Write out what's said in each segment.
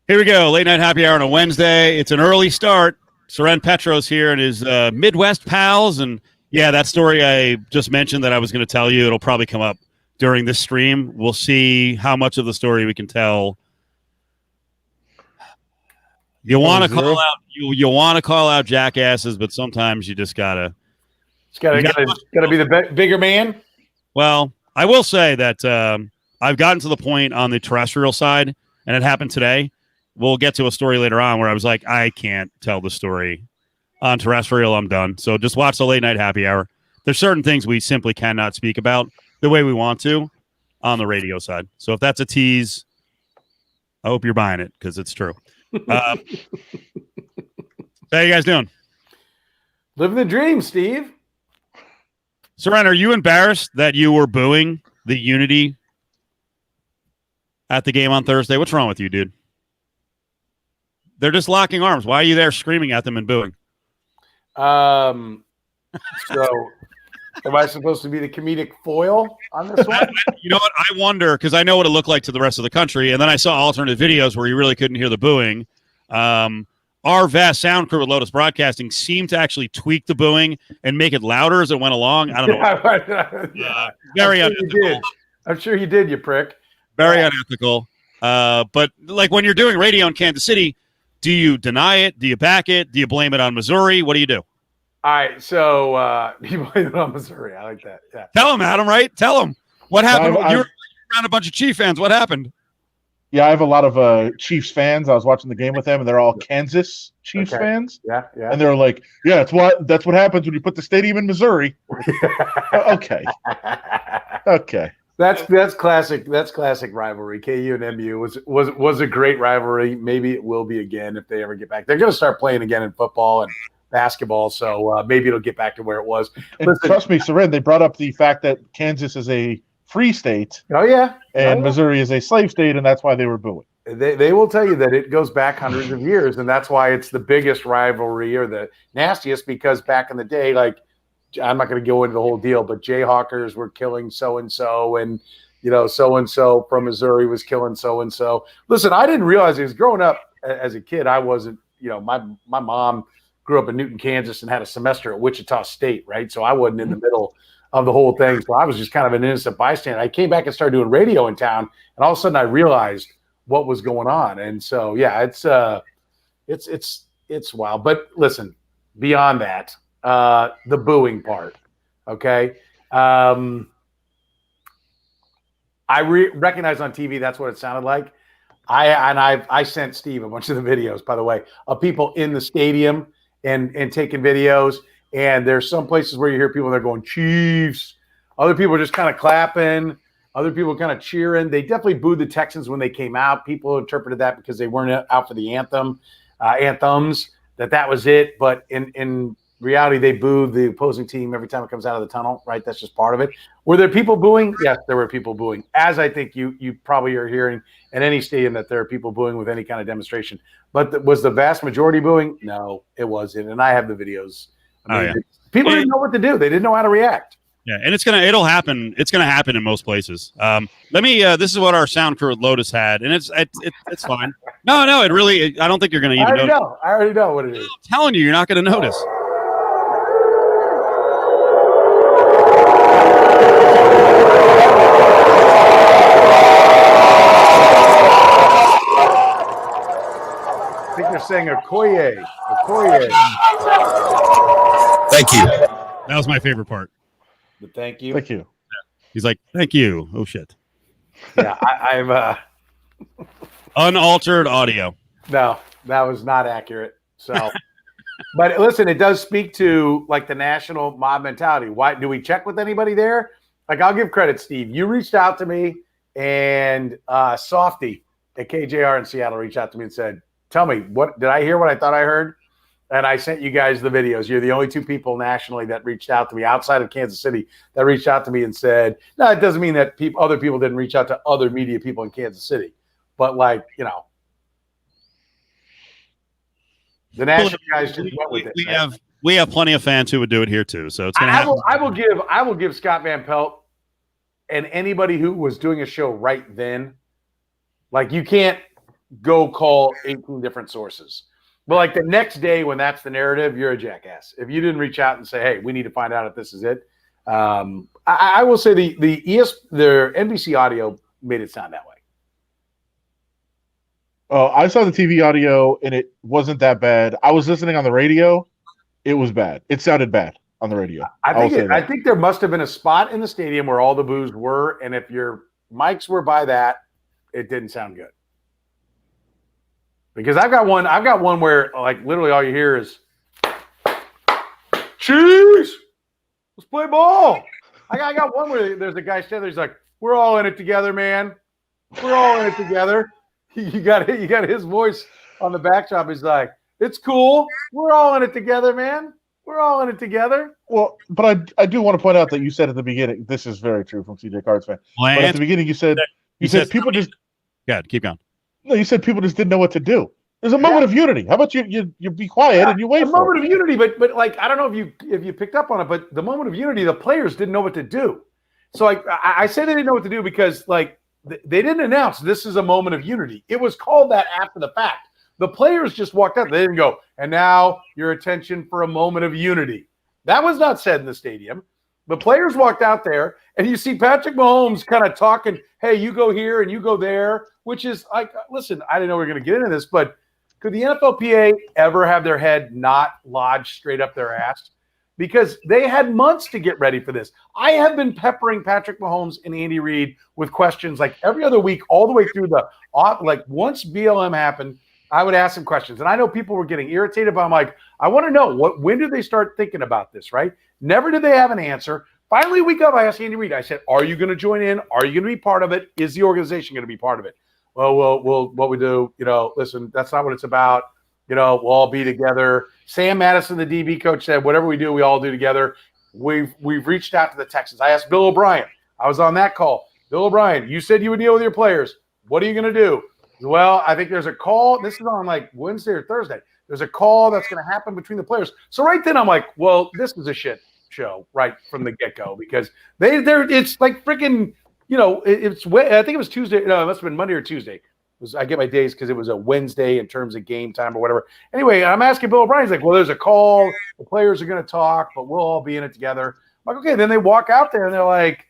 Here we go. Late night happy hour on a Wednesday. It's an early start. Soren Petro's here and his Midwest pals. And yeah, that story I just mentioned that I was going to tell you, it'll probably come up during this stream. We'll see how much of the story we can tell. You want to call out you want to call out jackasses, but sometimes you just gotta. It's gotta be the bigger man. Well, I will say that I've gotten to the point on the terrestrial side, and it happened today. We'll get to a story later on where I was like, I can't tell the story on terrestrial. I'm done. So just watch the late night happy hour. There's certain things we simply cannot speak about the way we want to on the radio side. So if that's a tease, I hope you're buying it because it's true. How you guys doing? Living the dream, Steve. Soren, are you embarrassed that you were booing the Unity at the game on Thursday? What's wrong with you, dude? They're just locking arms. Why are you there screaming at them and booing? So am I supposed to be the comedic foil on this one? You know what? I wonder, because I know what it looked like to the rest of the country, and then I saw alternate videos where you really couldn't hear the booing. Our vast sound crew at Lotus Broadcasting seemed to actually tweak the booing and make it louder as it went along. I don't know. Very unethical. I'm sure you did, you prick. Very unethical. But like when you're doing radio in Kansas City, do you deny it? Do you back it? Do you blame it on Missouri? What do you do? All right, so you blame it on Missouri. I like that. Yeah. Tell him, Adam, right? Tell him. What happened? You're around a bunch of Chief fans. What happened? Yeah, I have a lot of Chiefs fans. I was watching the game with them, and they're all Kansas Chiefs fans. Yeah. And they're like, "Yeah, that's what happens when you put the stadium in Missouri." Okay. That's classic. That's classic rivalry. KU and MU was a great rivalry. Maybe it will be again if they ever get back. They're going to start playing again in football and basketball, so maybe it'll get back to where it was. Trust me, Soren, they brought up the fact that Kansas is a free state. Oh yeah, and Missouri is a slave state, and that's why they were booing. They will tell you that it goes back hundreds of years, and that's why it's the biggest rivalry or the nastiest. Because back in the day, like I'm not going to go into the whole deal, but Jayhawkers were killing so and so, and so and so from Missouri was killing so and so. Listen, I didn't realize it was growing up as a kid. I wasn't, my mom grew up in Newton, Kansas, and had a semester at Wichita State, right? So I wasn't in the middle of the whole thing. So I was just kind of an innocent bystander. I came back and started doing radio in town, and all of a sudden I realized what was going on. And so, yeah, it's wild. But listen, beyond that, the booing part, okay? I recognize on TV that's what it sounded like. I sent Steve a bunch of the videos, by the way, of people in the stadium and taking videos. And there's some places where you hear people, they're going, Chiefs. Other people are just kind of clapping. Other people kind of cheering. They definitely booed the Texans when they came out. People interpreted that because they weren't out for the anthems, that was it. But in reality, they booed the opposing team every time it comes out of the tunnel, right? That's just part of it. Were there people booing? Yes, there were people booing. As I think you probably are hearing in any stadium that there are people booing with any kind of demonstration. But was the vast majority booing? No, it wasn't. And I have the videos. People didn't know what to do. They didn't know how to react. Yeah, and it'll happen. It's gonna happen in most places. This is what our sound crew at Lotus had, and it's fine. No, it really. I don't think you're gonna even know. I already know what it is. I'm telling you, you're not gonna notice. I think they're saying Okoye. Thank you. That was my favorite part. The thank you. Thank you. Yeah. He's like, thank you. Oh, shit. Yeah, I've unaltered audio. No, that was not accurate. So, but listen, it does speak to like the national mob mentality. Why do we check with anybody there? Like, I'll give credit, Steve. You reached out to me, and Softy at KJR in Seattle reached out to me and said, tell me, what did I hear what I thought I heard? And I sent you guys the videos. You're the only two people nationally that reached out to me outside of Kansas City that reached out to me and said, no, it doesn't mean that other people didn't reach out to other media people in Kansas City. But like, the national guys just went with it. We have plenty of fans who would do it here too. So it's gonna happen. I will give Scott Van Pelt and anybody who was doing a show right then, like you can't go call 18 different sources. But like the next day when that's the narrative, you're a jackass. If you didn't reach out and say, hey, we need to find out if this is it. I will say the NBC audio made it sound that way. Oh, I saw the TV audio and it wasn't that bad. I was listening on the radio. It was bad. It sounded bad on the radio. I think there must have been a spot in the stadium where all the boos were, and if your mics were by that, it didn't sound good. Because I've got one where like literally all you hear is Chiefs, let's play ball. I got one where there's a guy standing there, he's like, we're all in it together, man. We're all in it together. You got his voice on the backdrop. He's like, it's cool. We're all in it together, man. We're all in it together. Well, but I do want to point out that you said at the beginning, this is very true from CJ Cards fan. But at the beginning you said people just keep going. No, you said people just didn't know what to do. There's a moment of unity. How about you be quiet and you wait for it? A moment of unity, but like I don't know if you picked up on it, but the moment of unity, the players didn't know what to do. So like I say they didn't know what to do because like they didn't announce this is a moment of unity. It was called that after the fact. The players just walked out. They didn't go, and now your attention for a moment of unity. That was not said in the stadium. The players walked out there, and you see Patrick Mahomes kind of talking, hey, you go here and you go there, which is like, listen, I didn't know we were going to get into this, but could the NFLPA ever have their head not lodged straight up their ass? Because they had months to get ready for this. I have been peppering Patrick Mahomes and Andy Reid with questions like every other week, all the way through like once BLM happened, I would ask them questions. And I know people were getting irritated, but I'm like, I want to know when did they start thinking about this, right? Never did they have an answer. Finally, a week up, I asked Andy Reid, I said, are you going to join in? Are you going to be part of it? Is the organization going to be part of it? Well, what we do, listen, that's not what it's about. We'll all be together. Sam Madison, the DB coach, said, whatever we do, we all do together. We've reached out to the Texans. I asked Bill O'Brien. I was on that call. Bill O'Brien, you said you would deal with your players. What are you going to do? Well, I think there's a call. This is on like Wednesday or Thursday. There's a call that's going to happen between the players. So right then I'm like, well, this is a shit show right from the get-go because it's like freaking, I think it was Tuesday. No, it must have been Monday or Tuesday. I get my days because it was a Wednesday in terms of game time or whatever. Anyway, I'm asking Bill O'Brien. He's like, well, there's a call. The players are going to talk, but we'll all be in it together. I'm like, okay. Then they walk out there and they're like,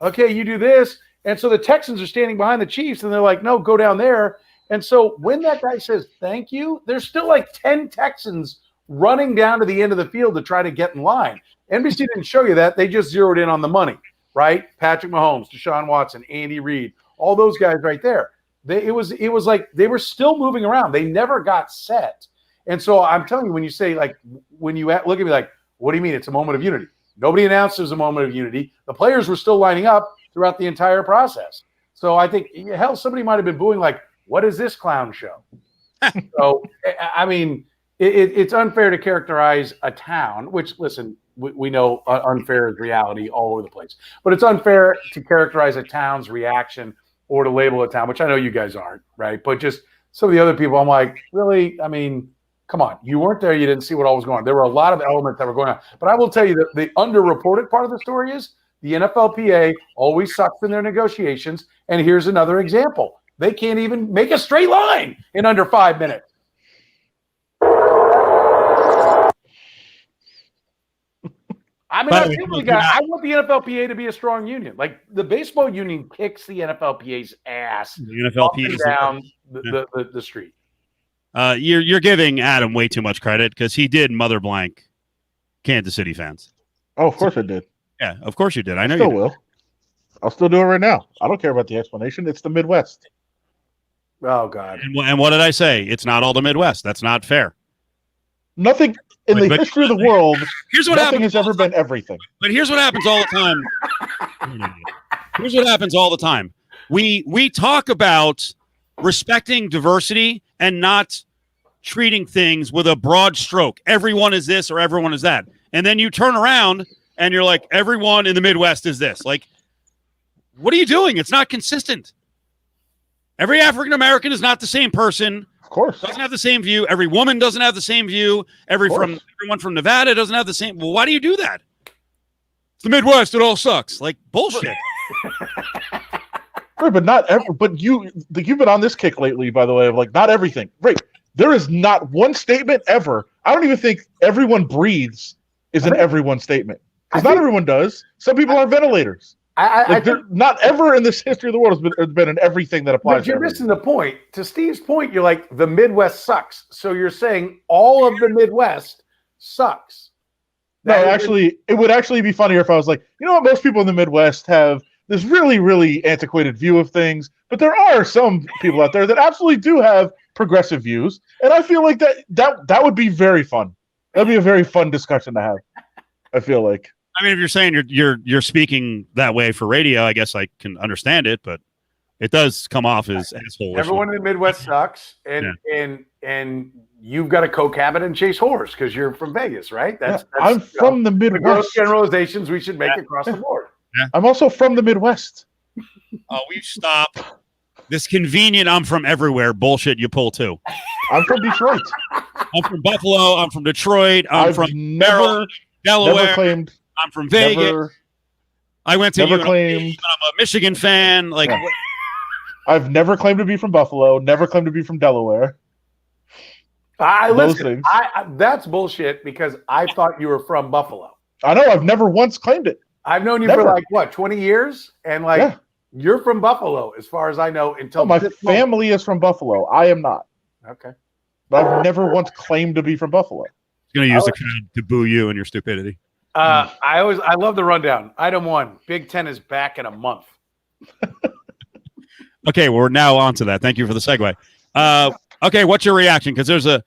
okay, you do this. And so the Texans are standing behind the Chiefs and they're like, no, go down there. And so when that guy says thank you, there's still like 10 Texans running down to the end of the field to try to get in line. NBC didn't show you that. They just zeroed in on the money, right? Patrick Mahomes, Deshaun Watson, Andy Reid, all those guys right there. It was like they were still moving around. They never got set. And so I'm telling you, when you say like, when you look at me like, what do you mean it's a moment of unity? Nobody announced it was a moment of unity. The players were still lining up throughout the entire process. So I think, hell, somebody might have been booing like, what is this clown show? So, I mean, it's unfair to characterize a town, which, listen, we know unfair is reality all over the place. But it's unfair to characterize a town's reaction or to label a town, which I know you guys aren't, right? But just some of the other people, I'm like, really? I mean, come on. You weren't there. You didn't see what all was going on. There were a lot of elements that were going on. But I will tell you that the underreported part of the story is the NFLPA always sucks in their negotiations. And here's another example. They can't even make a straight line in under 5 minutes. I mean, I want the NFLPA to be a strong union. Like the baseball union kicks the NFLPA's ass the NFLPA down the street. You're giving Adam way too much credit because he did mother blank Kansas City fans. Oh, of course I did. Yeah, of course you did. I know still you will. I'll still do it right now. I don't care about the explanation. It's the Midwest. Oh, God. And what did I say? It's not all the Midwest. That's not fair. Nothing in the history of the world, here's what nothing has ever been everything. But here's what happens all the time. Here's what happens all the time. We talk about respecting diversity and not treating things with a broad stroke. Everyone is this or everyone is that. And then you turn around and you're like, everyone in the Midwest is this. Like, what are you doing? It's not consistent. Every African-American is not the same person. Of course. Doesn't have the same view. Every woman doesn't have the same view. Everyone from Nevada doesn't have the same. Well, why do you do that? It's the Midwest. It all sucks. Like, bullshit. Right, but not ever. But you've been on this kick lately, by the way, of like not everything. Right, there is not one statement ever. I don't even think everyone breathes is an everyone statement because not everyone does. Some people are ventilators. I think, not ever in this history of the world has been an everything that applies. But you're missing the point. To Steve's point, you're like the Midwest sucks. So you're saying all of the Midwest sucks. No, actually, it would actually be funnier if I was like, you know what, most people in the Midwest have this really, really antiquated view of things, but there are some people out there that absolutely do have progressive views, and I feel like that would be very fun. That'd be a very fun discussion to have. I feel like. I mean, if you're saying you're speaking that way for radio, I guess I can understand it, but it does come off as asshole. Everyone in the Midwest sucks, and you've got a coke habit and chase whores because you're from Vegas, right? That's I'm from the Midwest. The gross generalizations we should make across the board. Yeah. I'm also from the Midwest. Oh, we stop this convenient "I'm from everywhere" bullshit you pull too. I'm from Detroit. I'm from Buffalo. I'm from Detroit. I'm from Maryland, Delaware. Never claimed. I'm from Vegas. I went to never UNLV, claimed. I'm a Michigan fan. Like, I've never claimed to be from Buffalo. Never claimed to be from Delaware. Listen, that's bullshit because I thought you were from Buffalo. I know. I've never once claimed it. I've known you for like what, 20 years, and you're from Buffalo, as far as I know. Until my family is from Buffalo. I am not. Okay, but I've never once claimed to be from Buffalo. He's going to use the crowd to boo you and your stupidity. I love the rundown. Item 1: Big Ten is back in a month. Okay, we're now on to that. Thank you for the segue. Okay, what's your reaction? Because there's a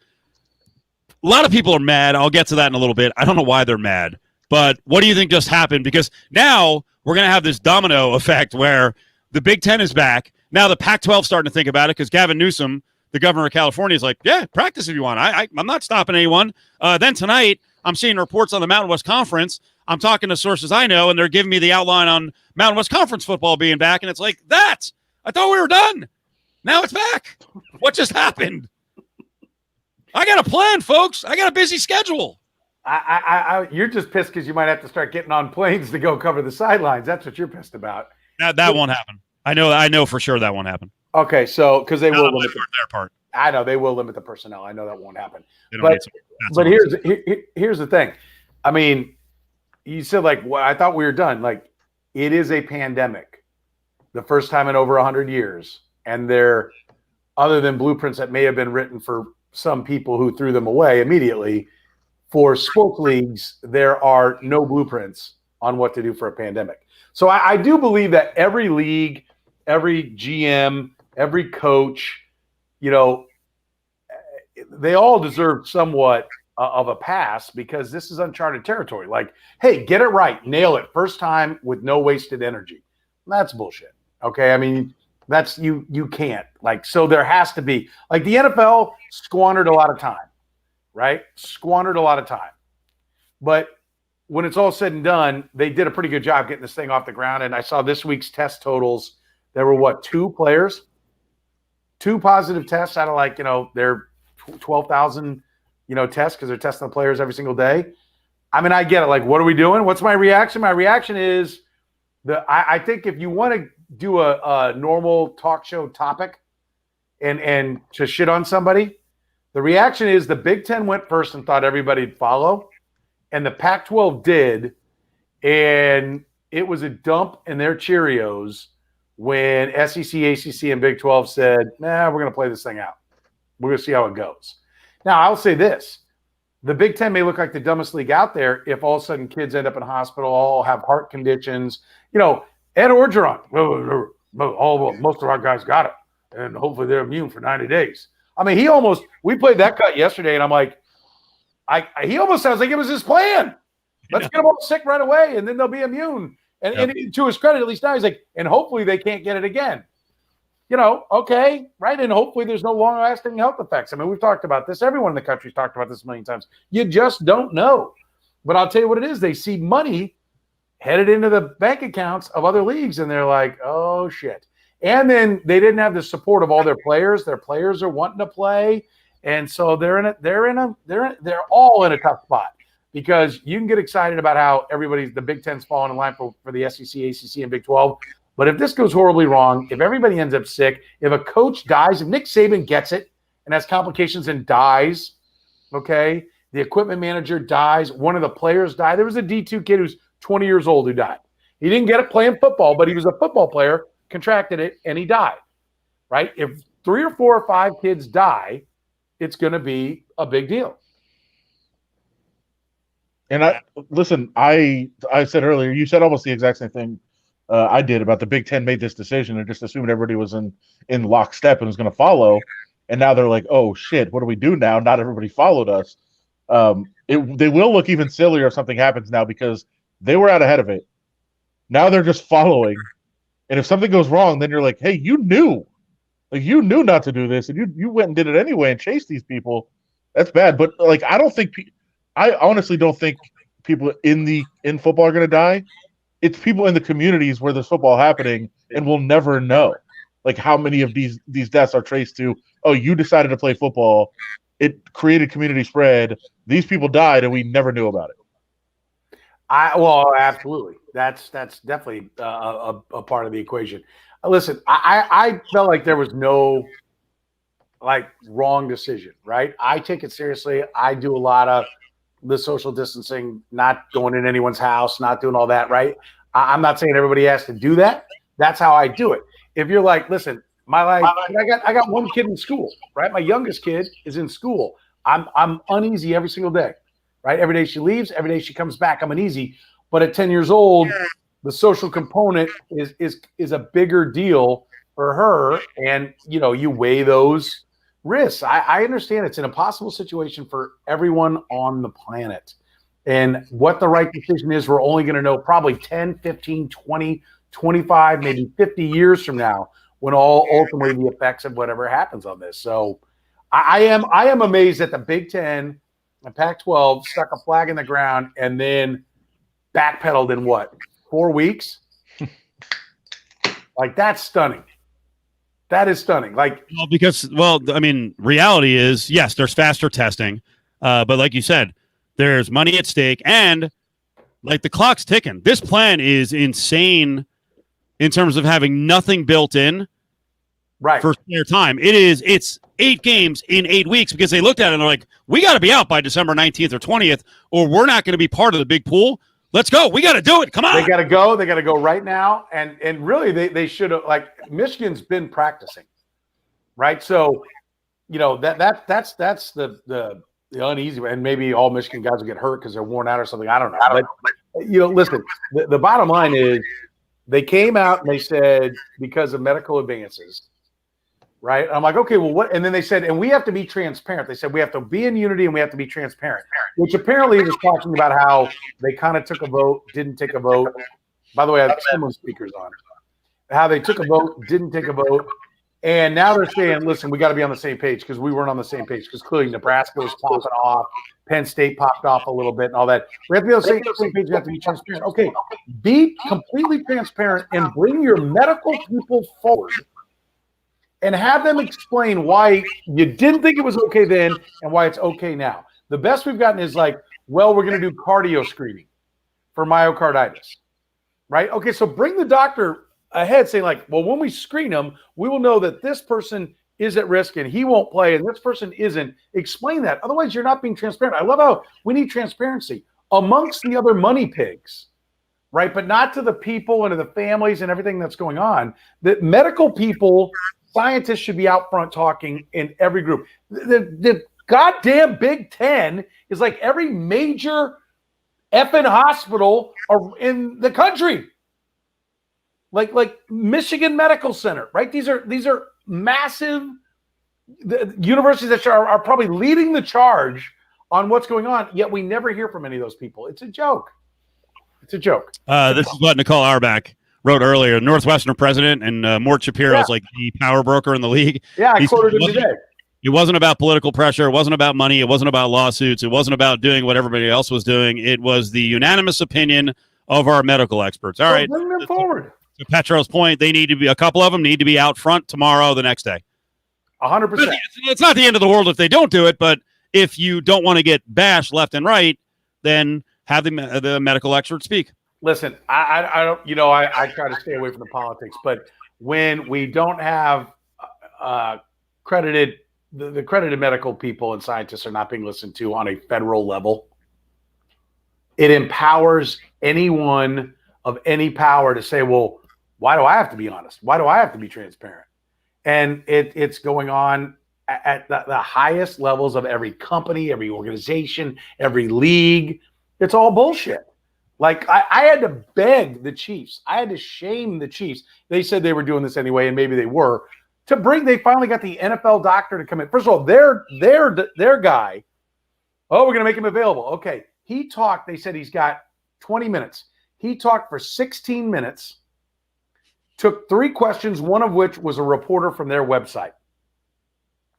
lot of people are mad. I'll get to that in a little bit. I don't know why they're mad, but what do you think just happened? Because now we're going to have this domino effect where the Big Ten is back. Now the Pac-12 starting to think about it because Gavin Newsom, the governor of California, is like, yeah, practice if you want. I'm not stopping anyone. Then tonight, I'm seeing reports on the Mountain West Conference. I'm talking to sources I know, and they're giving me the outline on Mountain West Conference football being back, and it's like, I thought we were done. Now it's back. What just happened? I got a plan, folks. I got a busy schedule. You're just pissed because you might have to start getting on planes to go cover the sidelines. That's what you're pissed about. That won't happen. I know for sure that won't happen. Okay, so because they will limit their part. I know they will limit the personnel. I know that won't happen. But here's the thing. I mean, you said I thought we were done. Like, it is a pandemic, the first time in over 100 years, and they're, other than blueprints that may have been written for some people who threw them away immediately, for sports leagues, there are no blueprints on what to do for a pandemic. So I do believe that every league, every GM, every coach, they all deserve somewhat of a pass because this is uncharted territory. Like, hey, get it right, nail it, first time with no wasted energy. That's bullshit. Okay, I mean, that's you can't. So there has to be, the NFL squandered a lot of time, right? Squandered a lot of time. But when it's all said and done, they did a pretty good job getting this thing off the ground. And I saw this week's test totals. There were 2 players, 2 positive tests out of their 12,000, tests because they're testing the players every single day. I mean, I get it. What are we doing? What's my reaction? My reaction is I think if you want to do a normal talk show topic and to shit on somebody, the reaction is the Big Ten went first and thought everybody'd follow. And the Pac-12 did, and it was a dump in their Cheerios when SEC, ACC, and Big 12 said, we're going to play this thing out. We're going to see how it goes. Now, I'll say this. The Big Ten may look like the dumbest league out there if all of a sudden kids end up in hospital, all have heart conditions. Ed Orgeron, most of our guys got it, and hopefully they're immune for 90 days. I mean, we played that cut yesterday, and I'm like, he almost sounds like it was his plan. Let's get them all sick right away, and then they'll be immune. And to his credit, at least now he's like, and hopefully they can't get it again. Okay, right? And hopefully there's no long-lasting health effects. I mean, we've talked about this. Everyone in the country's talked about this a million times. You just don't know. But I'll tell you what it is. They see money headed into the bank accounts of other leagues, and they're like, oh, shit. And then they didn't have the support of all their players. Their players are wanting to play. And so they're all in a tough spot because you can get excited about how the Big Ten's falling in line for the SEC, ACC, and Big 12. But if this goes horribly wrong, if everybody ends up sick, if a coach dies, if Nick Saban gets it and has complications and dies, okay, the equipment manager dies, one of the players died. There was a D2 kid who's 20 years old who died. He didn't get it playing football, but he was a football player, contracted it, and he died, right? If 3 or 4 or 5 kids die, it's going to be a big deal. And I said earlier, you said almost the exact same thing I did about the Big Ten made this decision and just assumed everybody was in lockstep and was going to follow. And now they're like, oh, shit, what do we do now? Not everybody followed us. They will look even sillier if something happens now because they were out ahead of it. Now they're just following. And if something goes wrong, then you're like, hey, you knew. Like, you knew not to do this, and you went and did it anyway and chased these people. That's bad. But, like, I honestly don't think people in football are going to die. It's people in the communities where there's football happening, and we'll never know, like, how many of these deaths are traced to, oh, you decided to play football. It created community spread. These people died, and we never knew about it. Well, absolutely. That's definitely a part of the equation. Listen, I felt like there was no wrong decision, right? I take it seriously. I do a lot of the social distancing, not going in anyone's house, not doing all that, right? I'm not saying everybody has to do that. That's how I do it. If you're like, listen, my life, I got one kid in school, right? My youngest kid is in school. I'm uneasy every single day, right? Every day she leaves, every day she comes back, I'm uneasy. But at 10 years old, the social component is a bigger deal for her. And, you weigh those risks. I understand it's an impossible situation for everyone on the planet. And what the right decision is, we're only going to know probably 10, 15, 20, 25, maybe 50 years from now when ultimately the effects of whatever happens on this. So I am amazed that the Big Ten and Pac-12 stuck a flag in the ground and then backpedaled in 4 weeks? Like, that's stunning. That is stunning. Reality is, yes, there's faster testing. But like you said, there's money at stake and the clock's ticking. This plan is insane in terms of having nothing built in for spare time. It's 8 games in 8 weeks because they looked at it and they're like, we got to be out by December 19th or 20th or we're not going to be part of the big pool. Let's go. We got to do it. Come on. They got to go. They got to go right now. And really, they should have, Michigan's been practicing, right? So, that's the uneasy. And maybe all Michigan guys will get hurt because they're worn out or something. I don't know. But, listen, the bottom line is they came out and they said because of medical advances, right? I'm like, okay, well, what? And then they said, and we have to be transparent. They said we have to be in unity and we have to be transparent, which apparently was talking about how they kind of took a vote, didn't take a vote. By the way, I have someone speakers on how they took a vote, didn't take a vote. And now they're saying, listen, we got to be on the same page because we weren't on the same page because clearly Nebraska was popping off. Penn State popped off a little bit and all that. We have to be on the same page. We have to be transparent. Okay, be completely transparent and bring your medical people forward and have them explain why you didn't think it was okay then and why it's okay now. The best we've gotten is we're going to do cardio screening for myocarditis, right? Okay, so bring the doctor ahead saying when we screen them, we will know that this person is at risk and he won't play and this person isn't. Explain that. Otherwise, you're not being transparent. I love how we need transparency amongst the other money pigs, right? But not to the people and to the families and everything that's going on. The medical people, scientists should be out front talking in every group. The goddamn Big Ten is like every major effing hospital in the country. Like Michigan Medical Center, right? These are massive universities that are probably leading the charge on what's going on, yet we never hear from any of those people. It's a joke. It's a joke. This is what Nicole Auerbach wrote earlier. Northwestern president and Mort Shapiro is the power broker in the league. Yeah, I quoted him today. It wasn't about political pressure. It wasn't about money. It wasn't about lawsuits. It wasn't about doing what everybody else was doing. It was the unanimous opinion of our medical experts. All right, bring them forward. To Petro's point, they need to be a couple of them need to be out front tomorrow, the next day. 100%. It's not the end of the world if they don't do it, but if you don't want to get bashed left and right, then have the medical expert speak. Listen, I don't, I try to stay away from the politics, but when we don't have credited, the credited medical people and scientists are not being listened to on a federal level, it empowers anyone of any power to say, well, why do I have to be honest? Why do I have to be transparent? And it's going on at the highest levels of every company, every organization, every league. It's all bullshit. Like, I had to beg the Chiefs. I had to shame the Chiefs. They said they were doing this anyway, and maybe they were. They finally got the NFL doctor to come in. First of all, their guy, we're going to make him available. Okay. He talked. They said he's got 20 minutes. He talked for 16 minutes, took 3 questions, one of which was a reporter from their website.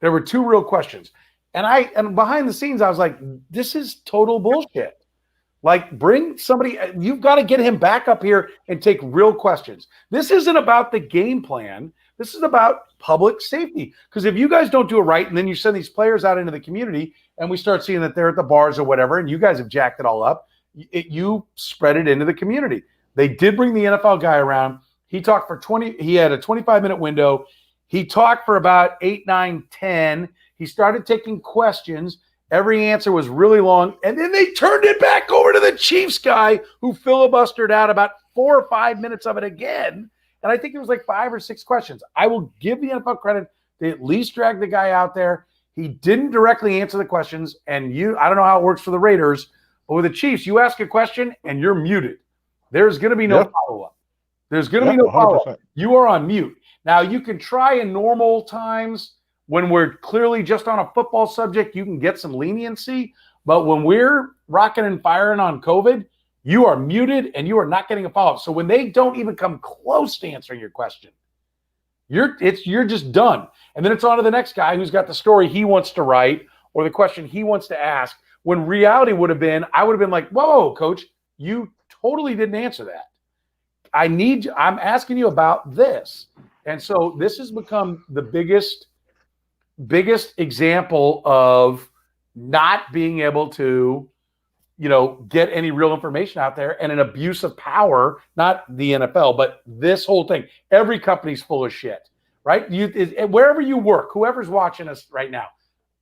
There were 2 real questions. And behind the scenes, I was like, this is total bullshit. Like, bring somebody, you've got to get him back up here and take real questions. This isn't about the game plan. This is about public safety. Because if you guys don't do it right, and then you send these players out into the community, and we start seeing that they're at the bars or whatever, and you guys have jacked it all up, you spread it into the community. They did bring the NFL guy around. He talked for he had a 25-minute window. He talked for about 8, 9, 10. He started taking questions. Every answer was really long. And then they turned it back over to the Chiefs guy who filibustered out about 4 or 5 minutes of it again. And I think it was like 5 or 6 questions. I will give the NFL credit. They at least dragged the guy out there. He didn't directly answer the questions. And I don't know how it works for the Raiders, but with the Chiefs, you ask a question and you're muted. There's going to be no follow-up. There's going to be no follow-up. You are on mute. Now, you can try in normal times when we're clearly just on a football subject, you can get some leniency. But when we're rocking and firing on COVID, you are muted and you are not getting a follow-up. So when they don't even come close to answering your question, you're just done. And then it's on to the next guy who's got the story he wants to write or the question he wants to ask. When reality would have been, I would have been like, whoa, coach, you totally didn't answer that. I'm asking you about this. And so this has become the biggest example of not being able to, get any real information out there, and an abuse of power, not the NFL, but this whole thing. Every company's full of shit, right? Wherever you work, whoever's watching us right now,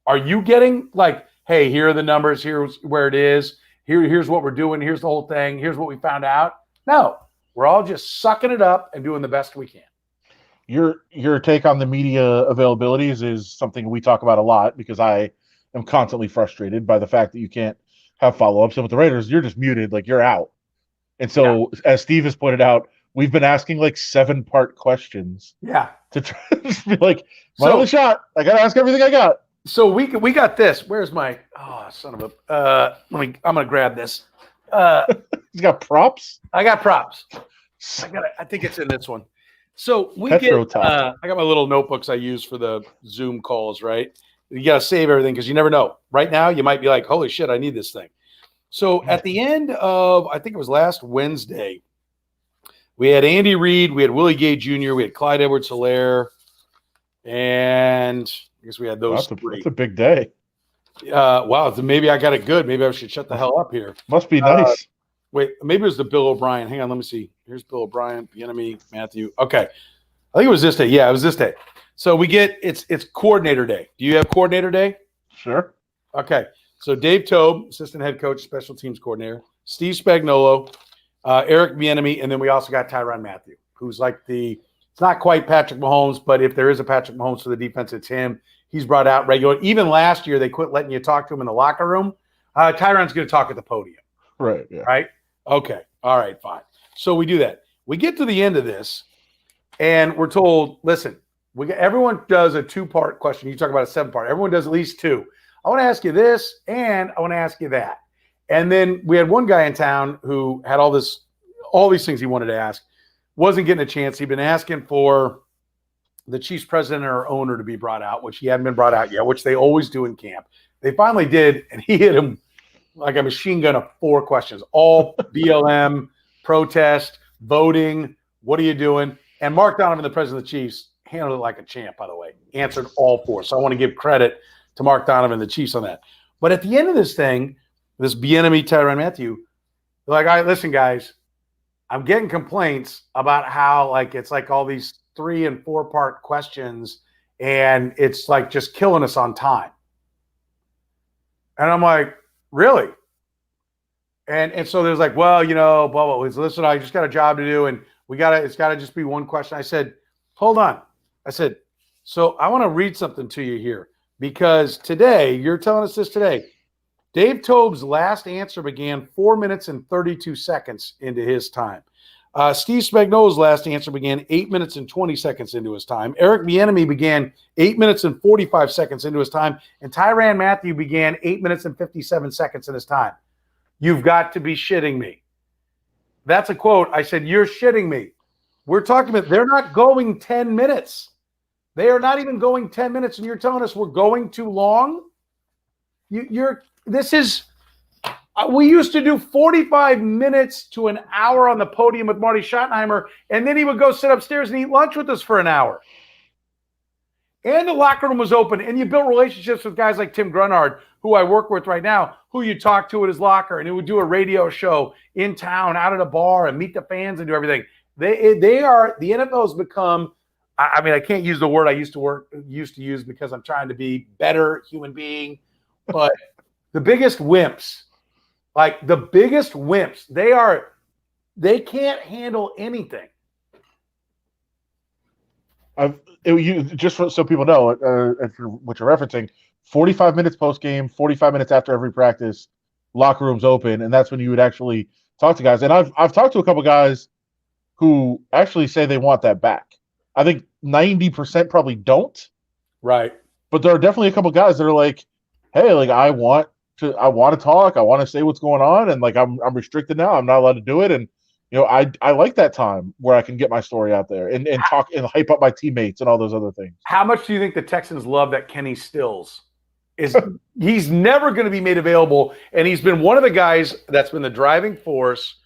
are you getting like, hey, here are the numbers, here's where it is, here's what we're doing, here's the whole thing, here's what we found out? No, we're all just sucking it up and doing the best we can. Your take on the media availabilities is something we talk about a lot, because I am constantly frustrated by the fact that you can't have follow-ups. And with the Raiders, you're just muted, like you're out. And so, as Steve has pointed out, we've been asking like 7-part questions. Yeah. To try to just be like, my only shot. I got to ask everything I got. So we got this. Where's my, son of a, I'm going to grab this. He's got props? I got props. I think it's in this one. So I got my little notebooks I use for the Zoom calls, right? You got to save everything because you never know. Right now, you might be like, holy shit, I need this thing. So at the end of, I think it was last Wednesday, we had Andy Reid, we had Willie Gay Jr., we had Clyde Edwards-Helaire, and I guess we had those three. That's a big day. Wow, maybe I got it good. Maybe I should shut the hell up here. Must be nice. Wait, maybe it was the Bill O'Brien. Hang on, let me see. Here's Bill O'Brien, Bieniemy, Matthew. Okay. I think it was this day. Yeah, it was this day. So we get it's coordinator day. Do you have coordinator day? Sure. Okay. So Dave Tobe, assistant head coach, special teams coordinator, Steve Spagnuolo, Eric Bieniemy, and then we also got Tyrann Mathieu, who's like it's not quite Patrick Mahomes, but if there is a Patrick Mahomes for the defense, it's him. He's brought out regular. Even last year, they quit letting you talk to him in the locker room. Tyrann's going to talk at the podium. Right. Yeah. Right? Okay. All right, fine. So we do that. We get to the end of this, and we're told, listen, everyone does a 2-part question. You talk about a 7-part. Everyone does at least 2. I want to ask you this, and I want to ask you that. And then we had one guy in town who had all these things he wanted to ask, wasn't getting a chance. He'd been asking for the Chiefs president or owner to be brought out, which he hadn't been brought out yet, which they always do in camp. They finally did, and he hit him like a machine gun of 4 questions, all BLM, protest, voting, what are you doing? And Mark Donovan, the president of the Chiefs, handled it like a champ, by the way, answered all 4. So I want to give credit to Mark Donovan and the Chiefs on that. But at the end of this thing, this Bieniemy, Tyrann Mathieu, they're like, all right, listen, guys, I'm getting complaints about how like it's like all these 3 and 4 part questions, and it's like just killing us on time. And I'm like, really? And so there's like, well, you know, blah, blah, blah. Listen, I just got a job to do, and it's got to just be one question. I said, hold on. I said, so I want to read something to you here, because today, you're telling us this today. Dave Tobe's last answer began 4 minutes and 32 seconds into his time. Steve Spagnuolo's last answer began 8 minutes and 20 seconds into his time. Eric Bieniemy began 8 minutes and 45 seconds into his time. And Tyrann Mathieu began 8 minutes and 57 seconds in his time. You've got to be shitting me. That's a quote. I said, you're shitting me. We're talking about they're not going 10 minutes. They are not even going 10 minutes, and you're telling us we're going too long? We used to do 45 minutes to an hour on the podium with Marty Schottenheimer, and then he would go sit upstairs and eat lunch with us for an hour. And the locker room was open, and you built relationships with guys like Tim Grunhard, who I work with right now, who you talk to at his locker, and he would do a radio show in town, out at a bar, and meet the fans and do everything. The NFL has become, I mean, I can't use the word I used to use because I'm trying to be better human being, but the biggest wimps, they can't handle anything. Just so people know, what you're referencing, 45 minutes post game, 45 minutes after every practice, locker room's open, and that's when you would actually talk to guys. And I've talked to a couple guys who actually say they want that back. I think 90% probably don't. Right. But there are definitely a couple guys that are like, hey, like I want to talk, I want to say what's going on, and like I'm restricted now. I'm not allowed to do it. And you know, I like that time where I can get my story out there and talk and hype up my teammates and all those other things. How much do you think the Texans love that Kenny Stills is? He's never going to be made available, and he's been one of the guys that's been the driving force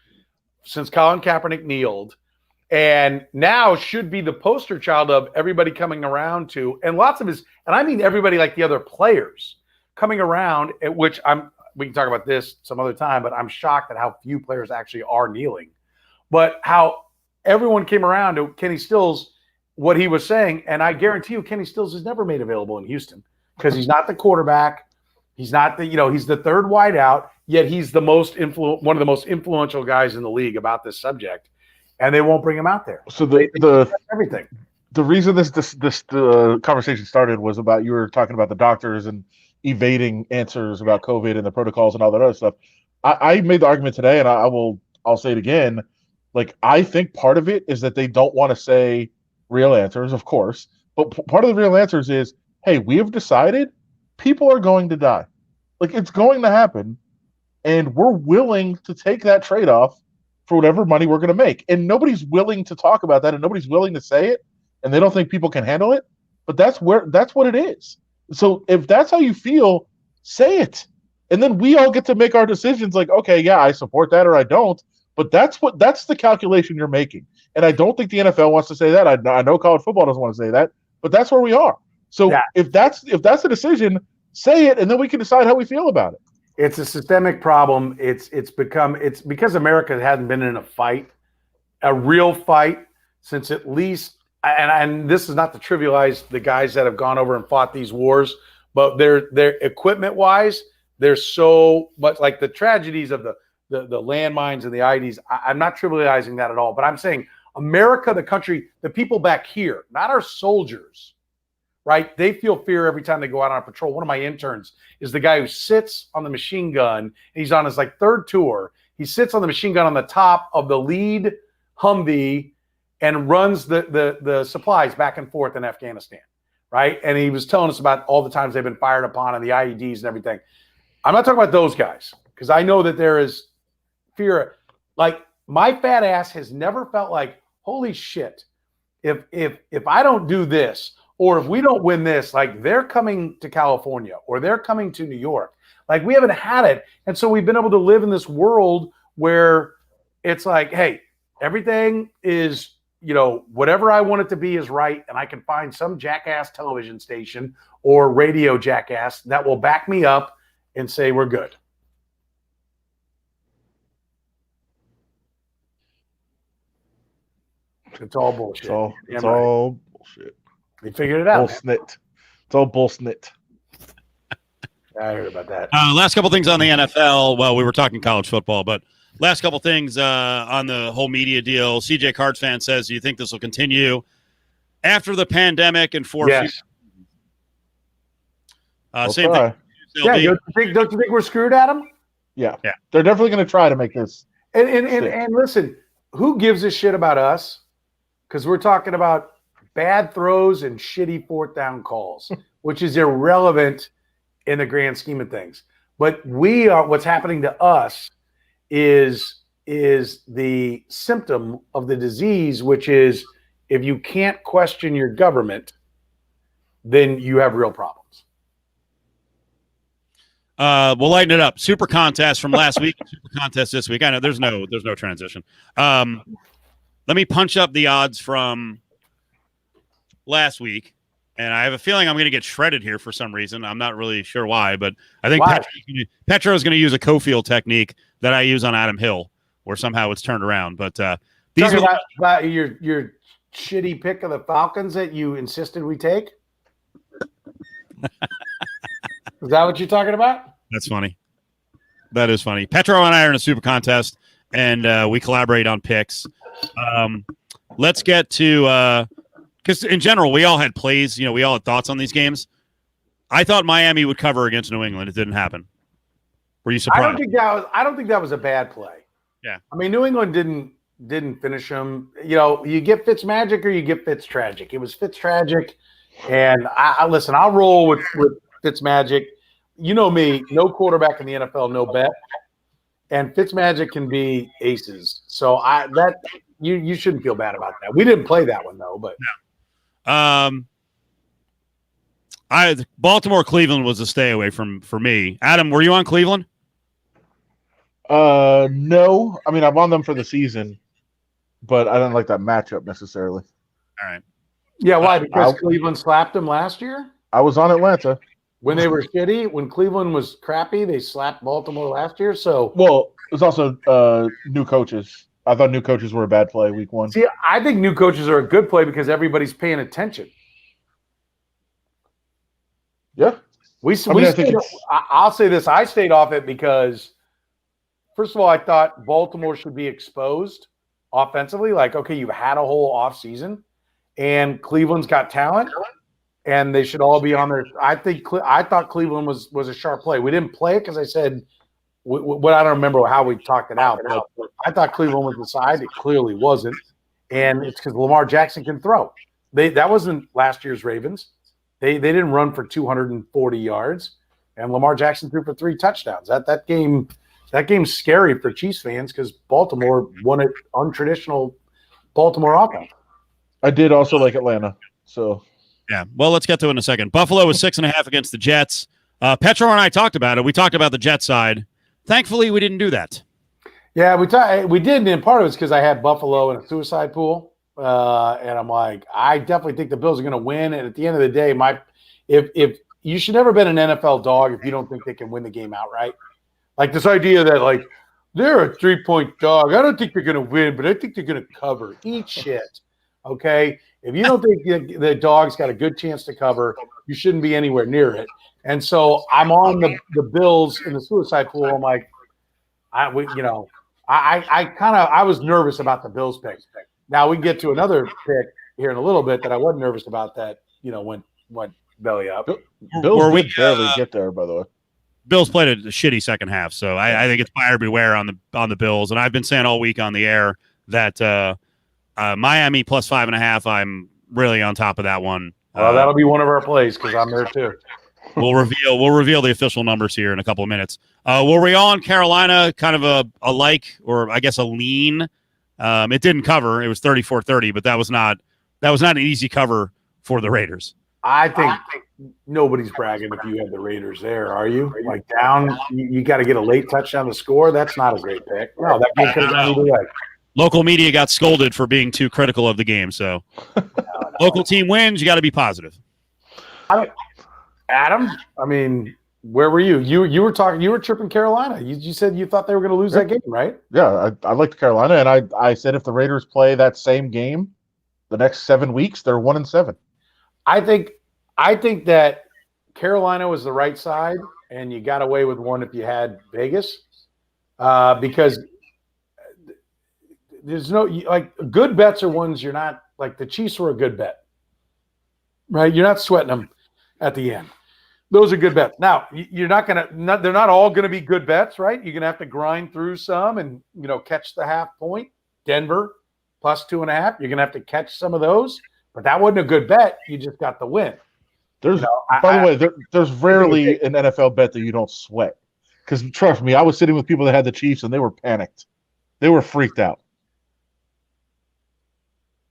since Colin Kaepernick kneeled, and now should be the poster child of everybody coming around to, and lots of his, and I mean everybody like the other players coming around, at which we can talk about this some other time, but I'm shocked at how few players actually are kneeling. But how everyone came around to Kenny Stills, what he was saying, and I guarantee you Kenny Stills is never made available in Houston because he's not the quarterback. He's not he's the third wideout, yet he's the one of the most influential guys in the league about this subject, and they won't bring him out there. So everything. The reason this conversation started was about, you were talking about the doctors and evading answers about COVID and the protocols and all that other stuff. I made the argument today, and I'll say it again. Like, I think part of it is that they don't want to say real answers, of course, but part of the real answers is, hey, we have decided people are going to die. Like, it's going to happen, and we're willing to take that trade-off for whatever money we're going to make. And nobody's willing to talk about that, and nobody's willing to say it, and they don't think people can handle it, but that's what it is. So if that's how you feel, say it. And then we all get to make our decisions like, okay, yeah, I support that or I don't. But that's the calculation you're making. And I don't think the NFL wants to say that. I know college football doesn't want to say that, but that's where we are. So yeah. if that's the decision, say it, and then we can decide how we feel about it. It's a systemic problem. It's because America hasn't been in a real fight since at least, and this is not to trivialize the guys that have gone over and fought these wars, but they're equipment wise, they're so much like the tragedies of the landmines and the IEDs. I'm not trivializing that at all, but I'm saying America, the country, the people back here, not our soldiers, right? They feel fear every time they go out on a patrol. One of my interns is the guy who sits on the machine gun, and he's on his third tour. He sits on the machine gun on the top of the lead Humvee and runs the supplies back and forth in Afghanistan, right? And he was telling us about all the times they've been fired upon and the IEDs and everything. I'm not talking about those guys because I know that there is fear. Like, my fat ass has never felt like, holy shit, if I don't do this, or if we don't win this, like, they're coming to California or they're coming to New York. Like, we haven't had it. And so we've been able to live in this world where it's like, hey, everything is, whatever I want it to be is right. And I can find some jackass television station or radio jackass that will back me up and say we're good. It's all bullshit. It's all bullshit. They figured it out. Bullsnit. It's all bullsnit. I heard about that. Last couple things on the NFL. Well, we were talking college football, but last couple things on the whole media deal. CJ Cards fan says, do you think this will continue after the pandemic and for Yes. same thing. Yeah, don't you think we're screwed, Adam? Yeah. They're definitely going to try to make this. And listen, who gives a shit about us? Because we're talking about bad throws and shitty fourth down calls, which is irrelevant in the grand scheme of things. But what's happening to us is the symptom of the disease, which is if you can't question your government, then you have real problems. We'll lighten it up. Super contest from last week. Super contest this week. I know there's no transition. Let me punch up the odds from last week. And I have a feeling I'm going to get shredded here for some reason. I'm not really sure why, but I think Petro is going to use a Cofield technique that I use on Adam Hill, where somehow it's turned around. But these talking about your shitty pick of the Falcons that you insisted we take. Is that what you're talking about? That's funny. That is funny. Petro and I are in a super contest, and we collaborate on picks. Let's get to because in general, we all had plays. We all had thoughts on these games. I thought Miami would cover against New England. It didn't happen. Were you surprised? I don't think that was a bad play. Yeah. I mean, New England didn't finish them. You get Fitzmagic or you get Fitztragic. It was Fitztragic, and I listen. I'll roll with Fitzmagic. You know me, no quarterback in the NFL, no bet. And Fitzmagic can be aces. So you shouldn't feel bad about that. We didn't play that one though, but no. Baltimore Cleveland was a stay away for me. Adam, were you on Cleveland? No. I mean, I'm on them for the season, but I don't like that matchup necessarily. All right. Yeah, why? Because Cleveland slapped them last year? I was on Atlanta. When they were shitty, when Cleveland was crappy, they slapped Baltimore last year. So, well, it was also new coaches. I thought new coaches were a bad play week one. See, I think new coaches are a good play because everybody's paying attention. Yeah. I'll say this. I stayed off it because, first of all, I thought Baltimore should be exposed offensively. Like, okay, you've had a whole offseason, and Cleveland's got talent, and they should all be on their – I thought Cleveland was a sharp play. We didn't play it because I said I don't remember how we talked it out, but I thought Cleveland was the side. It clearly wasn't, and it's because Lamar Jackson can throw. That wasn't last year's Ravens. They didn't run for 240 yards, and Lamar Jackson threw for 3 touchdowns. That game's scary for Chiefs fans because Baltimore won it untraditional Baltimore offense. I did also like Atlanta, so yeah. Well, let's get to it in a second. Buffalo was 6.5 against the Jets. Petro and I talked about it. We talked about the Jets side. Thankfully, we didn't do that. Yeah, we did, and part of it's because I had Buffalo in a suicide pool. And I'm like, I definitely think the Bills are going to win. And at the end of the day, if you should never bet an NFL dog if you don't think they can win the game outright. Like this idea that like they're a 3-point dog. I don't think they're going to win, but I think they're going to cover. Eat shit. Okay. If you don't think the dog's got a good chance to cover, you shouldn't be anywhere near it. And so I'm on the Bills in the suicide pool. I'm like, I was nervous about the Bills pick. Now we can get to another pick here in a little bit that I wasn't nervous about that, went belly up. Bills did barely get there, by the way. Bills played a shitty second half, so I think it's buyer beware on the Bills. And I've been saying all week on the air that Miami plus 5.5, I'm really on top of that one. Well, that'll be one of our plays because I'm there too. We'll reveal the official numbers here in a couple of minutes. Were we all in Carolina kind of a like, or I guess a lean? It didn't cover. It was 34-30, but that was not an easy cover for the Raiders. I think nobody's bragging if you have the Raiders there, are you? Like down, you got to get a late touchdown to score. That's not a great pick. No, that game could have gone either way. Local media got scolded for being too critical of the game. So, local team wins. You got to be positive. Adam, I mean, where were you? You were tripping Carolina. You said you thought they were going to lose that game, right? Yeah, I liked Carolina, and I said if the Raiders play that same game the next 7 weeks, they're 1-7. I think that Carolina was the right side, and you got away with one if you had Vegas, because there's no like good bets are ones you're not like the Chiefs were a good bet, right? You're not sweating them at the end. Those are good bets. Now you're not gonna. They're not all gonna be good bets, right? You're gonna have to grind through some and catch the half point. Denver plus 2.5. You're gonna have to catch some of those, but that wasn't a good bet. You just got the win. There's, by the way, there's rarely an NFL bet that you don't sweat. Because trust me, I was sitting with people that had the Chiefs and they were panicked. They were freaked out.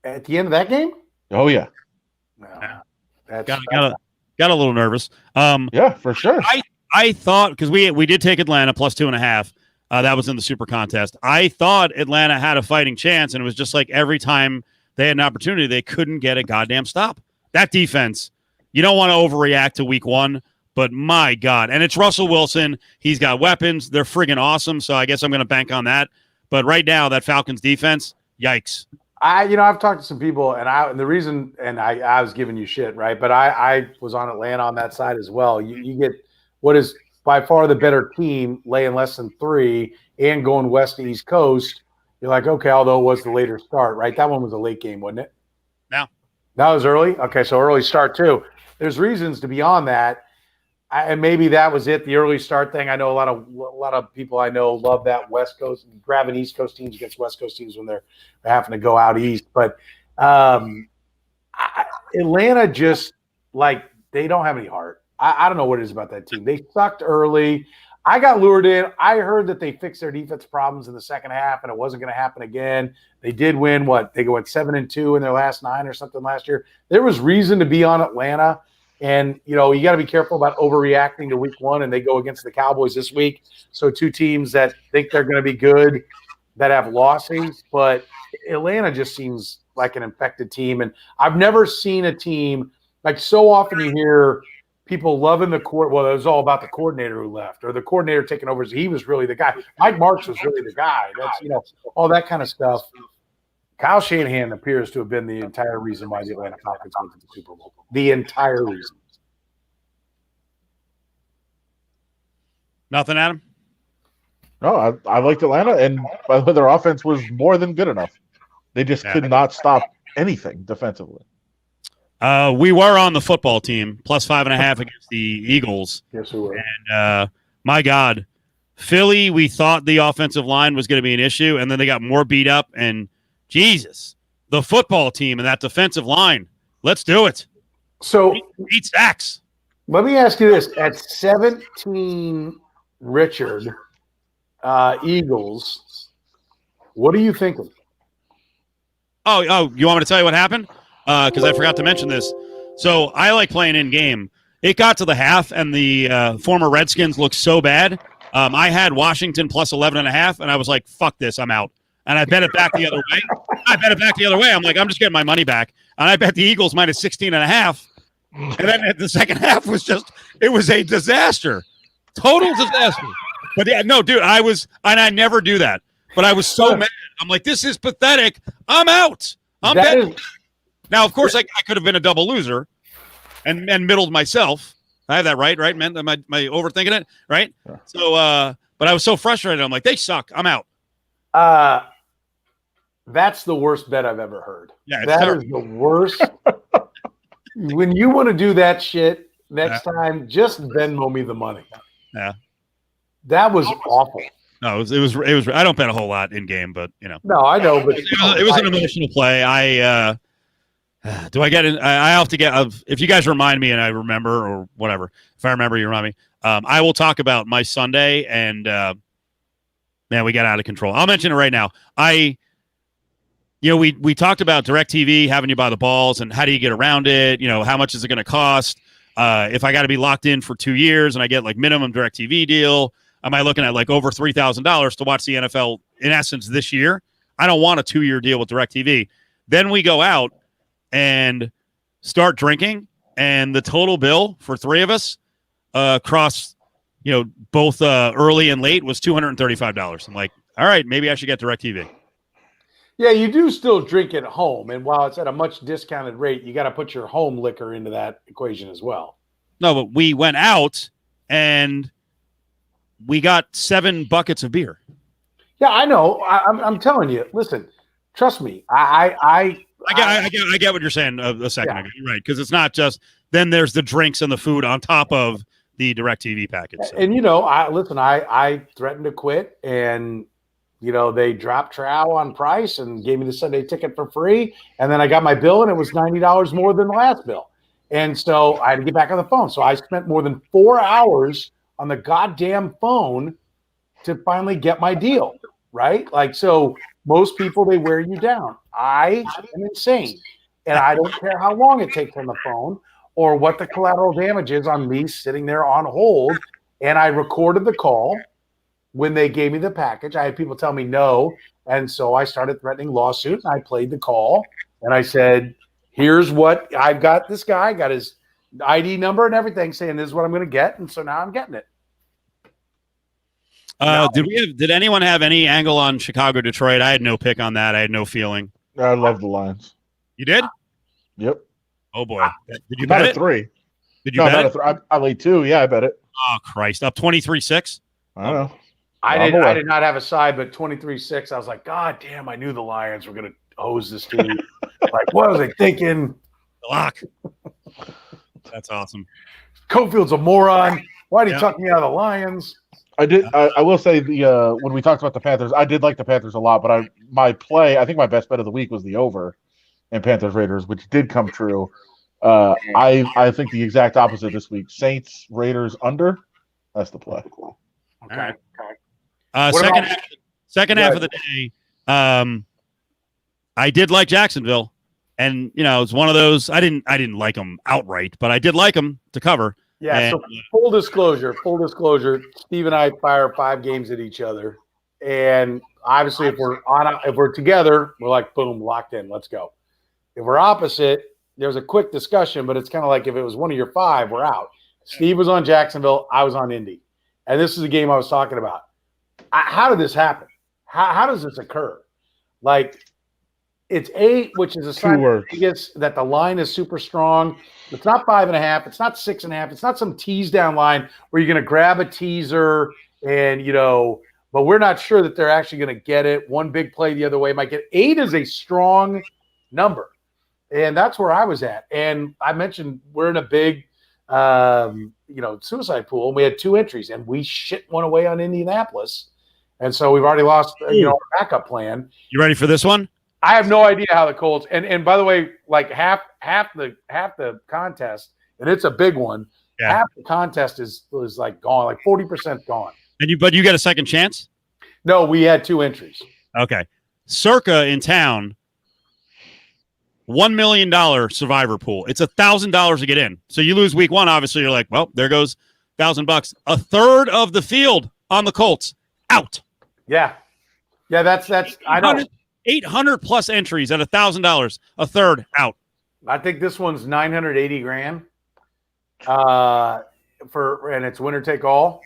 At the end of that game? Oh yeah. No, got a little nervous. Yeah, for sure. I thought because we did take Atlanta plus 2.5. That was in the Super Contest. I thought Atlanta had a fighting chance, and it was just like every time they had an opportunity, they couldn't get a goddamn stop. That defense. You don't want to overreact to week 1, but my God. And it's Russell Wilson. He's got weapons. They're friggin' awesome, so I guess I'm going to bank on that. But right now, that Falcons defense, yikes. I've talked to some people, and the reason, and I was giving you shit, right? But I was on Atlanta on that side as well. You get what is by far the better team laying less than 3 and going west to East Coast. You're like, okay, although it was the later start, right? That one was a late game, wasn't it? No. That was early? Okay, so early start too. There's reasons to be on that, and maybe that was it. The early start thing. I know a lot of people I know love that West Coast grabbing East Coast teams against West Coast teams when they're having to go out east. But Atlanta just like they don't have any heart. I don't know what it is about that team. They sucked early. I got lured in. I heard that they fixed their defense problems in the second half, and it wasn't going to happen again. They did win. They went 7-2 in their last 9 or something last year. There was reason to be on Atlanta, and you got to be careful about overreacting to week 1. And they go against the Cowboys this week, so 2 teams that think they're going to be good that have losses. But Atlanta just seems like an infected team, and I've never seen a team like so often you hear people loving the court. Well, it was all about the coordinator who left or the coordinator taking over. He was really the guy. Mike Marks was really the guy. That's, all that kind of stuff. Kyle Shanahan appears to have been the entire reason why the Atlanta Falcons went to the Super Bowl. The entire reason. Nothing, Adam? No, I liked Atlanta, and by the way, their offense was more than good enough. They just could not stop anything defensively. We were on the football team, plus 5.5 against the Eagles. Yes, we were. And my God, Philly, we thought the offensive line was going to be an issue, and then they got more beat up. And Jesus, the football team and that defensive line, let's do it. So 8 sacks. Let me ask you this: at 17, Richard, Eagles, what are you thinking? Oh, you want me to tell you what happened? Because I forgot to mention this. So I like playing in game. It got to the half, and the former Redskins looked so bad. I had Washington plus 11.5, and I was like, "Fuck this, I'm out." And I bet it back the other way. I'm like, I'm just getting my money back. And I bet the Eagles minus 16.5. And then the second half was it was a disaster, total disaster. But no, dude, I never do that. But I was so mad. I'm like, this is pathetic. I'm out. I'm betting. Now, of course, I could have been a double loser and middled myself. I have that right, man? Am I overthinking it, right? Yeah. So, but I was so frustrated. I'm like, they suck. I'm out. That's the worst bet I've ever heard. Yeah, that is the worst. When you want to do that shit next time, just Venmo me the money. Yeah. That was awful. No, it was. I don't bet a whole lot in game, but No, I know, but it was an emotional play. Do I get it? I have to get. If you guys remind me and I remember, or whatever, if I remember, you remind me. I will talk about my Sunday, and man, we got out of control. I'll mention it right now. We talked about DirecTV having you buy the balls, and how do you get around it? How much is it going to cost? If I got to be locked in for 2 years and I get like minimum DirecTV deal, am I looking at like over $3,000 to watch the NFL in essence this year? I don't want a 2-year deal with DirecTV. Then we go out and start drinking, and the total bill for 3 of us across, both early and late was $235. I'm like, all right, maybe I should get DirecTV. Yeah, you do still drink at home, and while it's at a much discounted rate, you got to put your home liquor into that equation as well. No, but we went out and we got 7 buckets of beer. Yeah, I know. I'm telling you. Listen, trust me. I get what you're saying a second ago. You're right, because it's not just then there's the drinks and the food on top of the DirecTV package. So. And I threatened to quit, and they dropped trow on price and gave me the Sunday ticket for free, and then I got my bill and it was $90 more than the last bill, and so I had to get back on the phone. So I spent more than 4 hours on the goddamn phone to finally get my deal. Right? Like, so most people, they wear you down. I am insane. And I don't care how long it takes on the phone or what the collateral damage is on me sitting there on hold. And I recorded the call when they gave me the package. I had people tell me no. And so I started threatening lawsuit. And I played the call. And I said, here's what I've got. This guy got his ID number and everything saying this is what I'm going to get. And so now I'm getting it. Did anyone have any angle on Chicago, Detroit? I had no pick on that. I had no feeling. I love the Lions. You did? Yep. Oh boy. Did you bet it? 3? Did you bet it? I laid 2. Yeah, I bet it. Oh Christ! Up 23-6. I don't know. I did not have a side, but 23-6. I was like, God damn! I knew the Lions were going to hose this team. Like, what was I thinking? Lock. That's awesome. Cofield's a moron. Why did he tuck me out of the Lions? I did. I will say when we talked about the Panthers, I did like the Panthers a lot. But I think my best bet of the week was the over in Panthers Raiders, which did come true. I think the exact opposite this week. Saints Raiders under. That's the play. Okay. Second half of the day, I did like Jacksonville, and it's one of those. I didn't like them outright, but I did like them to cover. Yeah, and, so full disclosure, Steve and I fire 5 games at each other. And obviously if we're together, we're like, boom, locked in, let's go. If we're opposite, there's a quick discussion, but it's kind of like if it was one of your 5, we're out. Steve was on Jacksonville, I was on Indy. And this is the game I was talking about. How did this happen? How does this occur? Like, it's 8, which is a sign that the line is super strong. It's not 5.5. It's not 6.5. It's not some tease down line where you're going to grab a teaser and, but we're not sure that they're actually going to get it. One big play the other way might get 8 is a strong number. And that's where I was at. And I mentioned we're in a big, suicide pool. And we had 2 entries and we shit one away on Indianapolis. And so we've already lost, our backup plan. You ready for this one? I have no idea how the Colts and by the way, like half the contest, and it's a big one. Yeah. Half the contest is like gone, like 40% gone. But you get a second chance? No, we had 2 entries. Okay. Circa in town, $1 million survivor pool. It's $1,000 to get in. So you lose week 1, obviously you're like, well, there goes $1,000. A third of the field on the Colts out. Yeah. Yeah, that's I know. 800 plus entries at $1,000, a third out. I think this one's $980,000. And it's winner take all.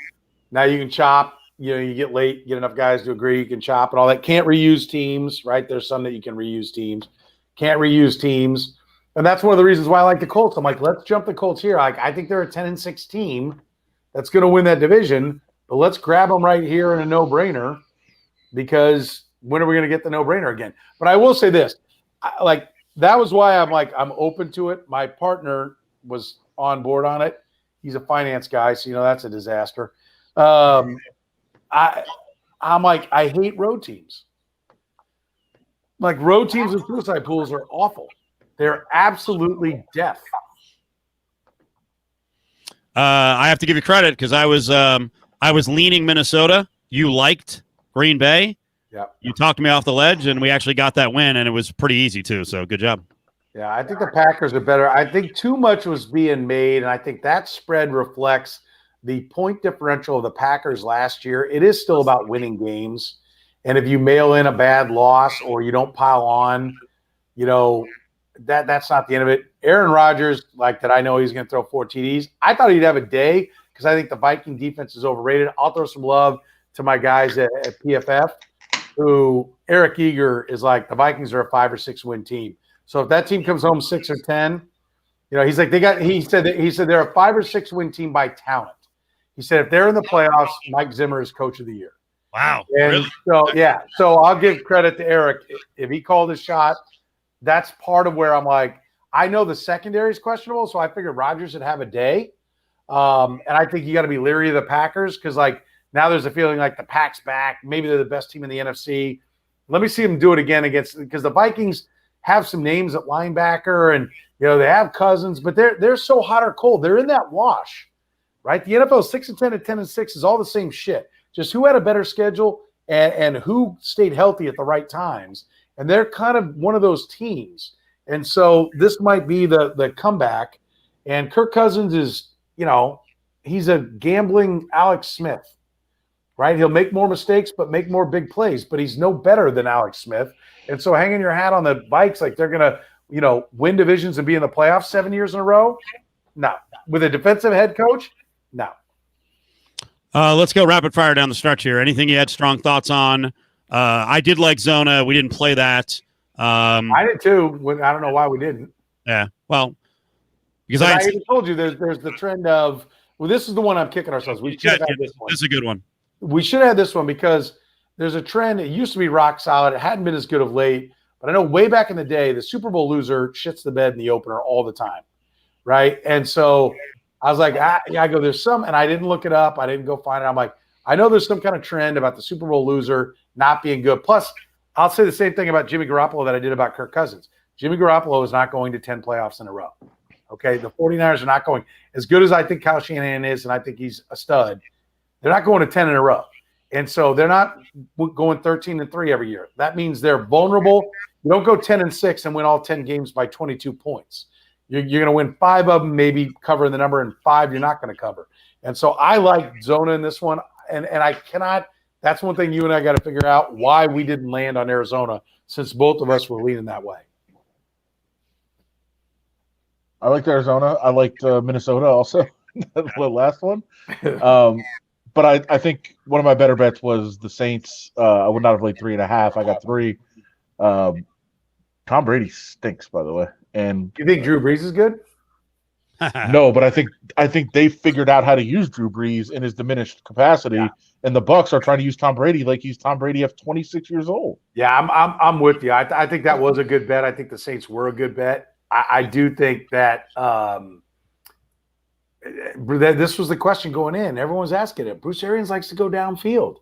Now you can chop. You get late, get enough guys to agree, you can chop and all that. Can't reuse teams, right? There's some that you can reuse teams. Can't reuse teams, and that's one of the reasons why I like the Colts. I'm like, let's jump the Colts here. Like, I think they're a 10-6 team that's going to win that division, but let's grab them right here in a no-brainer because. When are we going to get the no-brainer again? But I will say this, that was why I'm open to it. My partner was on board on it. He's a finance guy, so that's a disaster. I'm like, I hate road teams. Like road teams and suicide pools are awful. They're absolutely death. I have to give you credit because I was leaning Minnesota. You liked Green Bay. Yeah, you talked me off the ledge, and we actually got that win, and it was pretty easy too. So good job. Yeah, I think the Packers are better. I think too much was being made, and I think that spread reflects the point differential of the Packers last year. It is still about winning games, and if you mail in a bad loss or you don't pile on, that's not the end of it. Aaron Rodgers, like that, I know he's going to throw 4 TDs. I thought he'd have a day because I think the Viking defense is overrated. I'll throw some love to my guys at PFF. who Eric Eager is like, the Vikings are a 5 or 6 win team. So if that team comes home 6 or 10, he's like, he said they're a 5 or 6 win team by talent. He said if they're in the playoffs, Mike Zimmer is coach of the year. Wow. And really? so, yeah. So I'll give credit to Eric. If he called his shot, that's part of where I'm like, I know the secondary is questionable, so I figured Rodgers would have a day. And I think you got to be leery of the Packers because, like, now there's a feeling like the Pack's back. Maybe they're the best team in the NFC. Let me see them do it again because the Vikings have some names at linebacker and, they have Cousins, but they're so hot or cold. They're in that wash, right? The NFL 6-10 and 10-6 is all the same shit. Just who had a better schedule and who stayed healthy at the right times. And they're kind of one of those teams. And so this might be the comeback. And Kirk Cousins is, he's a gambling Alex Smith, right? He'll make more mistakes but make more big plays, but he's no better than Alex Smith. And so hanging your hat on the Vikes like they're going to, win divisions and be in the playoffs 7 years in a row? No. With a defensive head coach? No. Let's go rapid fire down the stretch here. Anything you had strong thoughts on? I did like Zona. We didn't play that. I did too. I don't know why we didn't. Yeah. Well, because I even told you there's the trend of, this is the one I'm kicking ourselves. We should have had this one. This is a good one. We should have had this one because there's a trend. It used to be rock solid. It hadn't been as good of late. But I know way back in the day, the Super Bowl loser shits the bed in the opener all the time, right? And so I was like, I go, there's some, and I didn't look it up. I didn't go find it. I'm like, I know there's some kind of trend about the Super Bowl loser not being good. Plus, I'll say the same thing about Jimmy Garoppolo that I did about Kirk Cousins. Jimmy Garoppolo is not going to 10 playoffs in a row, okay? The 49ers are not going. As good as I think Kyle Shanahan is, and I think he's a stud, they're not going to 10 in a row. And so they're not going 13-3 every year. That means they're vulnerable. You don't go 10-6 and win all 10 games by 22 points. You're going to win 5 of them, maybe covering the number, and 5 you're not going to cover. And so I like Zona in this one, and I cannot – that's one thing you and I got to figure out why we didn't land on Arizona since both of us were leaning that way. I liked Arizona. I liked Minnesota also, the last one. But I think one of my better bets was the Saints. I would not have laid 3.5. I got 3. Tom Brady stinks, by the way. And you think Drew Brees is good? No, but I think they figured out how to use Drew Brees in his diminished capacity, and the Bucs are trying to use Tom Brady like he's Tom Brady at 26 years old. Yeah, I'm with you. I think that was a good bet. I think the Saints were a good bet. I do think that this was the question going in. Everyone's asking it. Bruce Arians likes to go downfield.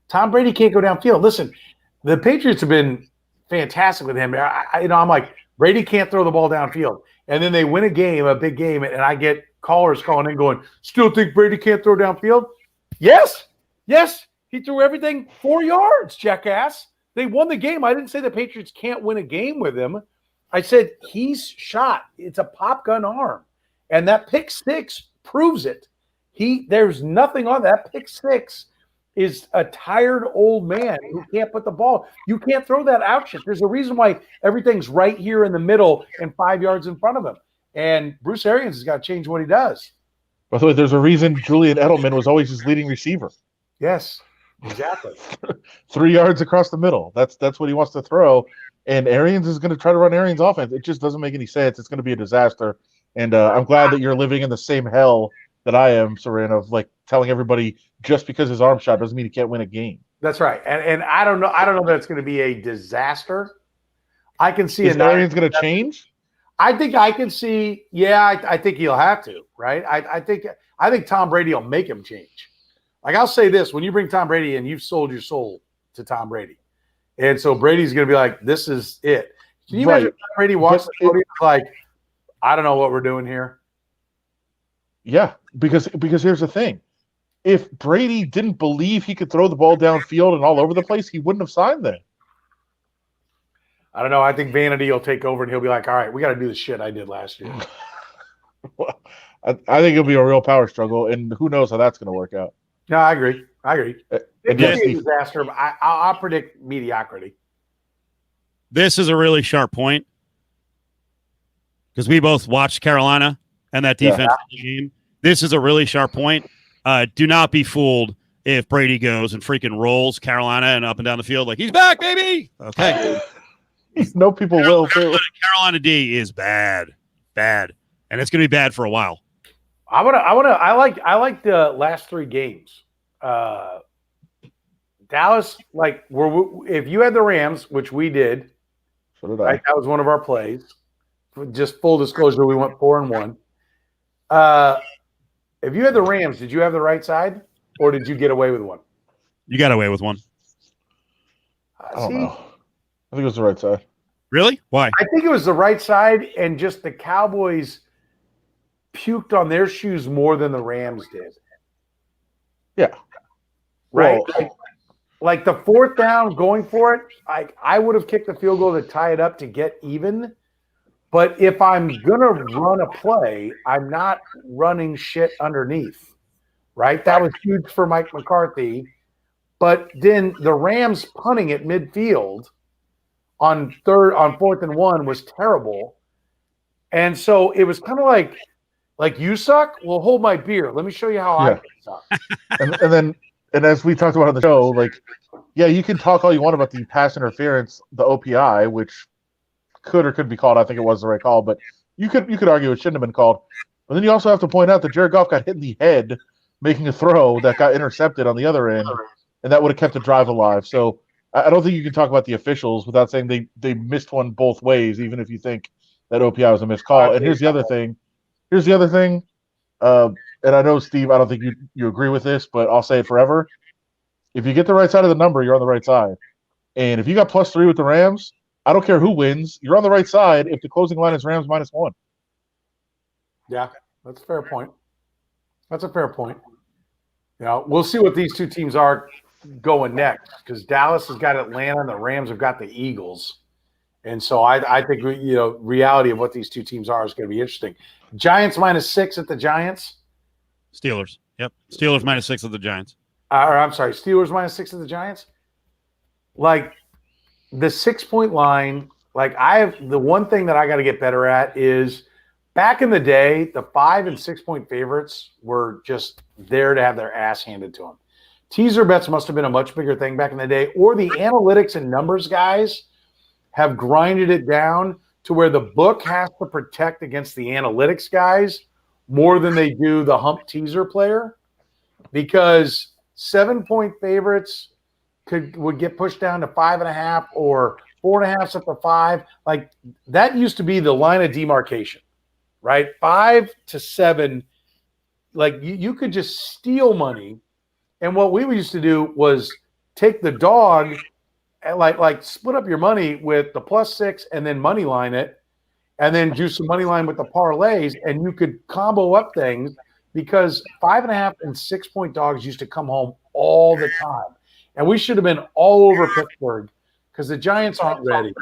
Tom Brady can't go downfield. Listen, the Patriots have been fantastic with him. I'm like, Brady can't throw the ball downfield. And then they win a game, a big game, and I get callers calling in going, still think Brady can't throw downfield? Yes. He threw everything 4 yards, jackass. They won the game. I didn't say the Patriots can't win a game with him. I said he's shot. It's a pop gun arm. And that pick 6 proves it. There's nothing on that. Pick 6 is a tired old man who can't put the ball. You can't throw that out shit. There's a reason why everything's right here in the middle and 5 yards in front of him. And Bruce Arians has got to change what he does. By the way, there's a reason Julian Edelman was always his leading receiver. Yes, exactly. 3 yards across the middle. That's what he wants to throw. And Arians is going to try to run Arians' offense. It just doesn't make any sense. It's going to be a disaster. And I'm glad that you're living in the same hell that I am, Soren, of like telling everybody just because his arm shot doesn't mean he can't win a game. That's right. And I don't know that it's going to be a disaster. I can see Is Arians going to change? I think I can see. Yeah, I think he'll have to. Right. I think Tom Brady will make him change. Like I'll say this: when you bring Tom Brady in, you've sold your soul to Tom Brady, and so Brady's going to be like, "This is it." Can you imagine Tom Brady walks the podium like, "I don't know what we're doing here." Yeah, because here's the thing. If Brady didn't believe he could throw the ball downfield and all over the place, he wouldn't have signed there. I don't know. I think vanity will take over and he'll be like, all right, we got to do the shit I did last year. Well, I think it'll be a real power struggle, and who knows how that's going to work out. No, I agree. It could be yes, a disaster, but I'll predict mediocrity. This is a really sharp point because we both watched Carolina and that defense game. This is a really sharp point. Do not be fooled if Brady goes and freaking rolls Carolina and up and down the field like he's back, baby. Okay. No people will too. Carolina D is bad, and it's going to be bad for a while. I like the last 3 games. Dallas, like, if you had the Rams, which we did, So did I. right? That was one of our plays. Just full disclosure, we went 4-1. If you had the Rams, did you have the right side, or did you get away with one? You got away with one. I don't know. I think it was the right side. Really? Why? I think it was the right side, and just the Cowboys puked on their shoes more than the Rams did. Yeah. Right? Well, like the 4th down going for it, I would have kicked the field goal to tie it up to get even. But if I'm going to run a play, I'm not running shit underneath. Right? That was huge for Mike McCarthy. But then the Rams punting at midfield on 4th and 1 was terrible. And so it was kind of like you suck? Well, hold my beer. Let me show you how I suck. and as we talked about on the show, like, yeah, you can talk all you want about the pass interference, the OPI, which could or could be called. I think it was the right call, but you could argue it shouldn't have been called. But then you also have to point out that Jared Goff got hit in the head making a throw that got intercepted on the other end, and that would have kept the drive alive. So I don't think you can talk about the officials without saying they missed one both ways, even if you think that OPI was a missed call. And here's the other thing. And I know, Steve, I don't think you agree with this, but I'll say it forever. If you get the right side of the number, you're on the right side. And if you got +3 with the Rams, I don't care who wins. You're on the right side if the closing line is Rams -1. Yeah, that's a fair point. That's a fair point. You know, we'll see what these 2 teams are going next, because Dallas has got Atlanta and the Rams have got the Eagles. And so I think, reality of what these 2 teams are is going to be interesting. Giants -6 at the Giants. Steelers. Yep. Steelers -6 at the Giants. Or I'm sorry, Steelers -6 at the Giants. Like the 6-point line, like the one thing that I got to get better at is back in the day, the 5 and 6-point favorites were just there to have their ass handed to them. Teaser bets must have been a much bigger thing back in the day, or the analytics and numbers guys have grinded it down to where the book has to protect against the analytics guys more than they do the hump teaser player, because 7-point favorites would get pushed down to 5.5 or 4.5 at the 5. Like that used to be the line of demarcation, right? 5 to 7, like you could just steal money. And what we used to do was take the dog and like split up your money with the +6 and then money line it, and then do some money line with the parlays, and you could combo up things, because 5.5 and 6-point dogs used to come home all the time. And we should have been all over Pittsburgh, because the Giants aren't ready.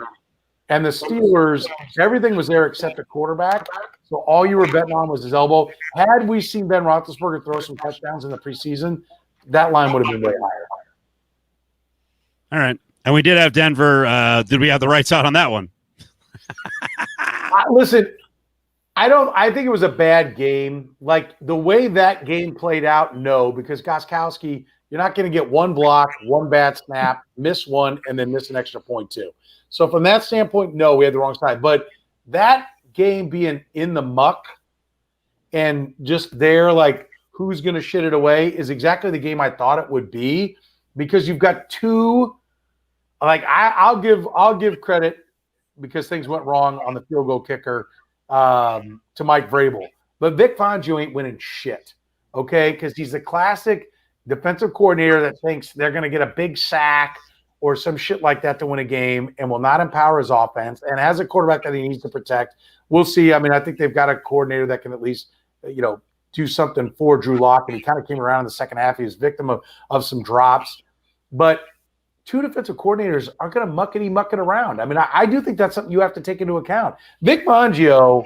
And the Steelers, everything was there except a quarterback. So all you were betting on was his elbow. Had we seen Ben Roethlisberger throw some touchdowns in the preseason, that line would have been way higher. All right. And we did have Denver. Did we have the right side on that one? Listen, I think it was a bad game. Like the way that game played out, no, because Gostkowski, you're not going to get one block, one bad snap, miss one, and then miss an extra point too. So from that standpoint, no, we had the wrong side. But that game being in the muck and just there, like who's going to shit it away, is exactly the game I thought it would be, because you've got 2. Like I'll give credit, because things went wrong on the field goal kicker, to Mike Vrabel. But Vic Fangio ain't winning shit, okay? Because he's the classic defensive coordinator that thinks they're going to get a big sack or some shit like that to win a game, and will not empower his offense, and has a quarterback that he needs to protect. We'll see. I mean, I think they've got a coordinator that can at least, do something for Drew Lock, and he kind of came around in the second half. He was victim of some drops. But 2 defensive coordinators aren't going to muck it around. I mean, I do think that's something you have to take into account. Vic Fangio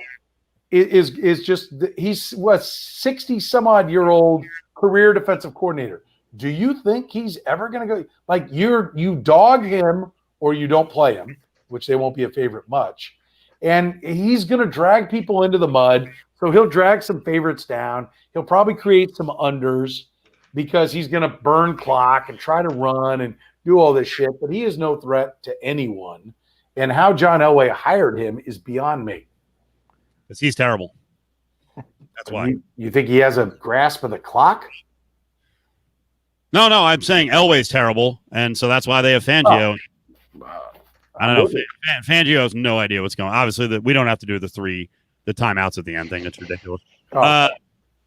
is just – he's what, 60-some-odd-year-old career defensive coordinator. Do you think he's ever going to go – like you dog him or you don't play him, which they won't be a favorite much, and he's going to drag people into the mud, so he'll drag some favorites down. He'll probably create some unders. because he's going to burn clock and try to run and do all this shit, but he is no threat to anyone. And how John Elway hired him is beyond me. Because he's terrible. That's why. You think he has a grasp of the clock? No, I'm saying Elway's terrible, and so that's why they have Fangio. I don't know. Fangio has no idea what's going on. Obviously, we don't have to do the timeouts at the end thing. That's ridiculous. All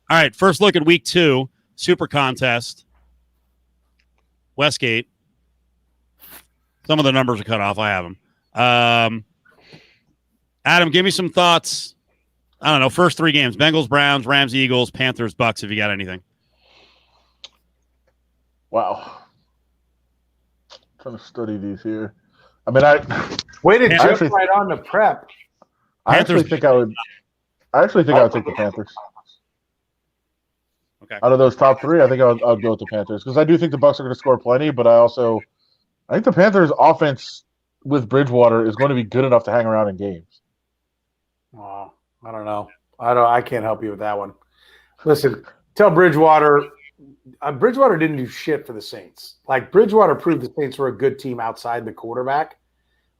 right, first look at week 2, Super Contest, Westgate. Some of the numbers are cut off. I have them. Adam, give me some thoughts. I don't know. First 3 games: Bengals, Browns, Rams, Eagles, Panthers, Bucks. If you got anything. Wow. I'm trying to study these here. I mean, I jump right on the prep. I actually think I would take the Panthers. Okay. Out of those top 3, I think I'll go with the Panthers because I do think the Bucks are going to score plenty, but I think the Panthers' offense with Bridgewater is going to be good enough to hang around in games. Oh, I don't know. I can't help you with that one. Listen, tell Bridgewater. Bridgewater didn't do shit for the Saints. Like, Bridgewater proved the Saints were a good team outside the quarterback.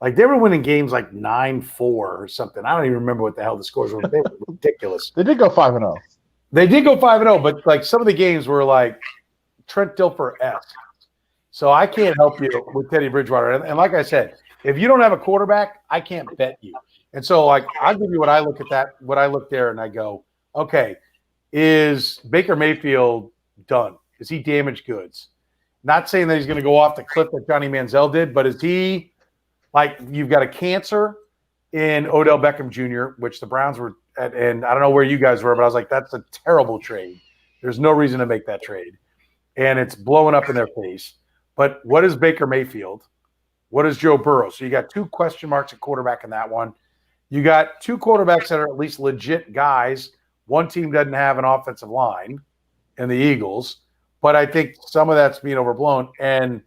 Like, they were winning games like 9-4 or something. I don't even remember what the hell the scores were. They were ridiculous. They did go 5-0. They did go 5-0, but like some of the games were like Trent Dilfer-esque. So I can't help you with Teddy Bridgewater. And like I said, if you don't have a quarterback, I can't bet you. And so, like, I'll give you what I look there and I go, okay, is Baker Mayfield done? Is he damaged goods? Not saying that he's going to go off the cliff that Johnny Manziel did, but is he like, you've got a cancer in Odell Beckham Jr., which the Browns were at, and I don't know where you guys were, but I was like, that's a terrible trade. There's no reason to make that trade. And it's blowing up in their face. But what is Baker Mayfield? What is Joe Burrow? So you got 2 question marks at quarterback in that one. You got 2 quarterbacks that are at least legit guys. One team doesn't have an offensive line in the Eagles, but I think some of that's being overblown. And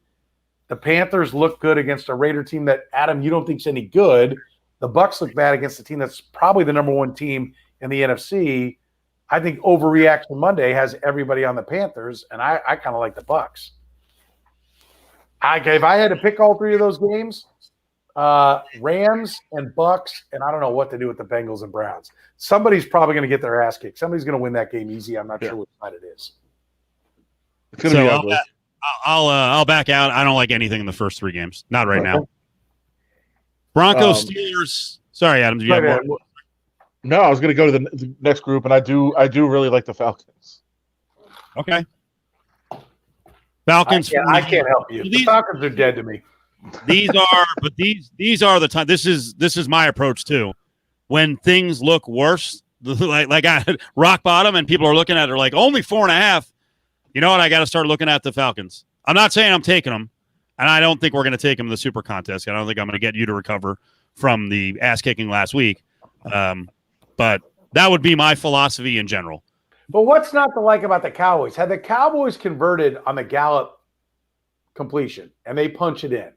the Panthers look good against a Raider team that, Adam, you don't think's any good. The Bucks look bad against a team that's probably the number 1 team in the NFC. I think overreaction Monday has everybody on the Panthers, and I kind of like the Bucks. If I had to pick all 3 of those games, Rams and Bucks, and I don't know what to do with the Bengals and Browns. Somebody's probably going to get their ass kicked. Somebody's going to win that game easy. I'm not sure which side it is. It's going to be ugly. I'll back out. I don't like anything in the first 3 games. Not right now. Broncos, Steelers. Sorry, Adam. Do you have more? No, I was going to go to the next group, and I do really like the Falcons. Okay. Falcons. I can't help you. The Falcons are dead to me. These are the time. This is my approach too. When things look worse, like I rock bottom, and people are looking at it like only 4.5. You know what? I got to start looking at the Falcons. I'm not saying I'm taking them, and I don't think we're going to take them in the Super Contest. I don't think I'm going to get you to recover from the ass kicking last week. But that would be my philosophy in general. But what's not to like about the Cowboys? Had the Cowboys converted on the Gallup completion and they punch it in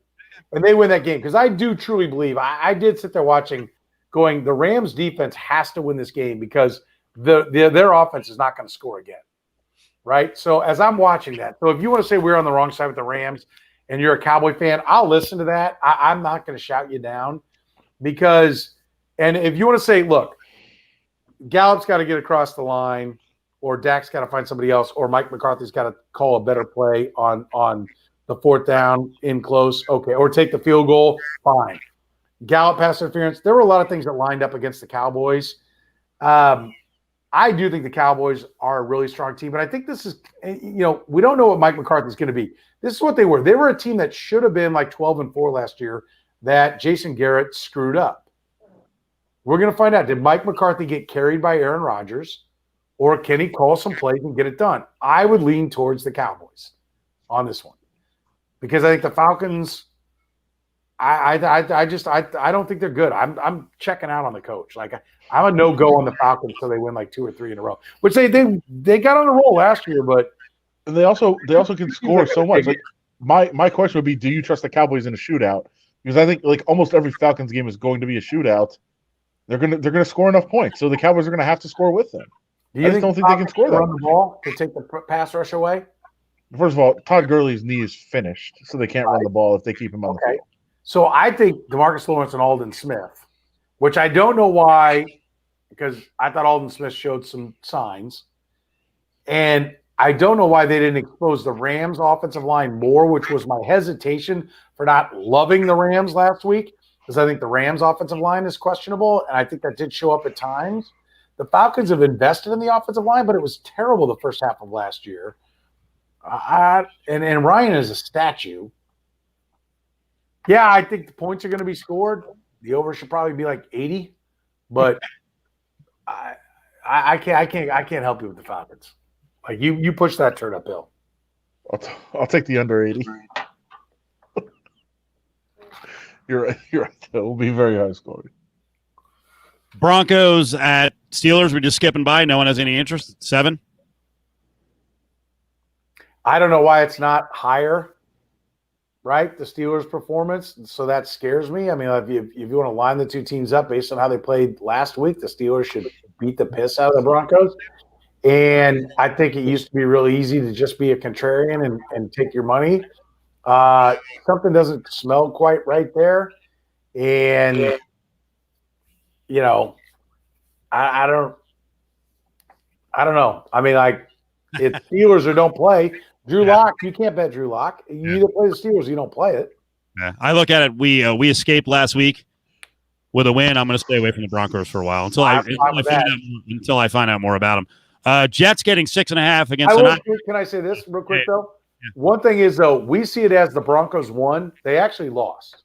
and they win that game, because I do truly believe, I did sit there watching going, the Rams defense has to win this game because their offense is not going to score again, right? So as I'm watching that, so if you want to say we're on the wrong side with the Rams and you're a Cowboy fan, I'll listen to that. I'm not going to shout you down because, and if you want to say, look, Gallup's got to get across the line, or Dak's got to find somebody else, or Mike McCarthy's got to call a better play on the 4th down in close, okay, or take the field goal, fine. Gallup pass interference. There were a lot of things that lined up against the Cowboys. I do think the Cowboys are a really strong team, but I think this is, we don't know what Mike McCarthy's going to be. This is what they were. They were a team that should have been like 12-4 last year that Jason Garrett screwed up. We're going to find out. Did Mike McCarthy get carried by Aaron Rodgers, or can he call some plays and get it done? I would lean towards the Cowboys on this one because I think the Falcons, I don't think they're good. I'm checking out on the coach. Like, I'm a no-go on the Falcons until they win like 2 or 3 in a row, which they got on a roll last year, but they also can score so much. Like, my question would be, do you trust the Cowboys in a shootout? Because I think like almost every Falcons game is going to be a shootout. They're gonna score enough points, so the Cowboys are gonna have to score with them. Do you don't think they can score that. Run the ball to take the pass rush away? First of all, Todd Gurley's knee is finished, so they can't run the ball if they keep him on the field. So I think DeMarcus Lawrence and Aldon Smith, which I don't know why, because I thought Aldon Smith showed some signs. And I don't know why they didn't expose the Rams offensive line more, which was my hesitation for not loving the Rams last week, because I think the Rams offensive line is questionable, and I think that did show up at times. The Falcons have invested in the offensive line, but it was terrible the first half of last year. And Ryan is a statue. Yeah, I think the points are going to be scored. The over should probably be like 80, but I can't help you with the Falcons. Like you push that turn uphill. I'll take the under 80. You're right. It will be very high scoring. Broncos at Steelers. We're just skipping by. No one has any interest. 7. I don't know why it's not higher. Right, the Steelers' performance. So that scares me. I mean, if you want to line the two teams up based on how they played last week, the Steelers should beat the piss out of the Broncos. And I think it used to be really easy to just be a contrarian and take your money. Something doesn't smell quite right there. And, I don't know. I mean, like, it's Steelers or don't play. Drew Lock, you can't bet Drew Lock. You either play the Steelers or you don't play it. Yeah, I look at it. We escaped last week with a win. I'm going to stay away from the Broncos for a while until I find out more about them. Jets getting 6.5 against the Niners. Can I say this real quick, though? Yeah. One thing is, though, we see it as the Broncos won. They actually lost.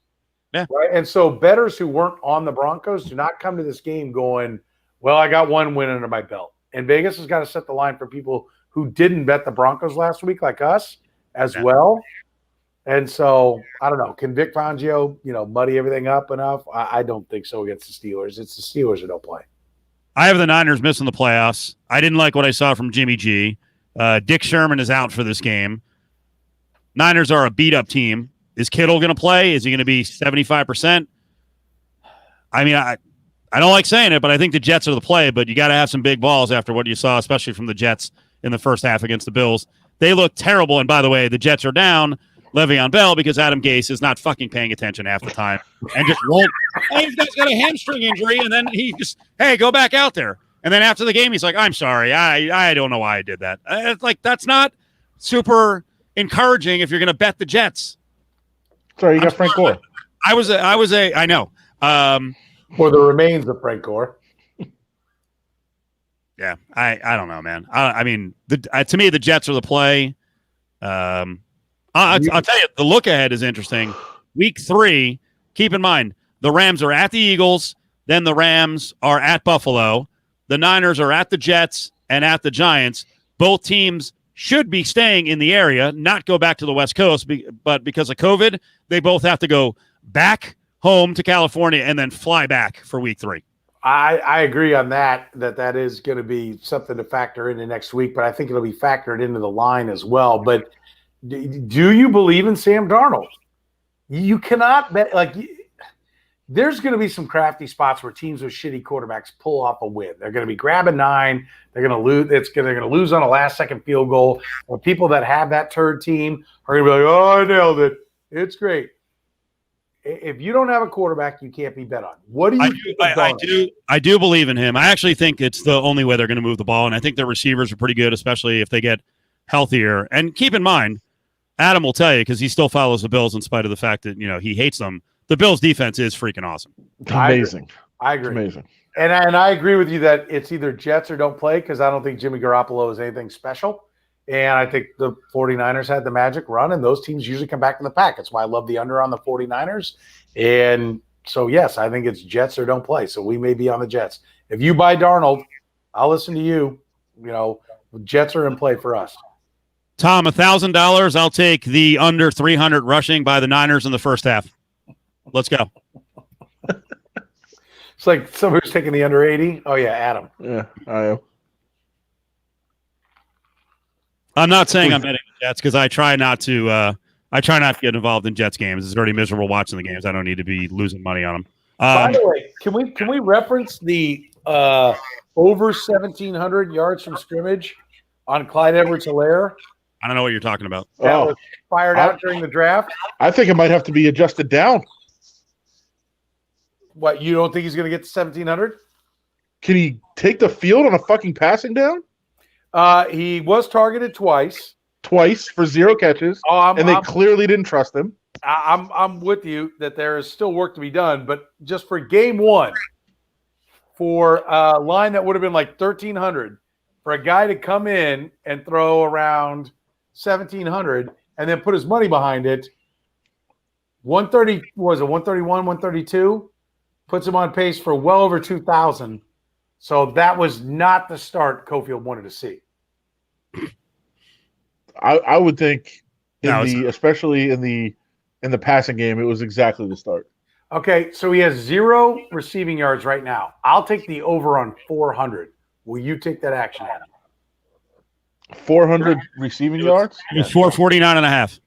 Yeah. Right? And so bettors who weren't on the Broncos do not come to this game going, well, I got one win under my belt. And Vegas has got to set the line for people who didn't bet the Broncos last week like us as well. And so, I don't know. Can Vic Fangio, muddy everything up enough? I don't think so against the Steelers. It's the Steelers that don't play. I have the Niners missing the playoffs. I didn't like what I saw from Jimmy G. Dick Sherman is out for this game. Niners are a beat-up team. Is Kittle going to play? Is he going to be 75%? I mean, I don't like saying it, but I think the Jets are the play, but you got to have some big balls after what you saw, especially from the Jets in the first half against the Bills. They look terrible, and by the way, the Jets are down Le'Veon Bell because Adam Gase is not fucking paying attention half the time and just won't. Oh, he's got a hamstring injury, and then he just, hey, go back out there. And then after the game, he's like, I'm sorry. I don't know why I did that. It's like, that's not super encouraging if you're going to bet the Jets. Sorry, you got Frank Gore. I know. For the remains of Frank Gore. Yeah, I don't know, man. I mean, to me, the Jets are the play. I'll tell you, the look ahead is interesting. Week 3, keep in mind, the Rams are at the Eagles, then the Rams are at Buffalo. The Niners are at the Jets and at the Giants. Both teams should be staying in the area, not go back to the West Coast, but because of COVID, they both have to go back home to California and then fly back for week 3. I agree on that is going to be something to factor into next week, but I think it'll be factored into the line as well. But do you believe in Sam Darnold? You cannot bet. There's going to be some crafty spots where teams with shitty quarterbacks pull off a win. They're going to be grabbing 9. They're going to lose. They're going to lose on a last-second field goal. Or people that have that turd team are going to be like, "Oh, I nailed it. It's great." If you don't have a quarterback, you can't be bet on. What do you? I do believe in him. I actually think it's the only way they're going to move the ball, and I think their receivers are pretty good, especially if they get healthier. And keep in mind, Adam will tell you because he still follows the Bills in spite of the fact that he hates them. The Bills' defense is freaking awesome. Amazing. I agree. It's amazing. And I agree with you that it's either Jets or don't play because I don't think Jimmy Garoppolo is anything special. And I think the 49ers had the magic run, and those teams usually come back to the pack. That's why I love the under on the 49ers. And so, yes, I think it's Jets or don't play. So we may be on the Jets. If you buy Darnold, I'll listen to you. Jets are in play for us. Tom, $1,000. I'll take the under 300 rushing by the Niners in the first half. Let's go. It's like somebody who's taking the under 80. Oh, yeah, Adam. Yeah, I am. I'm not saying I'm betting the Jets because I try not to get involved in Jets games. It's already miserable watching the games. I don't need to be losing money on them. By the way, can we reference the over 1,700 yards from scrimmage on Clyde Edwards-Helaire? I don't know what you're talking about. That was fired out during the draft. I think it might have to be adjusted down. What, you don't think he's going to get to 1,700? Can he take the field on a fucking passing down? He was targeted twice. Twice for 0 catches, and they clearly didn't trust him. I'm with you that there is still work to be done, but just for game one, for a line that would have been like 1,300, for a guy to come in and throw around 1,700 and then put his money behind it, 130 was it 131, 132, puts him on pace for well over 2,000. So that was not the start Cofield wanted to see. I would think, especially in the passing game, it was exactly the start. Okay, so he has 0 receiving yards right now. I'll take the over on 400. Will you take that action, Adam? 400 receiving yards? It was 449.5.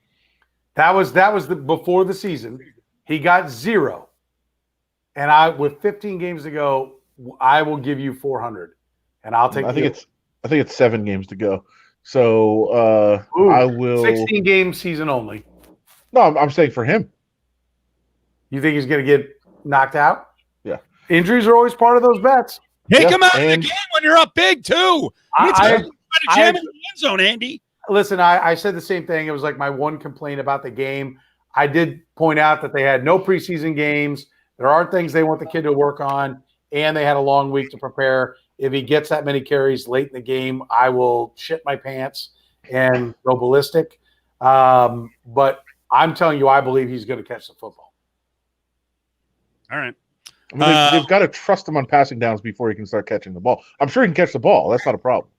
That was before the season. He got 0. And with 15 games to go, I will give you 400. And I'll take I think it's 7 games to go. So I will 16 game season only. No, I'm saying for him. You think he's going to get knocked out? Yeah. Injuries are always part of those bets. Hey, come out of the game when you're up big too. Try to jam in the end zone, Andy. Listen, I said the same thing. It was like my one complaint about the game. I did point out that they had no preseason games. There are things they want the kid to work on, and they had a long week to prepare. If he gets that many carries late in the game, I will shit my pants and go ballistic. But I'm telling you, I believe he's going to catch the football. All right. I mean, they've got to trust him on passing downs before he can start catching the ball. I'm sure he can catch the ball. That's not a problem.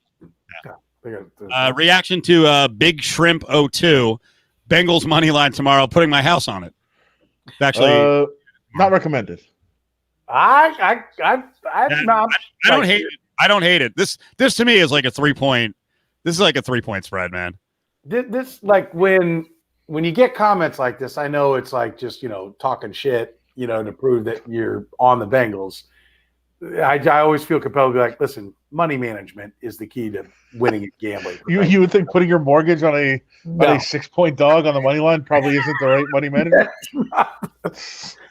Reaction to Big Shrimp 02. Bengals money line tomorrow. Putting my house on it. Actually, not recommended. I don't hate it. I don't hate it. This to me is like a 3-point. This is like a 3-point spread, man. This like when you get comments like this, I know it's like just talking shit, to prove that you're on the Bengals. I always feel compelled to be like, listen, money management is the key to winning at gambling. You would think putting your mortgage on a 6-point dog on the money line probably isn't the right money management.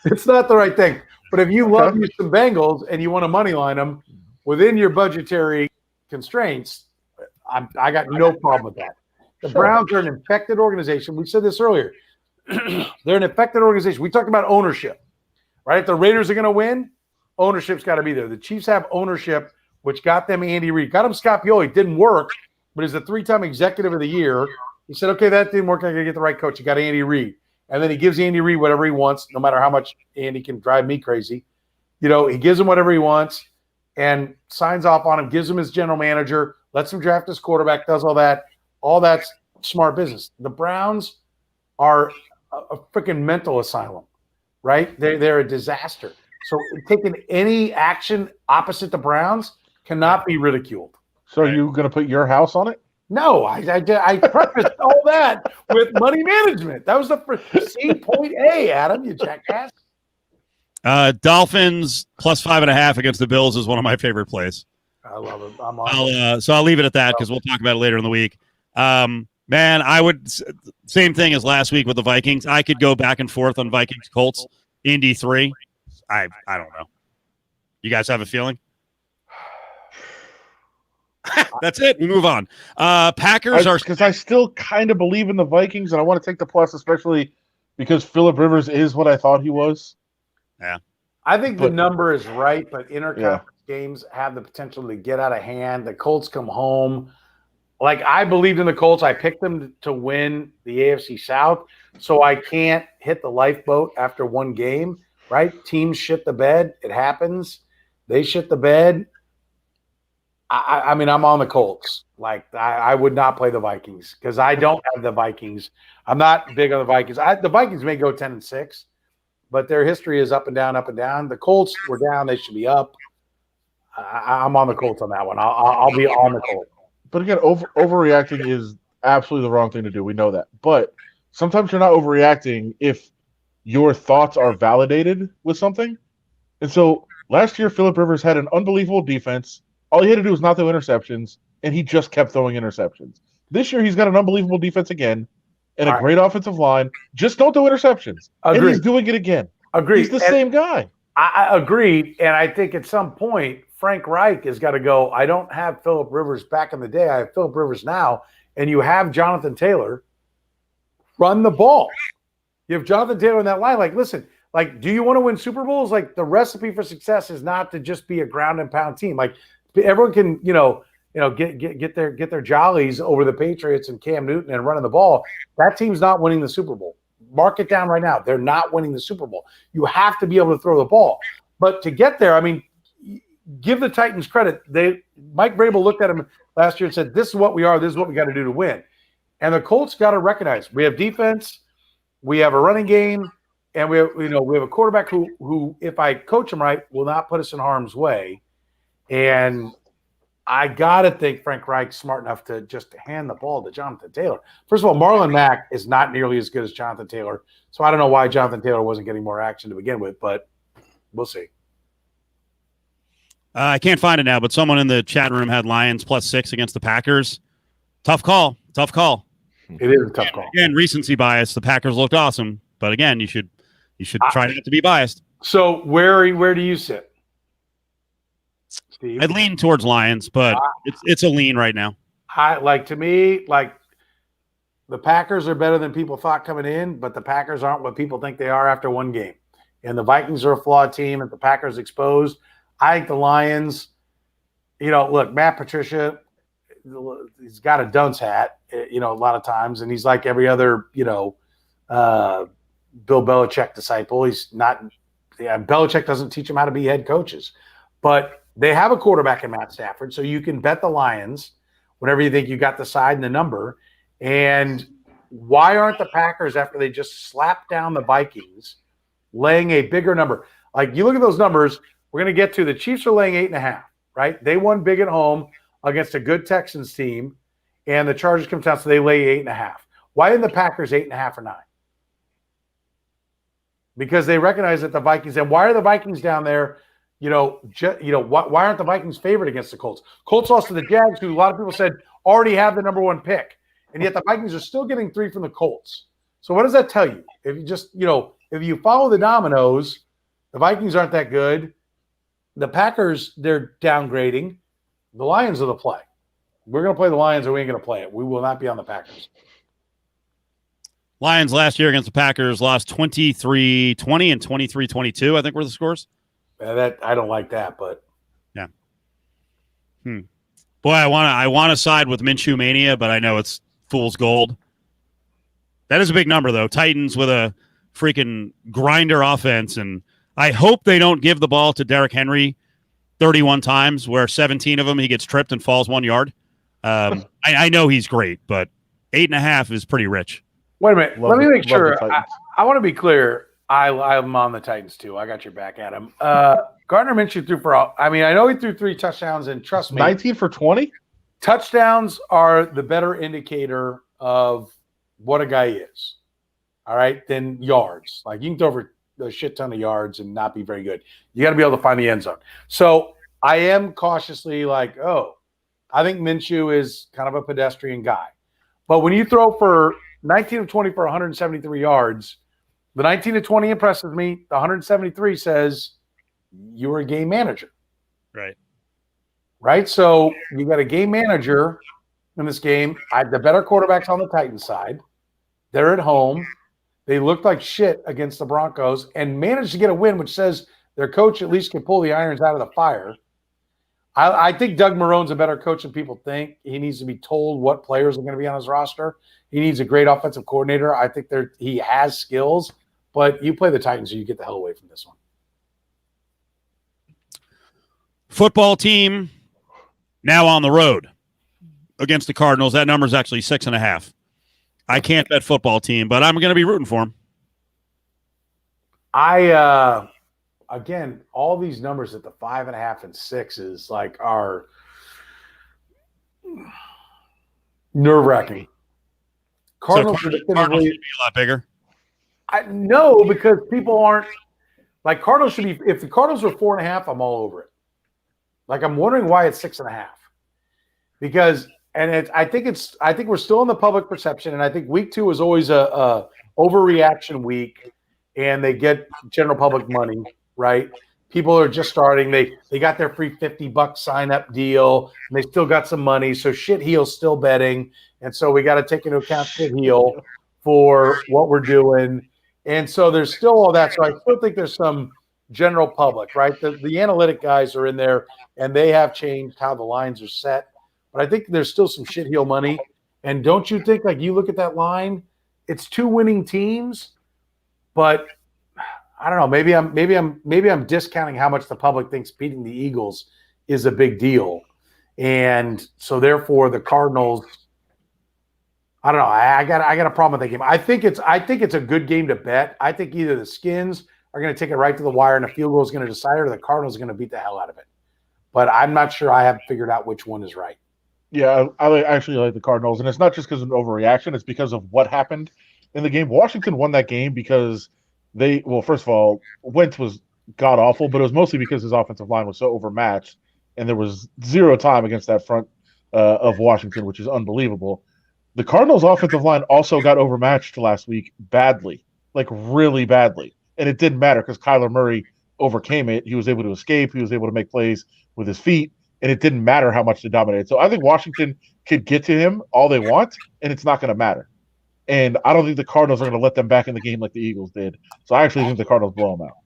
It's not the right thing. But if you love you some Bengals and you want to money line them within your budgetary constraints, I got no problem with that. The Browns are an infected organization. We said this earlier. They're an infected organization. We talked about ownership, right? If the Raiders are going to win, ownership's got to be there. The Chiefs have ownership, which got them Andy Reid. Got him Scott Pioli. Didn't work, but he's a 3-time executive of the year. He said, okay, that didn't work. I got to get the right coach. You got Andy Reid. And then he gives Andy Reid whatever he wants, no matter how much Andy can drive me crazy. He gives him whatever he wants and signs off on him, gives him his general manager, lets him draft his quarterback, does all that. All that's smart business. The Browns are a freaking mental asylum, right? They're a disaster. So taking any action opposite the Browns cannot be ridiculed. So are you going to put your house on it? No, I prefaced all that with money management. That was the first point A, Adam, you jackass. Dolphins plus 5.5 against the Bills is one of my favorite plays. I love it. So I'll leave it at that because we'll talk about it later in the week. Man, I would same thing as last week with the Vikings. I could go back and forth on Vikings Colts, Indy 3. I don't know. You guys have a feeling? That's it. We move on. Packers are because I still kind of believe in the Vikings, and I want to take the plus, especially because Phillip Rivers is what I thought he was. Yeah, I think the number is right, but interconference games have the potential to get out of hand. The Colts come home. Like, I believed in the Colts. I picked them to win the AFC South, so I can't hit the lifeboat after one game, right? Teams shit the bed. It happens. They shit the bed. I mean, I'm on the Colts. Like, I would not play the Vikings because I don't have the Vikings. I'm not big on the Vikings. The Vikings may go 10-6, but their history is up and down, up and down. The Colts were down. They should be up. I'm on the Colts on that one. I'll be on the Colts. But again, overreacting is absolutely the wrong thing to do. We know that. But sometimes you're not overreacting if your thoughts are validated with something. And so last year, Phillip Rivers had an unbelievable defense. All he had to do was not throw interceptions, and he just kept throwing interceptions. This year, he's got an unbelievable defense again and All a right. great offensive line. Just don't do interceptions. And Agreed. he's doing it again. Agreed. He's the And same guy. I agreed, and I think at some point Frank Reich has got to go. I don't have Phillip Rivers back in the day. I have Phillip Rivers now, and you have Jonathan Taylor run the ball. You have Jonathan Taylor in that line. Like, listen, like, do you want to win Super Bowls? Like, the recipe for success is not to just be a ground and pound team. Like, everyone can, get their jollies over the Patriots and Cam Newton and running the ball. That team's not winning the Super Bowl. Mark it down right now. They're not winning the Super Bowl. You have to be able to throw the ball. But to get there, I mean, give the Titans credit. Mike Vrabel looked at him last year and said, this is what we are. This is what we got to do to win. And the Colts got to recognize we have defense, we have a running game, and we have a quarterback who, if I coach him right, will not put us in harm's way. And I got to think Frank Reich's smart enough to just hand the ball to Jonathan Taylor. First of all, Marlon Mack is not nearly as good as Jonathan Taylor. So I don't know why Jonathan Taylor wasn't getting more action to begin with, but we'll see. I can't find it now, but someone in the chat room had Lions +6 against the Packers. Tough call. It is a tough call. Again, recency bias. The Packers looked awesome, but again, you should try not to be biased. So where do you sit, Steve? I'd lean towards Lions, but it's a lean right now. To me, the Packers are better than people thought coming in, but the Packers aren't what people think they are after one game. And the Vikings are a flawed team, and the Packers exposed. I think the Lions, look, Matt Patricia, he's got a dunce hat, a lot of times, and he's like every other, Bill Belichick disciple. He's not – Belichick doesn't teach him how to be head coaches. But they have a quarterback in Matt Stafford, so you can bet the Lions whenever you think you got the side and the number. And why aren't the Packers, after they just slapped down the Vikings, laying a bigger number? Like, you look at those numbers, we're going to get to the Chiefs are laying 8.5, right? They won big at home against a good Texans team, and the Chargers come down, so they lay 8.5. Why didn't the Packers 8.5 or 9? Because they recognize that the Vikings, and why are the Vikings down there? Why aren't the Vikings favored against the Colts? Colts lost to the Jags, who a lot of people said already have the number one pick, and yet the Vikings are still getting 3 from the Colts. So what does that tell you? If you just, if you follow the dominoes, the Vikings aren't that good. The Packers, they're downgrading. The Lions are the play. We're going to play the Lions, or we ain't going to play it. We will not be on the Packers. Lions last year against the Packers lost 23-20 and 23-22, I think were the scores. That I don't like that, but yeah. Boy, I want to side with Minshew Mania, but I know it's fool's gold. That is a big number, though. Titans with a freaking grinder offense, and I hope they don't give the ball to Derrick Henry 31 times, where 17 of them he gets tripped and falls 1 yard. I know he's great, but 8.5 is pretty rich. Wait a minute. Let me make sure. I want to be clear. I'm on the Titans, too. I got your back, Adam. Gardner Minshew threw for all. I mean, I know he threw 3 touchdowns, and trust me. 19 for 20? Touchdowns are the better indicator of what a guy is, all right, than yards. Like, you can throw for a shit ton of yards and not be very good. You got to be able to find the end zone. So I am cautiously like, I think Minshew is kind of a pedestrian guy. But when you throw for 19 of 20 for 173 yards, the 19 to 20 impresses me. The 173 says you were a game manager. Right? So you got a game manager in this game. The better quarterback's on the Titans side. They're at home. They looked like shit against the Broncos and managed to get a win, which says their coach at least can pull the irons out of the fire. I think Doug Marrone's a better coach than people think. He needs to be told what players are going to be on his roster. He needs a great offensive coordinator. I think he has skills, but you play the Titans, so you get the hell away from this one. Football team now on the road against the Cardinals. That number is actually 6.5. I can't bet football team, but I'm going to be rooting for him. Again, all these numbers at the 5.5 and 6 is are nerve-wracking. Cardinals should be a lot bigger. No, because people aren't Cardinals should be. If the Cardinals were 4.5, I'm all over it. I'm wondering why it's 6.5, because And I think we're still in the public perception, and I think week 2 is always a overreaction week, and they get general public money, right? People are just starting. They got their free $50 sign up deal, and they still got some money. So shit heel's still betting, and so we got to take into account shit heel for what we're doing. And so there's still all that. So I still think there's some general public, right? The analytic guys are in there, and they have changed how the lines are set. But I think there's still some shit heel money. And don't you think, like, you look at that line, it's 2 winning teams, but I don't know. Maybe I'm discounting how much the public thinks beating the Eagles is a big deal, and so therefore the Cardinals. I don't know. I got a problem with that game. I think it's a good game to bet. I think either the Skins are going to take it right to the wire and a field goal is going to decide it, or the Cardinals are going to beat the hell out of it. But I'm not sure I have figured out which one is right. Yeah, I actually like the Cardinals, and it's not just because of an overreaction. It's because of what happened in the game. Washington won that game because first of all, Wentz was god-awful, but it was mostly because his offensive line was so overmatched, and there was zero time against that front of Washington, which is unbelievable. The Cardinals' offensive line also got overmatched last week badly, like really badly, and it didn't matter because Kyler Murray overcame it. He was able to escape. He was able to make plays with his feet, and it didn't matter how much they dominated. So I think Washington could get to him all they want, and it's not going to matter. And I don't think the Cardinals are going to let them back in the game like the Eagles did. So I actually think the Cardinals blow them out.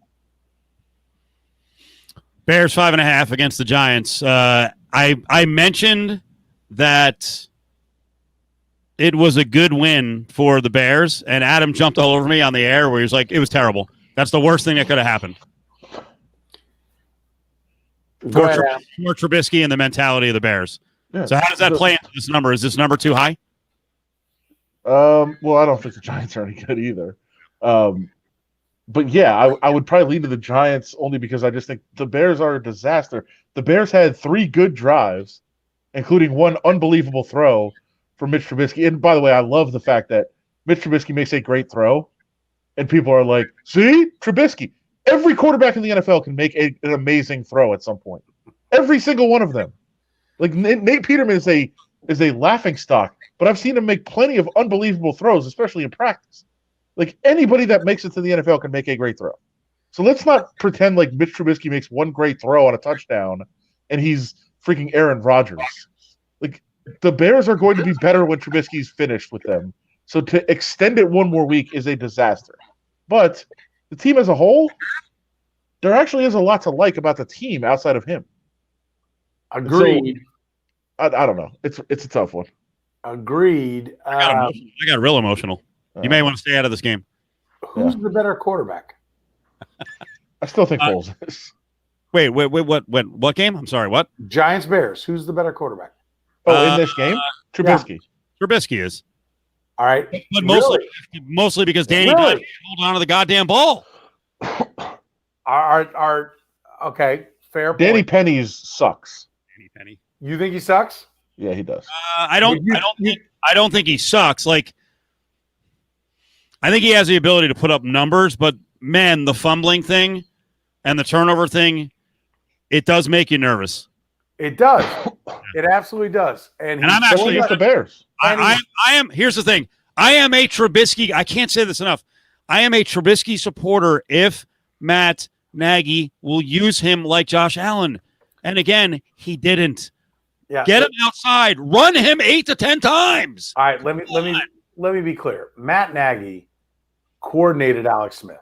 Bears 5.5 against the Giants. I mentioned that it was a good win for the Bears, and Adam jumped all over me on the air where he was like, it was terrible. That's the worst thing that could have happened. For Trubisky and the mentality of the Bears. Yeah. So how does that play into this number? Is this number too high? Well, I don't think the Giants are any good either. But yeah, I would probably lean to the Giants only because I just think the Bears are a disaster. The Bears had 3 good drives, including one unbelievable throw for Mitch Trubisky. And by the way, I love the fact that Mitch Trubisky makes a great throw, and people are like, see, Trubisky. Every quarterback in the NFL can make an amazing throw at some point. Every single one of them. Like Nate Peterman is a laughing stock, but I've seen him make plenty of unbelievable throws, especially in practice. Like anybody that makes it to the NFL can make a great throw. So let's not pretend like Mitch Trubisky makes one great throw on a touchdown and he's freaking Aaron Rodgers. Like the Bears are going to be better when Trubisky's finished with them. So to extend it one more week is a disaster. But the team as a whole, there actually is a lot to like about the team outside of him. Agreed. So, I don't know. It's a tough one. Agreed. I got real emotional. You may want to stay out of this game. Who's the better quarterback? I still think Foles is. Wait, what game? I'm sorry, what? Giants Bears. Who's the better quarterback? In this game? Trubisky. Yeah. Trubisky is. All right. But mostly because Danny Dimes hold on to the goddamn ball. Okay, fair point. Danny Pennies sucks. Danny Penny. You think he sucks? Yeah, he does. I don't think he sucks. Like, I think he has the ability to put up numbers, but man, the fumbling thing and the turnover thing, it does make you nervous. It does. It absolutely does. And I'm actually against the Bears. I am. Here's the thing. I am a Trubisky. I can't say this enough. I am a Trubisky supporter if Matt Nagy will use him like Josh Allen. And again, he didn't. Yeah, get him outside. Run him 8 to 10 times. All right, let me be clear. Matt Nagy coordinated Alex Smith.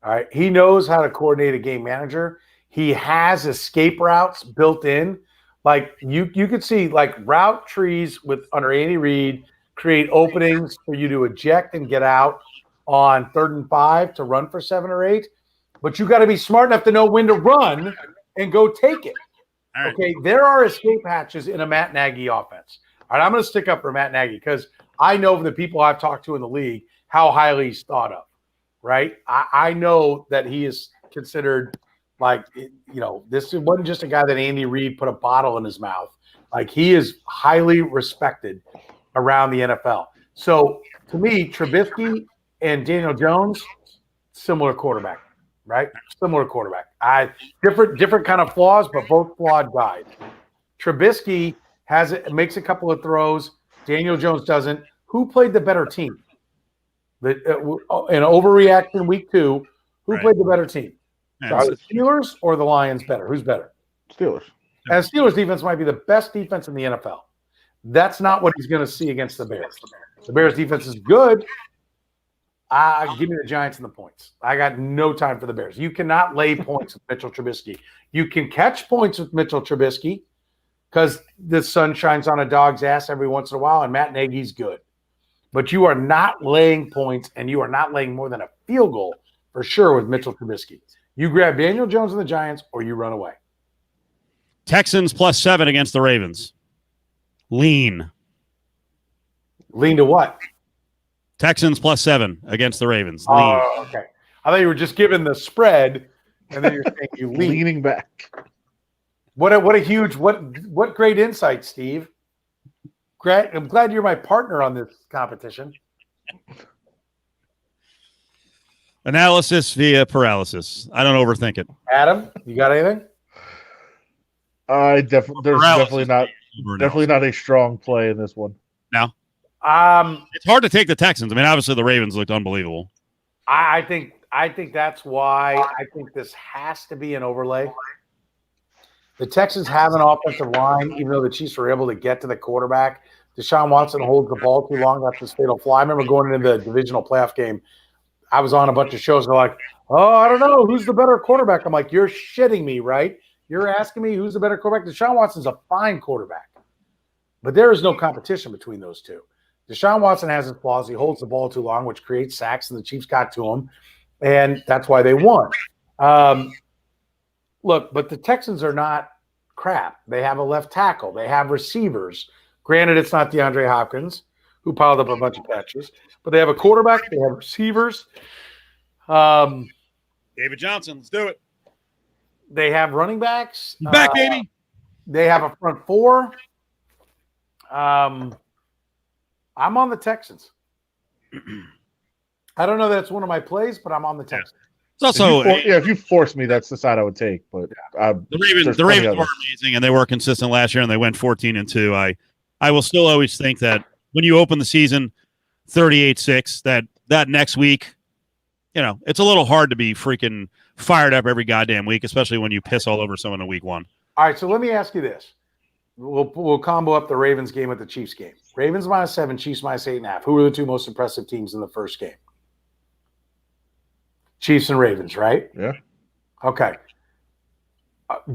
All right, he knows how to coordinate a game manager. He has escape routes built in. Like you could see like route trees with under Andy Reid create openings for you to eject and get out on 3rd and 5 to run for 7 or 8. But you got to be smart enough to know when to run and go take it. Right. Okay, there are escape hatches in a Matt Nagy offense. All right, I'm going to stick up for Matt Nagy because I know from the people I've talked to in the league how highly he's thought of, right? I know that he is considered like, this wasn't just a guy that Andy Reid put a bottle in his mouth. Like, he is highly respected around the NFL. So, to me, Trubisky and Daniel Jones, similar quarterback. Right? Similar quarterback. Different kind of flaws, but both flawed guys. Trubisky makes a couple of throws. Daniel Jones doesn't. Who played the better team? In overreaction week 2, who played the better team? Are the Steelers or the Lions better? Who's better? Steelers. And Steelers defense might be the best defense in the NFL. That's not what he's going to see against the Bears. The Bears defense is good. Give me the Giants and the points. I got no time for the Bears. You cannot lay points with Mitchell Trubisky. You can catch points with Mitchell Trubisky because the sun shines on a dog's ass every once in a while, and Matt Nagy's good. But you are not laying points, and you are not laying more than a field goal for sure with Mitchell Trubisky. You grab Daniel Jones and the Giants, or you run away. Texans +7 against the Ravens. Lean. Lean to what? Texans +7 against the Ravens. Lean. Oh, okay. I thought you were just giving the spread, and then you're saying you lean. Leaning back. What great insight, Steve. Great. I'm glad you're my partner on this competition. Analysis via paralysis. I don't overthink it. Adam, you got anything? There's definitely not a strong play in this one. No. It's hard to take the Texans. I mean, obviously the Ravens looked unbelievable. I think that's why I think this has to be an overlay. The Texans have an offensive line, even though the Chiefs were able to get to the quarterback. Deshaun Watson holds the ball too long. That's his fatal flaw. I remember going into the divisional playoff game. I was on a bunch of shows. They're like, oh, I don't know. Who's the better quarterback? I'm like, you're shitting me, right? You're asking me who's the better quarterback? Deshaun Watson's a fine quarterback. But there is no competition between those two. Deshaun Watson has his flaws. He holds the ball too long, which creates sacks, and the Chiefs got to him. And that's why they won. Look, but the Texans are not crap. They have a left tackle. They have receivers. Granted, it's not DeAndre Hopkins, who piled up a bunch of catches. But they have a quarterback. They have receivers. David Johnson, let's do it. They have running backs. Back, baby. They have a front four. I'm on the Texans. I don't know that it's one of my plays, but I'm on the Texans. It's also if you force me, that's the side I would take. But the Ravens were amazing, and they were consistent last year, and they went 14-2. I will still always think that when you open the season 38-6, that next week, it's a little hard to be freaking fired up every goddamn week, especially when you piss all over someone in week 1. All right, so let me ask you this. We'll combo up the Ravens game with the Chiefs game. Ravens -7, Chiefs -8.5. Who were the two most impressive teams in the first game? Chiefs and Ravens, right? Yeah. Okay.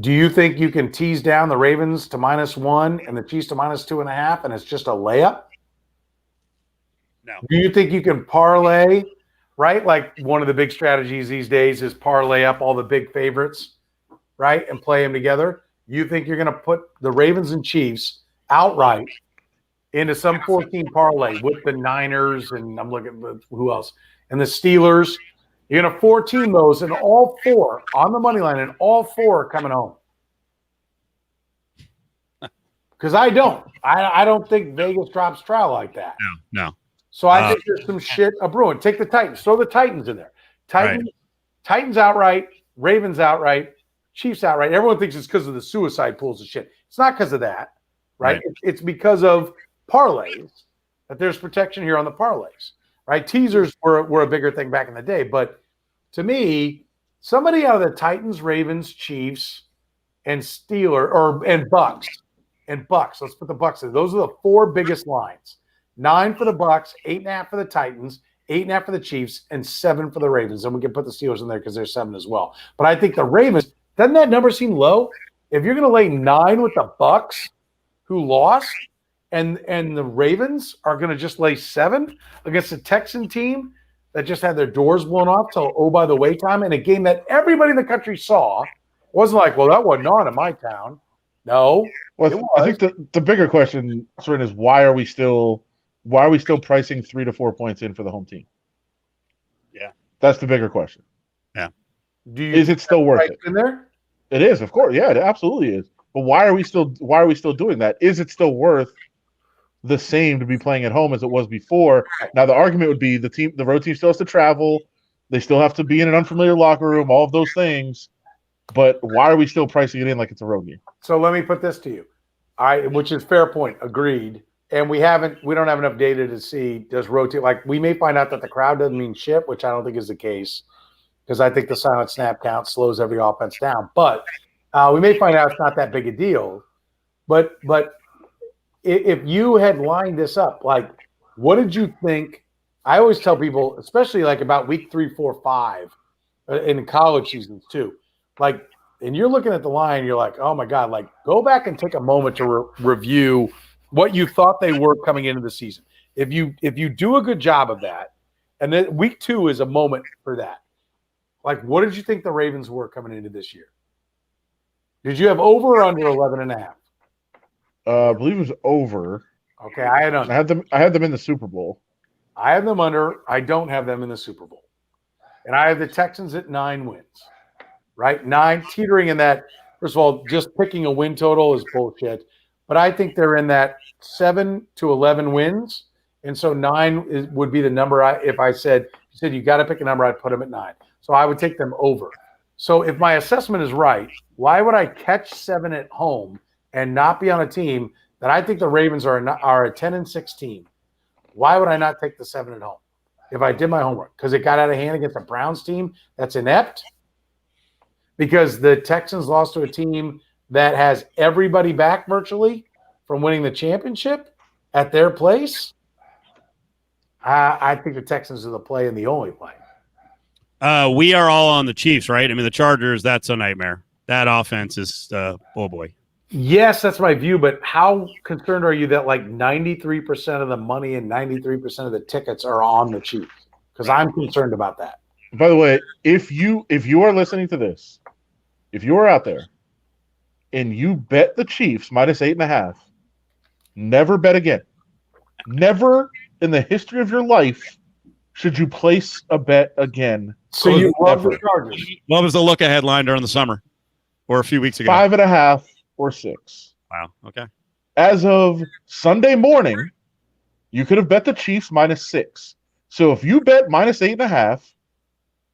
Do you think you can tease down the Ravens to -1 and the Chiefs to -2.5, and it's just a layup? No. Do you think you can parlay, right? Like one of the big strategies these days is parlay up all the big favorites, right, and play them together. You think you're going to put the Ravens and Chiefs outright into some 14 parlay with the Niners, and I'm looking at who else, and the Steelers. You're going to 14 those, and all 4 on the money line, and all 4 are coming home. Because I don't. I don't think Vegas drops trial like that. No. So I think there's some shit brewing. Take the Titans. Throw the Titans in there. Titans outright, Ravens outright, Chiefs outright. Everyone thinks it's because of the suicide pools and shit. It's not because of that, right? It's because of parlays, that there's protection here on the parlays, right? Teasers were a bigger thing back in the day. But to me, somebody out of the Titans, Ravens, Chiefs, and and Bucks. Let's put the Bucks in. Those are the 4 biggest lines. 9 for the Bucks, 8.5 for the Titans, 8.5 for the Chiefs, and 7 for the Ravens. And we can put the Steelers in there because they're 7 as well. But I think the Ravens, doesn't that number seem low? If you're going to lay 9 with the Bucks, who lost, and the Ravens are going to just lay 7 against the Texan team that just had their doors blown off till, oh, by the way, time, in a game that everybody in the country saw. It wasn't like, well, that wasn't on in my town. No. Well, I think the bigger question, Soren, is why are we still pricing 3 to 4 points in for the home team? Yeah. That's the bigger question. Yeah. Is it still worth it? In there? It is, of course. Yeah, it absolutely is. But why are we still doing that? Is it still worth the same to be playing at home as it was before? Now the argument would be the road team still has to travel, they still have to be in an unfamiliar locker room, all of those things. But why are we still pricing it in like it's a road game? So let me put this to you. Which is fair point. Agreed. And we don't have enough data to see does rotate. Like we may find out that the crowd doesn't mean shit, which I don't think is the case because I think the silent snap count slows every offense down. But we may find out it's not that big a deal. But if you had lined this up, like what did you think? I always tell people, especially like about week 3, 4, 5 in college seasons too, like, and you're looking at the line, you're like, oh my God, like go back and take a moment to review what you thought they were coming into the season. If you do a good job of that, and then week 2 is a moment for that. Like, what did you think the Ravens were coming into this year? Did you have over or under 11.5? I believe it was over. Okay, I had under. I had them in the Super Bowl. I have them under. I don't have them in the Super Bowl. And I have the Texans at 9 wins. Right? 9, teetering in that. First of all, just picking a win total is bullshit. But I think they're in that 7 to 11 wins. And so 9 would be the number. If I said you got to pick a number, I'd put them at 9. So I would take them over. So if my assessment is right, why would I catch 7 at home and not be on a team that I think the Ravens are a 10-6 team? Why would I not take the 7 at home if I did my homework? Because it got out of hand against a Browns team that's inept? Because the Texans lost to a team that has everybody back virtually from winning the championship at their place? I think the Texans are the play and the only play. We are all on the Chiefs, right? I mean, the Chargers, that's a nightmare. That offense is, oh boy. Yes, that's my view, but how concerned are you that like 93% of the money and 93% of the tickets are on the Chiefs? Because I'm concerned about that. By the way, if you are listening to this, if you are out there and you bet the Chiefs minus 8.5, never bet again. Never in the history of your life should you place a bet again. So you love the Chargers. What was the look ahead line during the summer or a few weeks ago? 5.5 or 6. Wow. Okay. As of Sunday morning, you could have bet the Chiefs minus 6. So if you bet minus 8.5,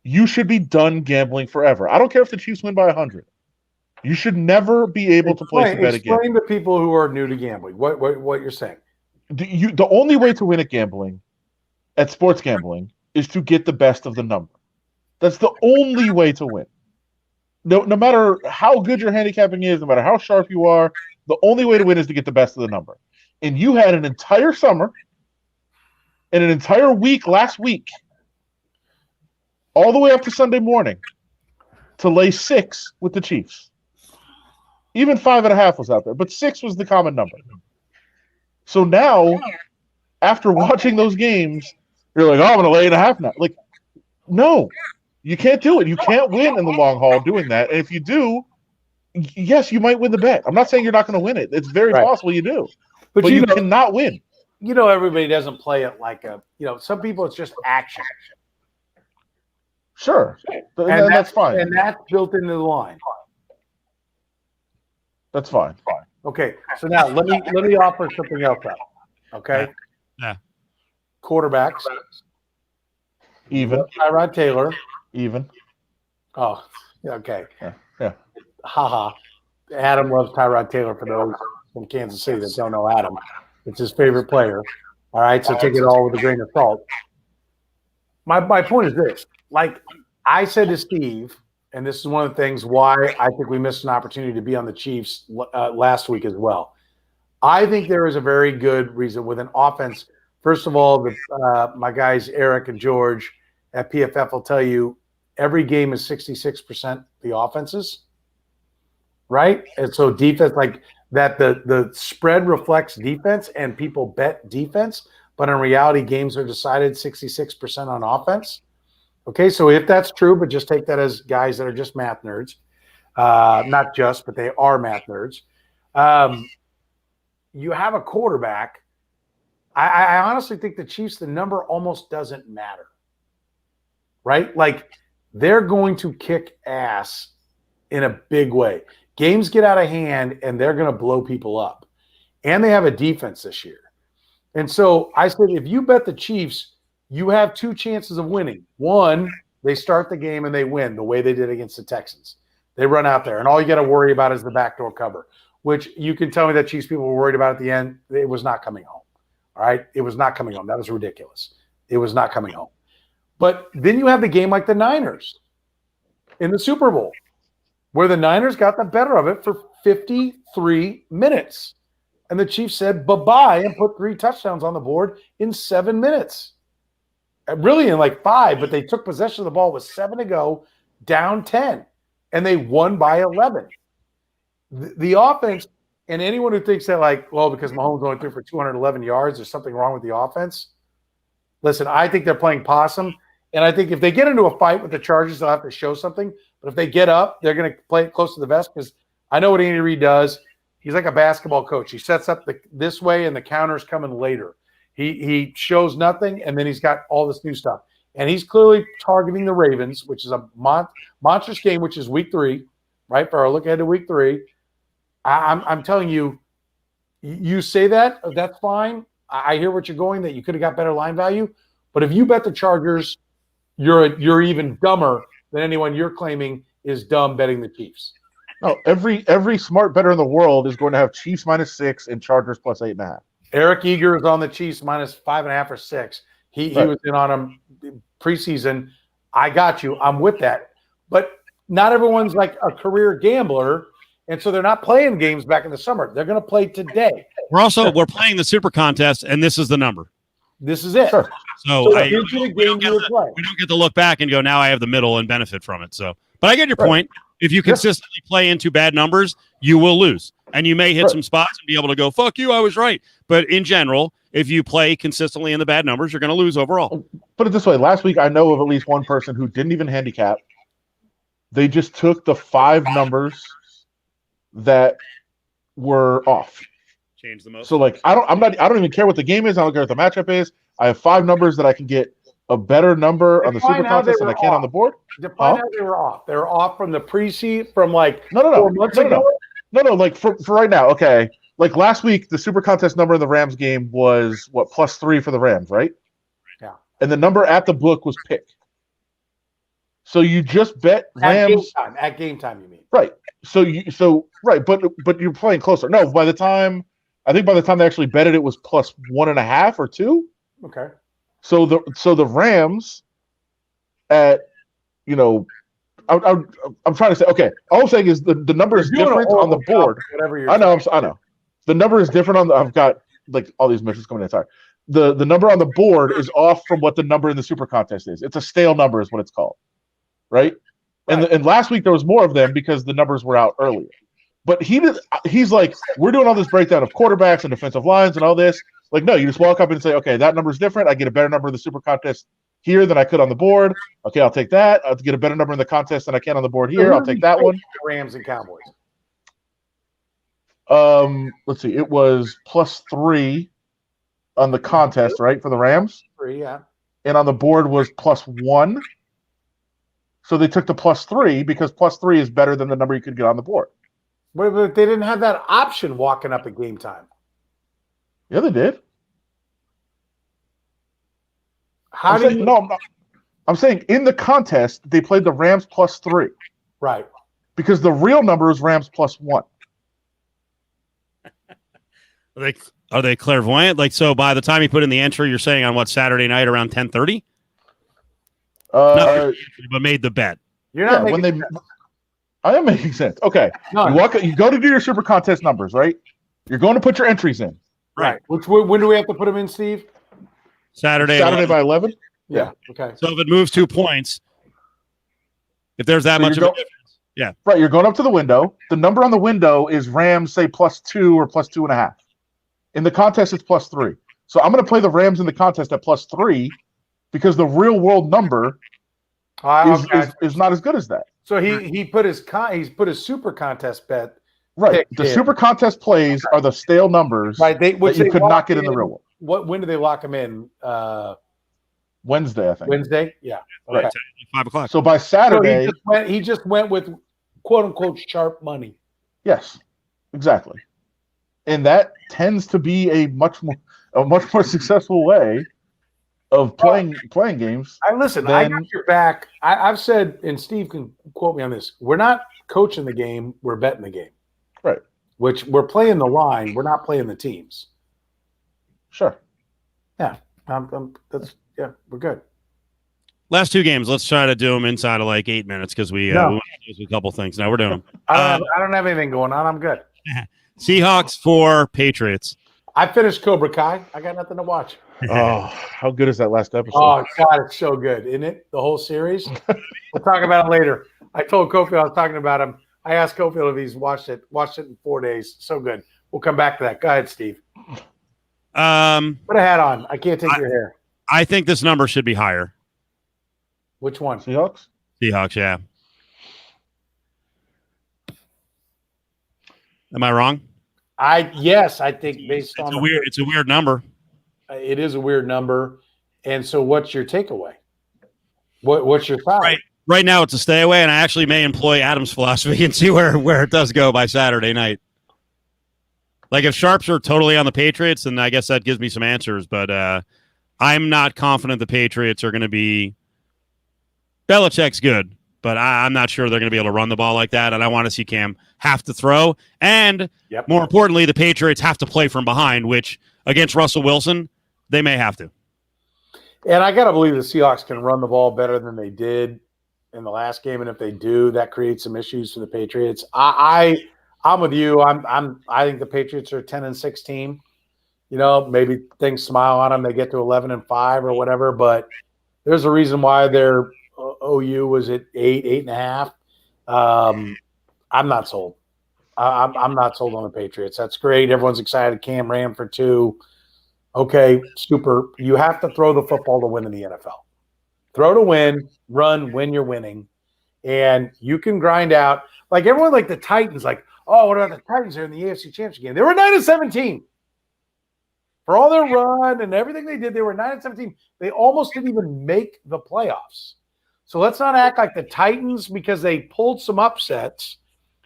you should be done gambling forever. I don't care if the Chiefs win by 100. You should never be able to place a bet again. Explain to people who are new to gambling what you're saying. The only way to win at gambling, at sports gambling, is to get the best of the number. That's the only way to win. No matter how good your handicapping is, no matter how sharp you are, the only way to win is to get the best of the number. And you had an entire summer and an entire week last week, all the way up to Sunday morning, to lay 6 with the Chiefs. Even 5.5 was out there, but 6 was the common number. So now, after watching those games, you're like, oh, I'm going to lay 8.5 now. Like, no, you can't do it. You can't win in the long haul doing that. And if you do, yes, you might win the bet. I'm not saying you're not going to win it. It's very possible you do. But you cannot win. You know, everybody doesn't play it like some people it's just action. Sure. And that's fine. And that's built into the line. That's fine. Okay. So now let me offer something else up. Okay. Yeah. Quarterbacks. Even. Tyrod Taylor. Even. Oh, okay. Yeah. Haha. Adam loves Tyrod Taylor for those from Kansas City that don't know Adam. It's his favorite player. All right. So take it all with a grain of salt. My point is this. Like I said to Steve, and this is one of the things why I think we missed an opportunity to be on the Chiefs last week as well. I think there is a very good reason with an offense. First of all, my guys Eric and George at PFF will tell you every game is 66% the offenses, right? And so defense, like that, the spread reflects defense, and people bet defense, but in reality, games are decided 66% on offense. Okay, so if that's true, but just take that as guys that are just math nerds, not just, but they are math nerds. You have a quarterback. I honestly think the Chiefs, the number almost doesn't matter, right? Like they're going to kick ass in a big way. Games get out of hand, and they're going to blow people up. And they have a defense this year. And so I said, if you bet the Chiefs, you have 2 chances of winning. One, they start the game and they win the way they did against the Texans. They run out there, and all you got to worry about is the backdoor cover. which you can tell me that Chiefs people were worried about at the end. It was not coming home. All right? It was not coming home. That was ridiculous. It was not coming home. But then you have the game like the Niners in the Super Bowl, where the Niners got the better of it for 53 minutes. And the Chiefs said bye-bye and put 3 touchdowns on the board in 7 minutes. Really in like 5, but they took possession of the ball with 7 to go, down 10, and they won by 11. The offense, and anyone who thinks that like, well, because Mahomes only threw for 211 yards, there's something wrong with the offense. Listen, I think they're playing possum, and I think if they get into a fight with the Chargers, they'll have to show something. But if they get up, they're going to play it close to the vest because I know what Andy Reid does. He's like a basketball coach. He sets up this way, and the counter's coming later. He shows nothing, and then he's got all this new stuff. And he's clearly targeting the Ravens, which is a monstrous game, which is week 3, right? For our look ahead to week 3. I'm telling you, you say that, that's fine. I hear what you're going, that you could have got better line value. But if you bet the Chargers, you're even dumber than anyone you're claiming is dumb betting the Chiefs. No, every smart bettor in the world is going to have Chiefs -6 and Chargers +8.5. Eric Eager is on the Chiefs -5.5 or 6. He was in on them preseason. I got you. I'm with that. But not everyone's like a career gambler, and so they're not playing games back in the summer. They're going to play today. We're playing the Super Contest, and this is the number. This is it. Sure. So we don't get to look back and go, now I have the middle and benefit from it. So, but I get your point. If you consistently play into bad numbers, you will lose. And you may hit some spots and be able to go, fuck you, I was right. But in general, if you play consistently in the bad numbers, you're going to lose overall. Put it this way. Last week, I know of at least one person who didn't even handicap. They just took the 5 numbers that were off. Change the most. So, like, I don't even care what the game is. I don't care what the matchup is. I have 5 numbers that I can get a better number on the Super Contest than I can on the board. Define how they were off. They were off from the pre-seed from like no. 4 months ago. No, like for right now, okay. Like last week, the Super Contest number in the Rams game was what, +3 for the Rams, right? Yeah. And the number at the book was pick. So you just bet Rams at game time, you mean? Right. But you're playing closer. No, by the time they actually betted, it was +1.5 or 2. Okay. So the Rams at, I'm trying to say, okay, all I'm saying is the number is different on the board. I know. The number is different I've got like all these missions coming in. Sorry. The number on the board is off from what the number in the Super Contest is. It's a stale number is what it's called. Right? And last week there was more of them because the numbers were out earlier. But he's like, we're doing all this breakdown of quarterbacks and defensive lines and all this. Like, no, you just walk up and say, okay, that number is different. I get a better number in the Super Contest here than I could on the board. Okay, I'll take that. I'll get a better number in the contest than I can on the board here. I'll take that one. Rams and Cowboys. Let's see. It was +3 on the contest, right, for the Rams? 3, yeah. And on the board was +1. So they took the +3 because +3 is better than the number you could get on the board. But they didn't have that option walking up at game time. Yeah, they did. I'm saying in the contest they played the Rams +3. Right. Because the real number is Rams +1. Are they clairvoyant? Like, so by the time you put in the entry, you're saying on what, Saturday night around 10:30? No, but made the bet. You're not making sense. I am making sense. Okay. No. You go to do your Super Contest numbers, right? You're going to put your entries in. Right. When do we have to put them in, Steve? Saturday by 11? Yeah. Okay. So if it moves 2 points, if there's that much of a difference. Yeah. Right. You're going up to the window. The number on the window is Rams, say, +2 or +2.5. In the contest, it's +3. So I'm going to play the Rams in the contest at +3 because the real world number is not as good as that. So he put his Super Contest bet. Right. The Super Contest plays are the stale numbers that you could not get in the real world. When do they lock them in? Wednesday, I think. Wednesday? Yeah. Okay. Right. 5 o'clock. So by Saturday. So he just went with quote unquote sharp money. Yes, exactly. And that tends to be a much more successful way of playing games. I got your back. I've said, and Steve can quote me on this, we're not coaching the game, we're betting the game. Right. which we're playing the line. We're not playing the teams. Sure. Yeah, we're good. Last two games, let's try to do them inside of like 8 minutes because we went through a couple things. Now we're doing them. I don't have anything going on. I'm good. Seahawks for Patriots. I finished Cobra Kai. I got nothing to watch. Oh, how good is that last episode? Oh, God, it's so good, isn't it? The whole series. We'll talk about it later. I told Cofield I was talking about him. I asked Cofield if he's watched it in 4 days. So good. We'll come back to that. Go ahead, Steve. Put a hat on. I can't take your hair. I think this number should be higher. Which one? Seahawks? Seahawks, yeah. Am I wrong? Yes, I think based on it's a weird number. It is a weird number. And so what's your takeaway? What's your thought? Right now it's a stay away, and I actually may employ Adam's philosophy and see where it does go by Saturday night. Like if Sharps are totally on the Patriots, then I guess that gives me some answers. But I'm not confident the Patriots are going to be – Belichick's good, but I'm not sure they're going to be able to run the ball like that, and I want to see Cam have to throw. And more importantly, the Patriots have to play from behind, which against Russell Wilson, they may have to. And I got to believe the Seahawks can run the ball better than they did in the last game, and if they do, that creates some issues for the Patriots. I'm with you. I think the Patriots are a 10-6 team. You know, maybe things smile on them. They get to 11-5 or whatever, but there's a reason why their OU was at 8.5. I'm not sold. I'm not sold on the Patriots. That's great. Everyone's excited. Cam ran for 2. Okay, super. You have to throw the football to win in the NFL. Throw to win, run when you're winning, and you can grind out. Like everyone, like the Titans, like, oh, what about the Titans? They're in the AFC Championship game. They were 9-17. For all their run and everything they did, they were 9-17. They almost didn't even make the playoffs. So let's not act like the Titans, because they pulled some upsets,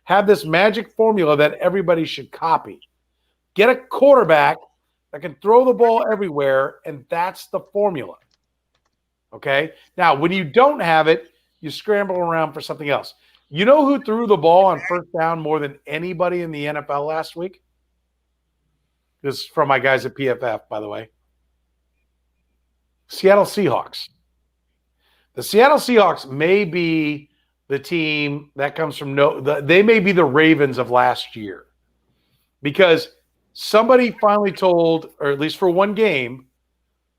have this magic formula that everybody should copy. Get a quarterback that can throw the ball everywhere, and that's the formula. Okay? Now, when you don't have it, you scramble around for something else. You know who threw the ball on first down more than anybody in the NFL last week? This is from my guys at PFF, by the way. Seattle Seahawks. The Seattle Seahawks may be the team that comes from they may be the Ravens of last year, because somebody finally told, or at least for one game,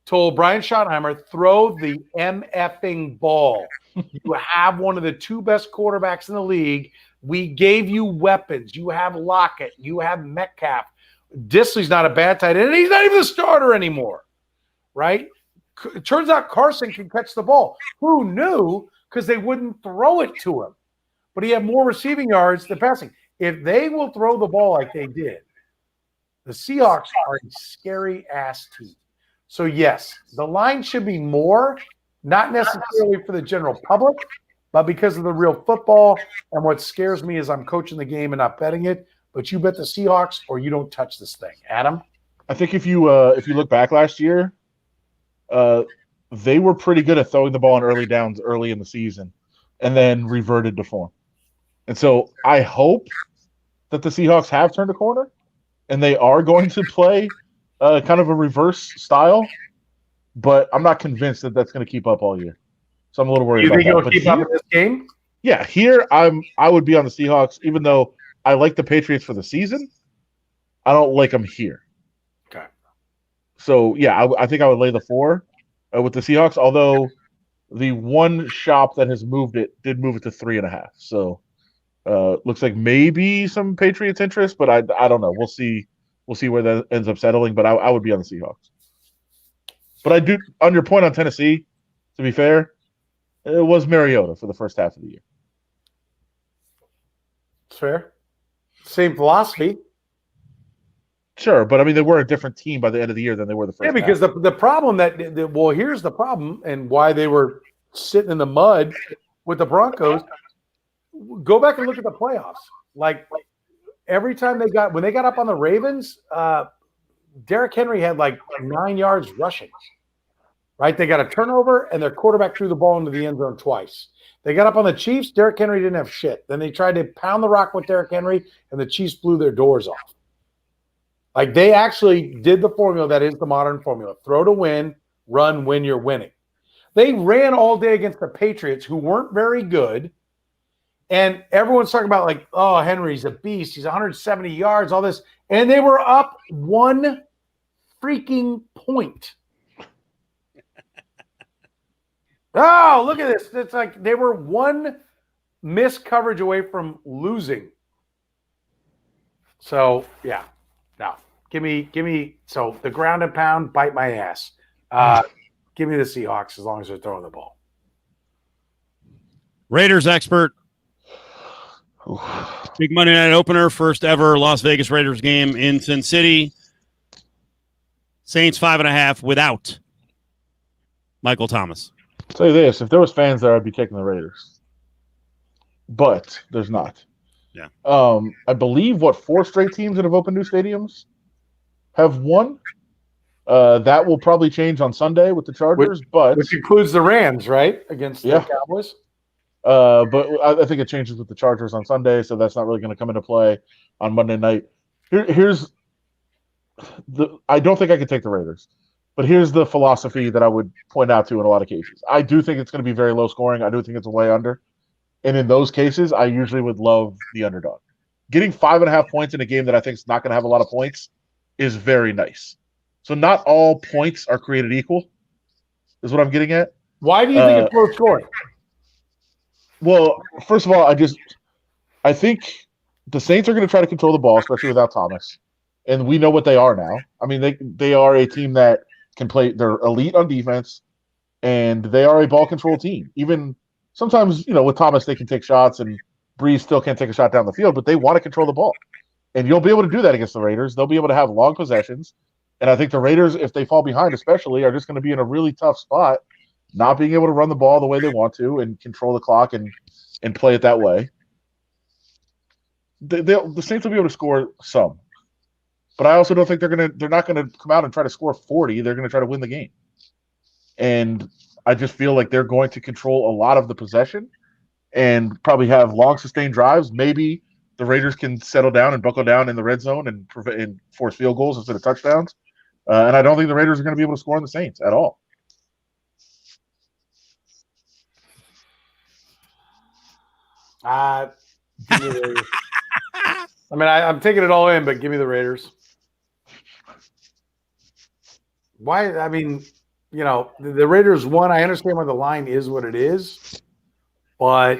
told Brian Schottenheimer, throw the MFing ball. You have one of the 2 best quarterbacks in the league. We gave you weapons. You have Lockett. You have Metcalf. Disley's not a bad tight end, and he's not even the starter anymore, right? It turns out Carson can catch the ball. Who knew? Because they wouldn't throw it to him. But he had more receiving yards than passing. If they will throw the ball like they did, the Seahawks are a scary-ass team. So, yes, the line should be more, not necessarily for the general public, but because of the real football. And what scares me is I'm coaching the game and not betting it. But you bet the Seahawks or you don't touch this thing. Adam? I think if you look back last year, they were pretty good at throwing the ball on early downs early in the season and then reverted to form. And so I hope that the Seahawks have turned a corner and they are going to play kind of a reverse style, but I'm not convinced that that's going to keep up all year. So I'm a little worried about that. You think it'll keep up in this game? Yeah, here I would be on the Seahawks, even though I like the Patriots for the season. I don't like them here. Okay. So, yeah, I think I would lay the 4 with the Seahawks, although the one shop that has did move it to 3.5. So, looks like maybe some Patriots interest, but I don't know. We'll see where that ends up settling, but I would be on the Seahawks. But I do, on your point on Tennessee, to be fair, it was Mariota for the first half of the year. It's fair. Same philosophy. Sure, but I mean, they were a different team by the end of the year than they were the first. Yeah, because half. the problem here's the problem, and why they were sitting in the mud with the Broncos. Go back and look at the playoffs. Like every time when they got up on the Ravens, Derrick Henry had like 9 yards rushing. right? They got a turnover, and their quarterback threw the ball into the end zone twice. They got up on the Chiefs. Derrick Henry didn't have shit. Then they tried to pound the rock with Derrick Henry, and the Chiefs blew their doors off. Like, they actually did the formula that is the modern formula. Throw to win, run when you're winning. They ran all day against the Patriots, who weren't very good. And everyone's talking about, like, oh, Henry's a beast. He's 170 yards, all this. And they were up 1 freaking point. Oh, look at this. It's like they were 1 missed coverage away from losing. So, yeah. No. Give me. So the ground and pound, bite my ass. Give me the Seahawks as long as they're throwing the ball. Raiders expert. Big Monday night opener, first ever Las Vegas Raiders game in Sin City. Saints 5.5 without Michael Thomas. I'll tell you this, if there was fans there, I'd be taking the Raiders. But there's not. Yeah. I believe 4 straight teams that have opened new stadiums have won. That will probably change on Sunday with the Chargers, which includes the Rams, right? Against the Cowboys. But I think it changes with the Chargers on Sunday, so that's not really going to come into play on Monday night. I don't think I could take the Raiders, but here's the philosophy that I would point out to in a lot of cases. I do think it's going to be very low scoring. I do think it's a way under. And in those cases, I usually would love the underdog. Getting 5.5 points in a game that I think is not going to have a lot of points is very nice. So not all points are created equal, is what I'm getting at. Why do you think it's low scoring? Well, first of all, I think the Saints are going to try to control the ball, especially without Thomas. And we know what they are now. I mean, they are a team that can play. They're elite on defense, and they are a ball control team. Even sometimes, with Thomas, they can take shots, and Breeze still can't take a shot down the field, but they want to control the ball. And you'll be able to do that against the Raiders. They'll be able to have long possessions. And I think the Raiders, if they fall behind especially, are just going to be in a really tough spot, not being able to run the ball the way they want to and control the clock and play it that way. The Saints will be able to score some. But I also don't think they're not going to come out and try to score 40. They're going to try to win the game. And I just feel like they're going to control a lot of the possession and probably have long sustained drives. Maybe the Raiders can settle down and buckle down in the red zone and force field goals instead of touchdowns. And I don't think the Raiders are going to be able to score on the Saints at all. Give me the Raiders. I mean, I'm taking it all in, but give me the Raiders. Why? I mean, the Raiders won. I understand why the line is what it is, but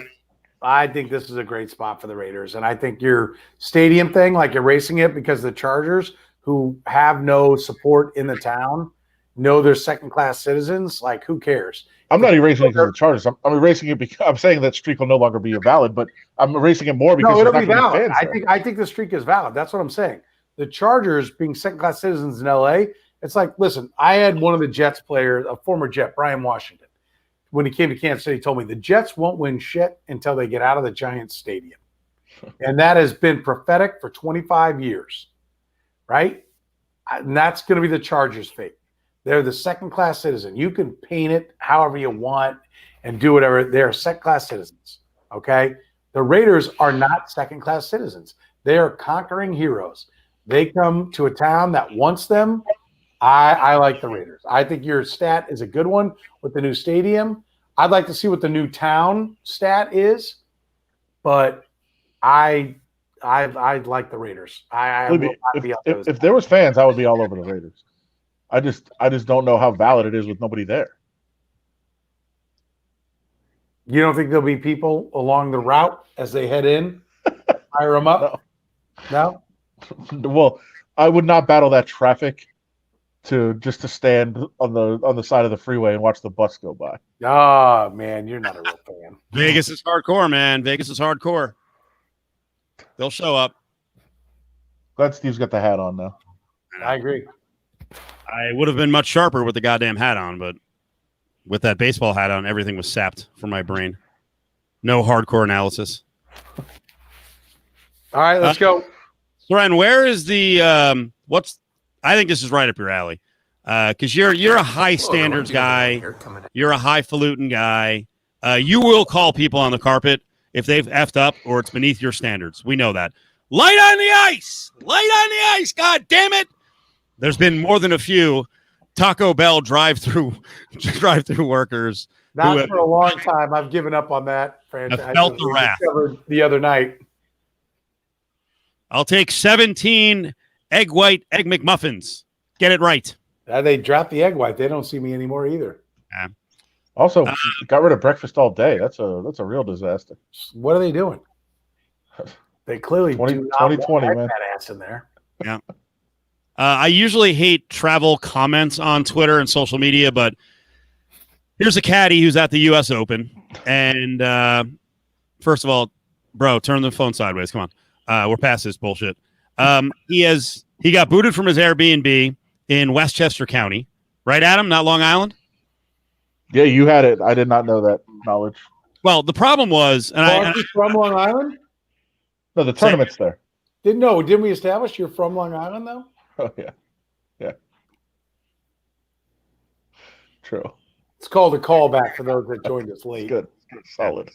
I think this is a great spot for the Raiders. And I think your stadium thing, like erasing it because the Chargers, who have no support in the town, know they're second-class citizens, like, who cares? I'm not erasing it because of the Chargers. I'm erasing it because I'm saying that streak will no longer be valid, but I'm erasing it more because it'll be valid. I think the streak is valid. That's what I'm saying. The Chargers being second-class citizens in LA, it's like, listen, I had one of the Jets players, a former Jet, Brian Washington, when he came to Kansas City, told me the Jets won't win shit until they get out of the Giants stadium. And that has been prophetic for 25 years, right? And that's going to be the Chargers' fate. They're the second-class citizen. You can paint it however you want and do whatever. They're second-class citizens, okay? The Raiders are not second-class citizens. They are conquering heroes. They come to a town that wants them. I like the Raiders. I think your stat is a good one with the new stadium. I'd like to see what the new town stat is, but I like the Raiders. If there was fans, I would be all over the Raiders. I just don't know how valid it is with nobody there. You don't think there'll be people along the route as they head in? Fire them up? No? Well, I would not battle that traffic to stand on the side of the freeway and watch the bus go by. Oh, man, you're not a real fan. Vegas is hardcore, man. Vegas is hardcore. They'll show up. Glad Steve's got the hat on now. I agree. I would have been much sharper with the goddamn hat on, but with that baseball hat on, everything was sapped from my brain. No hardcore analysis. All right, let's go. Soren, where is the I think this is right up your alley. because you're a high standards guy. You're a highfalutin guy. You will call people on the carpet if they've effed up or it's beneath your standards. We know that. Light on the ice. Light on the ice. God damn it. There's been more than a few Taco Bell drive-through workers. Not for a long time. I've given up on that franchise. I felt the wrath the other night. I'll take 17 egg white egg McMuffins. Get it right. They dropped the egg white. They don't see me anymore either. Yeah. Also, got rid of breakfast all day. That's a real disaster. What are they doing? They clearly 2020, man. That ass in there. Yeah. I usually hate travel comments on Twitter and social media, but here's a caddy who's at the U.S. Open. And first of all, bro, turn the phone sideways. Come on. We're past this bullshit. He got booted from his Airbnb in Westchester County. Right, Adam? Not Long Island? Yeah, you had it. I did not know that knowledge. Well, the problem was... Are you from Long Island? No, the tournament's there. Didn't we establish you're from Long Island, though? Oh, yeah. Yeah. True. It's called a callback for those that joined us late. Good. Solid.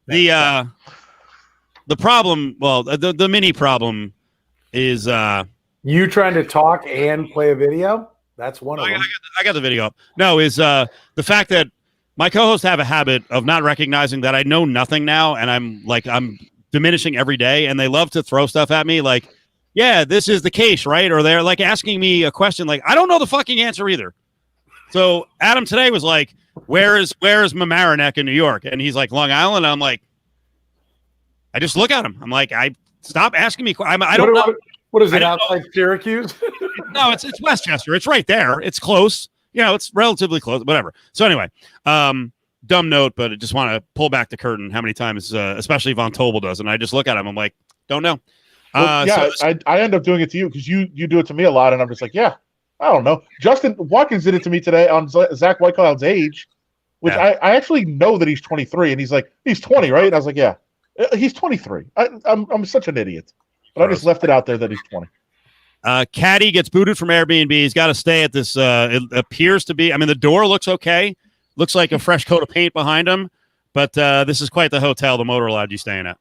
The problem, well, the mini problem is... you trying to talk and play a video? That's one of them. I got the video up. No, is the fact that my co-hosts have a habit of not recognizing that I know nothing now, and I'm diminishing every day, and they love to throw stuff at me like, yeah, this is the case, right? Or they're like asking me a question like, I don't know the fucking answer either. So Adam today was like, where is Mamaroneck in New York? And he's like, Long Island. And I'm like, I just look at him. I'm like, stop asking me. I don't know. What is it, outside Syracuse? No, it's Westchester. It's right there. It's close. It's relatively close, whatever. So anyway, dumb note, but I just want to pull back the curtain how many times, especially Von Tobel does. And I just look at him. I'm like, don't know. I end up doing it to you because you do it to me a lot. And I'm just like, yeah, I don't know. Justin Watkins did it to me today on Zach Whitecloud's age, which I actually know that he's 23. And he's like, he's 20, right? And I was like, yeah, he's 23. I'm such an idiot. But I just left it out there that he's 20. Caddy gets booted from Airbnb. He's got to stay at this. It appears to be. I mean, the door looks okay. Looks like a fresh coat of paint behind him. But this is quite the hotel the motor allowed you staying at.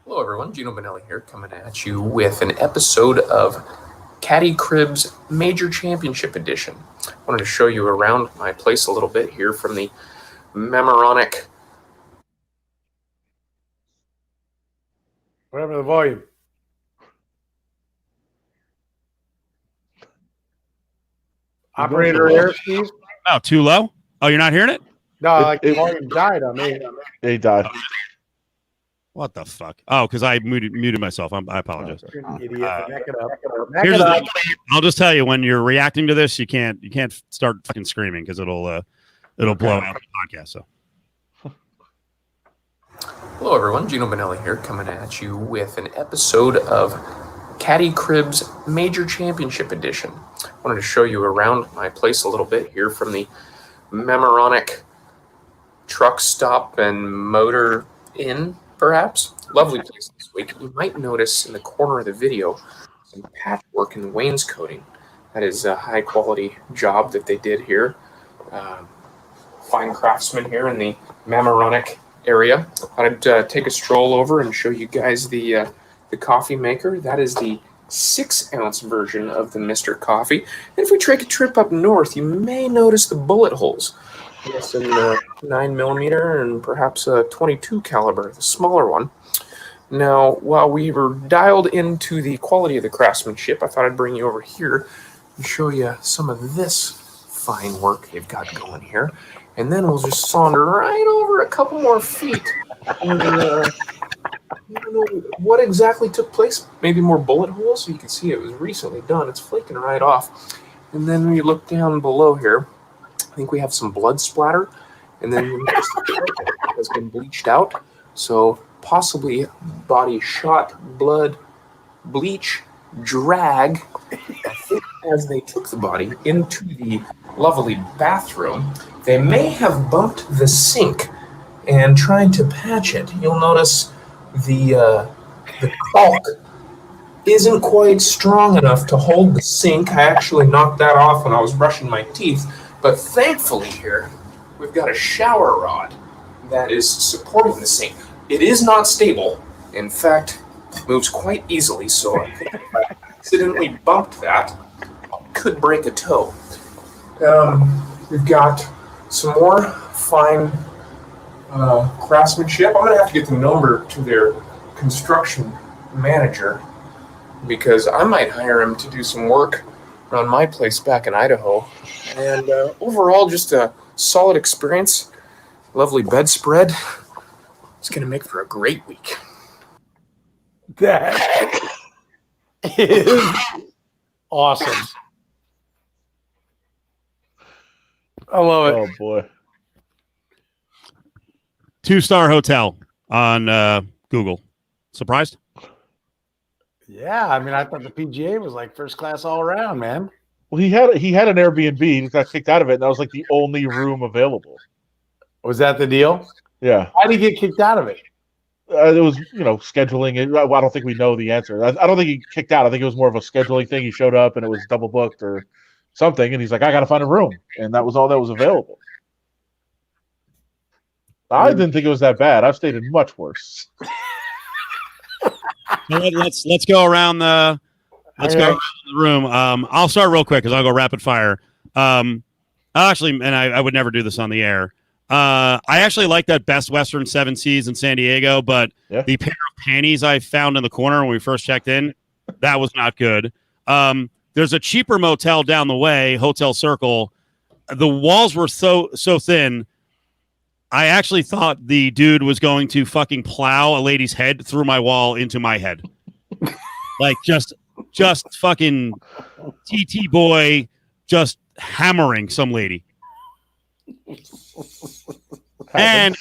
Hello, everyone. Gino Benelli here, coming at you with an episode of Caddy Cribs Major Championship Edition. I wanted to show you around my place a little bit here from the Mamaroneck. Whatever the volume. Operator airspeed. Oh, too low? Oh, you're not hearing it? No, the volume died on me. He died. What the fuck? Oh, because I muted myself. I apologize. You're an idiot. Back it up. Here's the thing. I'll just tell you, when you're reacting to this, you can't start fucking screaming because it'll blow out the podcast. So. Hello, everyone. Gino Benelli here, coming at you with an episode of Caddy Cribs Major Championship Edition. I wanted to show you around my place a little bit here from the Mamaroneck Truck Stop and Motor Inn, perhaps. Lovely place this week. You might notice in the corner of the video some patchwork and wainscoting. That is a high-quality job that they did here. Fine craftsmen here in the Mamaroneck area. I'd take a stroll over and show you guys the coffee maker. That is the 6-ounce version of the Mr. Coffee. And if we take a trip up north, you may notice the bullet holes. Yes, in the 9mm and perhaps a 22 caliber, the smaller one. Now, while we were dialed into the quality of the craftsmanship, I thought I'd bring you over here and show you some of this fine work they've got going here. And then we'll just saunter right over a couple more feet. And, I don't know what exactly took place. Maybe more bullet holes, so you can see it was recently done. It's flaking right off. And then when you look down below here, I think we have some blood splatter. And then it has been bleached out. So possibly body shot, blood, bleach, drag. I think as they took the body into the lovely bathroom, they may have bumped the sink and tried to patch it. You'll notice the caulk isn't quite strong enough to hold the sink. I actually knocked that off when I was brushing my teeth. But thankfully here, we've got a shower rod that is supporting the sink. It is not stable. In fact, it moves quite easily, so I think if I accidentally bumped that, I could break a toe. We've got some more fine craftsmanship. I'm going to have to get the number to their construction manager because I might hire him to do some work around my place back in Idaho. And overall, just a solid experience. Lovely bedspread. It's going to make for a great week. That is awesome. I love it. Oh boy. 2-star hotel on Google. Surprised? Yeah, I mean, I thought the PGA was like first class all around, man. Well, he had an Airbnb. He just got kicked out of it, and that was like the only room available. Was that the deal? Yeah. How did he get kicked out of it? It was, scheduling. I don't think we know the answer. I don't think he kicked out. I think it was more of a scheduling thing. He showed up and it was double booked or something, and he's like, I got to find a room, and that was all that was available. I didn't think it was that bad. I've stayed in much worse. Let's go around the room. I'll start real quick because I'll go rapid fire. Actually, and I would never do this on the air. I actually like that Best Western 7 Seas in San Diego, but the pair of panties I found in the corner when we first checked in, that was not good. There's a cheaper motel down the way, Hotel Circle. The walls were so thin. I actually thought the dude was going to fucking plow a lady's head through my wall into my head. Like just fucking TT boy just hammering some lady. And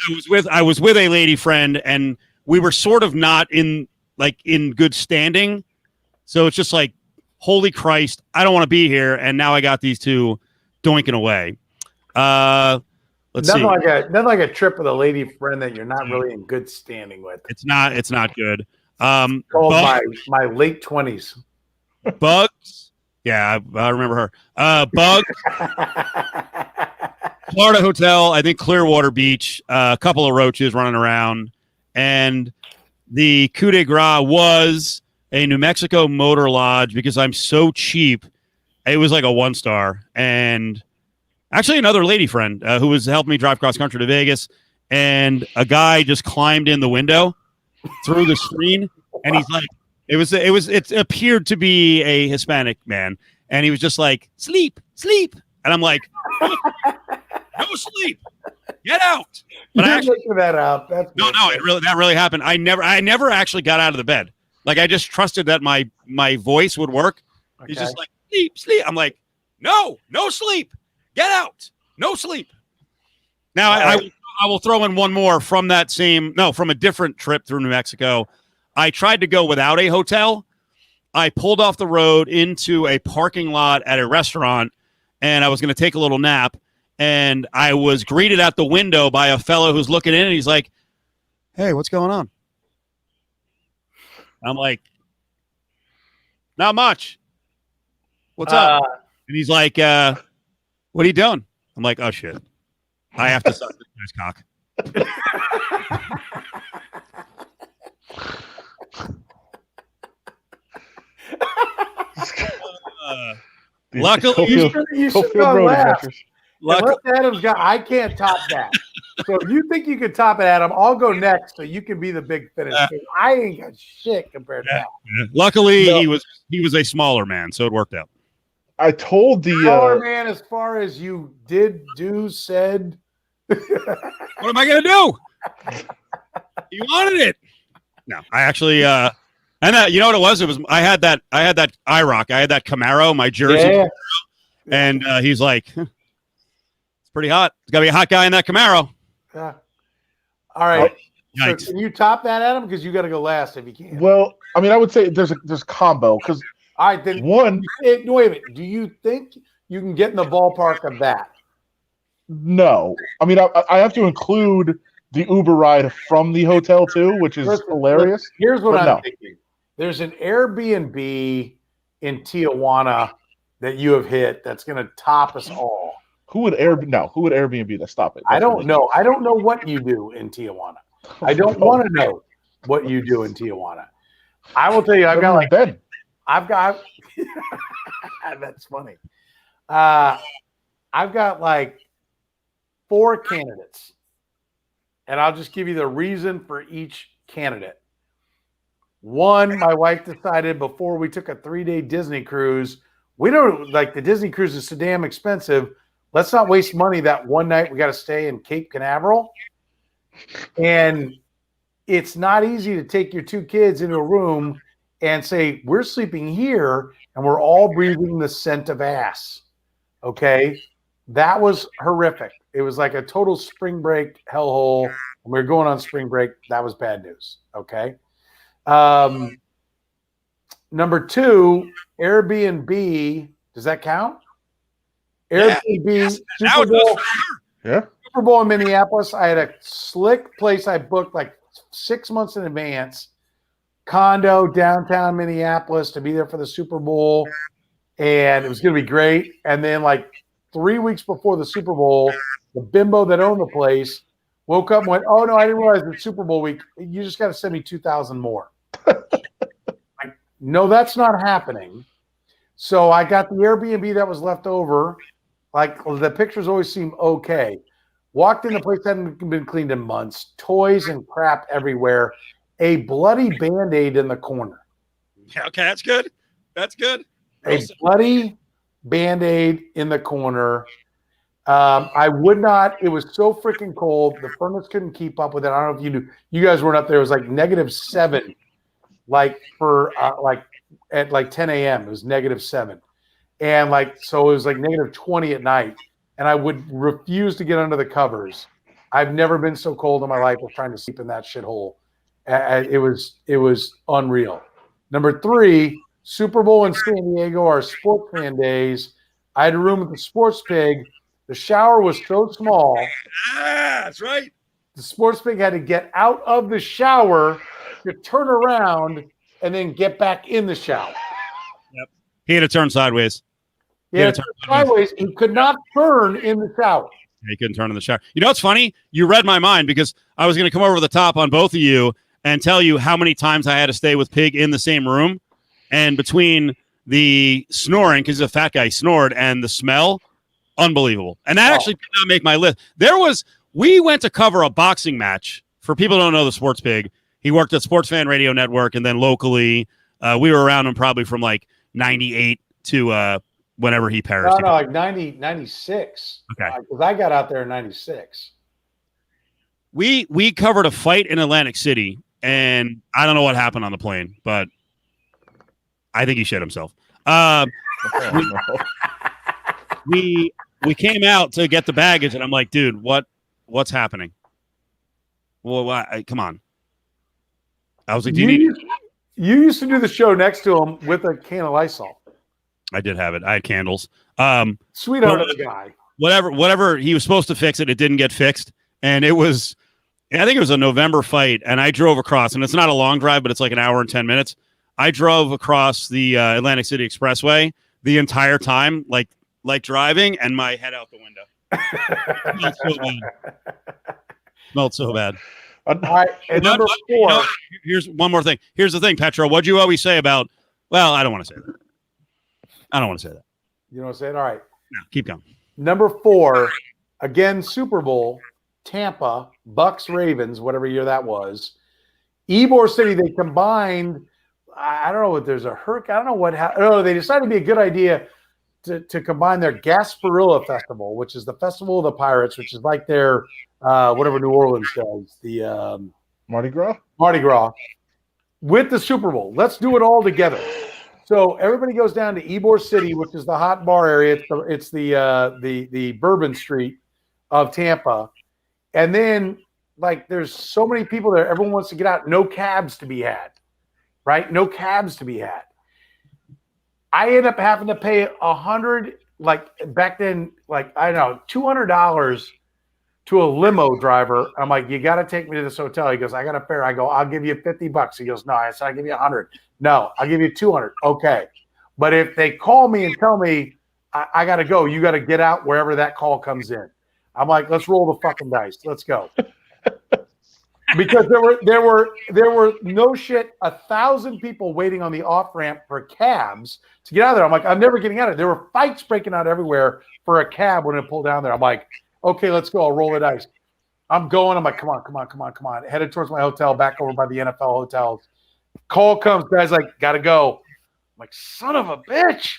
I was with a lady friend, and we were sort of not in good standing. So it's just like, holy Christ, I don't want to be here, and now I got these two doinking away. Let's see. Nothing like a trip with a lady friend that you're not really in good standing with. It's not good. Called my late 20s. Bugs. Yeah, I remember her. Bugs. Florida hotel, I think Clearwater Beach, a couple of roaches running around, and the coup de grace was a New Mexico motor lodge because I'm so cheap. It was like a 1-star, and actually another lady friend who was helping me drive cross country to Vegas, and a guy just climbed in the window through the screen, and he's like, it appeared to be a Hispanic man, and he was just like, sleep, and I'm like, no sleep, get out. But You're making that up. That really happened. I never actually got out of the bed. Like I just trusted that my voice would work. Okay. He's just like, sleep. I'm like, no sleep. Get out. No sleep. Now, I will throw in one more from from a different trip through New Mexico. I tried to go without a hotel. I pulled off the road into a parking lot at a restaurant, and I was going to take a little nap, and I was greeted at the window by a fellow who's looking in, and he's like, hey, what's going on? I'm like, not much. What's up? And he's like, what are you doing? I'm like, oh, shit. I have to suck this guy's cock. Luckily, you should go last. Adam's got. I can't top that. So if you think you can top it, Adam, I'll go next so you can be the big finish. I ain't got shit compared to that. Yeah. Luckily, he was a smaller man, so it worked out. I told the smaller man as far as you said. What am I gonna do? You wanted it. No, I actually and you know what it was? It was I had that IROC. I had that Camaro, my Jersey Camaro, and he's like, it's pretty hot. It's gotta be a hot guy in that Camaro. Yeah. All right. So can you top that, Adam? Because you got to go last if you can. Well, I mean, I would say there's combo because. All right, then one. Wait a minute. Do you think you can get in the ballpark of that? No. I mean, I have to include the Uber ride from the hotel too, which is hilarious. Here's what I'm thinking. There's an Airbnb in Tijuana that you have hit that's going to top us all. Who would Airbnb that? Stop it. I don't know. I don't know what you do in Tijuana. I don't want to know what you do in Tijuana. I will tell you, I've got that's funny. I've got like 4 candidates, and I'll just give you the reason for each candidate. One, my wife decided before we took a 3-day Disney cruise, we don't like the Disney cruise is so damn expensive. Let's not waste money that one night we got to stay in Cape Canaveral. And it's not easy to take your 2 kids into a room and say, we're sleeping here and we're all breathing the scent of ass. Okay. That was horrific. It was like a total spring break hellhole. When we were going on spring break. That was bad news. Okay. Number 2, Airbnb. Does that count? Airbnb, Yeah. Super Bowl. Yeah. Super Bowl in Minneapolis. I had a slick place I booked like 6 months in advance. Condo downtown Minneapolis to be there for the Super Bowl. And it was going to be great. And then like 3 weeks before the Super Bowl, the bimbo that owned the place woke up and went, oh, no, I didn't realize it's Super Bowl week. You just got to send me 2,000 more. Like, no, that's not happening. So I got the Airbnb that was left over. Like the pictures always seem okay. Walked in the place that hadn't been cleaned in months. Toys and crap everywhere. A bloody Band-Aid in the corner. Yeah, okay, that's good. That's good. A bloody Band-Aid in the corner. I would not. It was so freaking cold. The furnace couldn't keep up with it. I don't know if you knew. You guys weren't up there. It was like -7, like for at like 10 a.m. It was -7, and like so it was like -20 at night. And I would refuse to get under the covers. I've never been so cold in my life of trying to sleep in that shithole. It was unreal. Number 3, Super Bowl in San Diego, our sports fan days. I had a room at the Sports Pig. The shower was so small. That's right. The Sports Pig had to get out of the shower to turn around and then get back in the shower. Yep. He had to turn sideways. Yeah, sideways. He could not turn in the shower. He couldn't turn in the shower. You know what's funny? You read my mind because I was going to come over the top on both of you and tell you how many times I had to stay with Pig in the same room. And between the snoring, because he's a fat guy, he snored, and the smell, unbelievable. And that actually did not make my list. We went to cover a boxing match. For people who don't know the Sports Pig, he worked at Sports Fan Radio Network, and then locally, we were around him probably from like 98 to whenever he perished. No, like 96. Okay. Because I got out there in 96. We covered a fight in Atlantic City, and I don't know what happened on the plane, but I think he shit himself. We came out to get the baggage, and I'm like, dude, what's happening? Well, come on. I was like, you used to do the show next to him with a can of Lysol. I did have it. I had candles. Sweetheart of the guy. Whatever he was supposed to fix it, it didn't get fixed. And I think it was a November fight, and I drove across, and it's not a long drive, but it's like an hour and 10 minutes. I drove across the Atlantic City Expressway the entire time, like driving, and my head out the window. Smelled so bad. All right, and number 4. Here's one more thing. Here's the thing, Petro. What'd you always say about? Well, I don't want to say that. I don't want to say that. You know what I'm saying? All right. No, keep going. Number 4, again, Super Bowl, Tampa, Bucks, Ravens, whatever year that was. Ybor City, they combined. I don't know if there's a hurricane. I don't know what happened. Oh, they decided to be a good idea to combine their Gasparilla Festival, which is the Festival of the Pirates, which is like their whatever New Orleans does, the Mardi Gras, with the Super Bowl. Let's do it all together. So everybody goes down to Ybor City, which is the hot bar area. It's the Bourbon Street of Tampa, and then like there's so many people there. Everyone wants to get out. No cabs to be had, right? No cabs to be had. I end up having to pay $100, like back then, like I don't know, $200 to a limo driver. I'm like, you got to take me to this hotel. He goes, I got a fare. I go, I'll give you $50. He goes, no. I said, I'll give you $100. No, I'll give you 200. Okay. But if they call me and tell me I got to go, you got to get out wherever that call comes in. I'm like, let's roll the fucking dice. Let's go. Because there were no shit 1,000 people waiting on the off ramp for cabs to get out of there. I'm like, I'm never getting out of it. There were fights breaking out everywhere for a cab when it pulled down there. I'm like, okay, let's go. I'll roll the dice. I'm going. I'm like, come on. Headed towards my hotel, back over by the NFL hotels. Call comes. Guy's like, gotta go. I'm like, son of a bitch.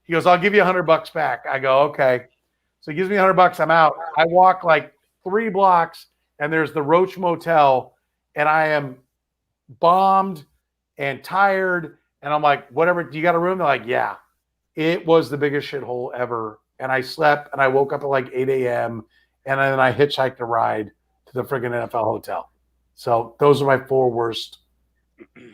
He goes, I'll give you $100 back. I go, okay. So he gives me $100. I'm out. I walk like 3 blocks, and there's the Roach Motel, and I am bombed and tired. And I'm like, whatever, do you got a room? They're like, yeah. It was the biggest shithole ever. And I slept, and I woke up at like 8 a.m., and then I hitchhiked a ride to the friggin' NFL hotel. So those are my 4 worst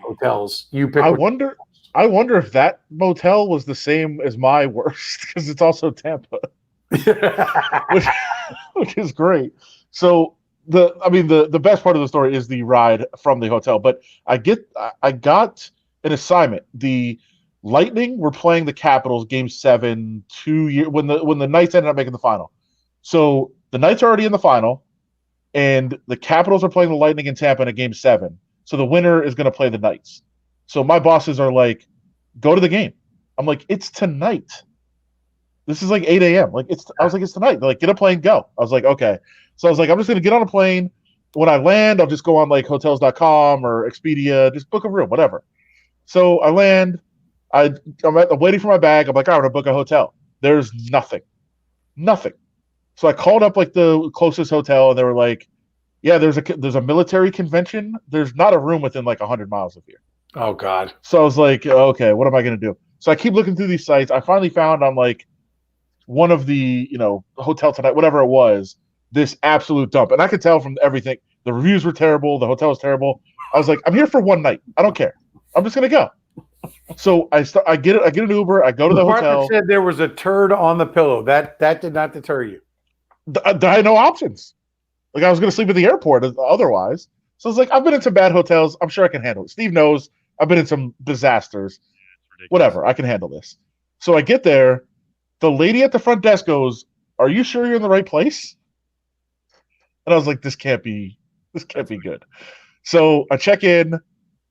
hotels. You pick. I wonder if that motel was the same as my worst, because it's also Tampa, which is great. So the best part of the story is the ride from the hotel. But I got an assignment. The Lightning were playing the Capitals Game 7 when the Knights ended up making the final. So the Knights are already in the final, and the Capitals are playing the Lightning in Tampa in a Game 7. So the winner is going to play the Knights. So my bosses are like, go to the game. I'm like, it's tonight. This is like 8 a.m. I was like, it's tonight. They're like, get a plane, go. I was like, okay. So I was like, I'm just going to get on a plane. When I land, I'll just go on like hotels.com or Expedia, just book a room, whatever. So I land. I'm waiting for my bag. I'm like, all right, I'm going to book a hotel. There's nothing. So I called up like the closest hotel, and they were like, yeah, there's a military convention. There's not a room within like 100 miles of here. Oh, God. So I was like, okay, what am I going to do? So I keep looking through these sites. I finally found on like one of the, Hotel Tonight, whatever it was, this absolute dump. And I could tell from everything, the reviews were terrible. The hotel was terrible. I was like, I'm here for one night. I don't care. I'm just going to go. So I get an Uber. I go to the hotel. Said there was a turd on the pillow. That did not deter you. I had no options. Like, I was going to sleep at the airport otherwise. So I was like, I've been in some bad hotels. I'm sure I can handle it. Steve knows I've been in some disasters. Whatever, I can handle this. So I get there. The lady at the front desk goes, are you sure you're in the right place? And I was like, this can't be good. So I check in.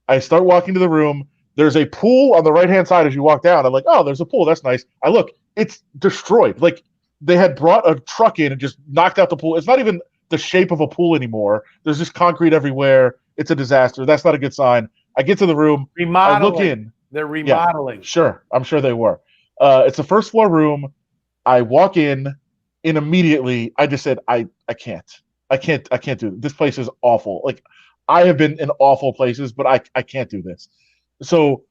I start walking to the room. There's a pool on the right-hand side as you walk down. I'm like, oh, there's a pool. That's nice. I look. It's destroyed. Like, they had brought a truck in and just knocked out the pool. It's not even the shape of a pool anymore. There's just concrete everywhere. It's a disaster. That's not a good sign. I get to the room. I look in. They're remodeling. Yeah, sure. I'm sure they were. It's a first floor room. I walk in, and immediately I just said, I can't do this. This place is awful. Like, I have been in awful places, but I can't do this. So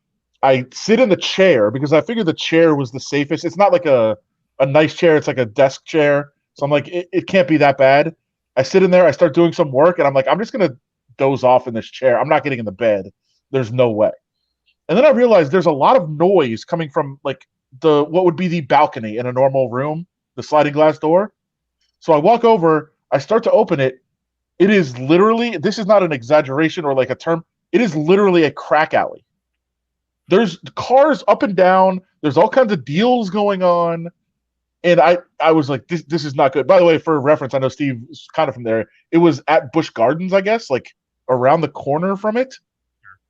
I sit in the chair because I figured the chair was the safest. It's not like a nice chair. It's like a desk chair. So I'm like, it can't be that bad. I sit in there. I start doing some work, and I'm like, I'm just going to doze off in this chair. I'm not getting in the bed. There's no way. And then I realized there's a lot of noise coming from like what would be the balcony in a normal room, the sliding glass door. So I walk over. I start to open it. It is literally, this is not an exaggeration or like a term. It is literally a crack alley. There's cars up and down. There's all kinds of deals going on. And I was like, this is not good. By the way, for reference, I know Steve is kind of from there. It was at Busch Gardens, I guess, like around the corner from it,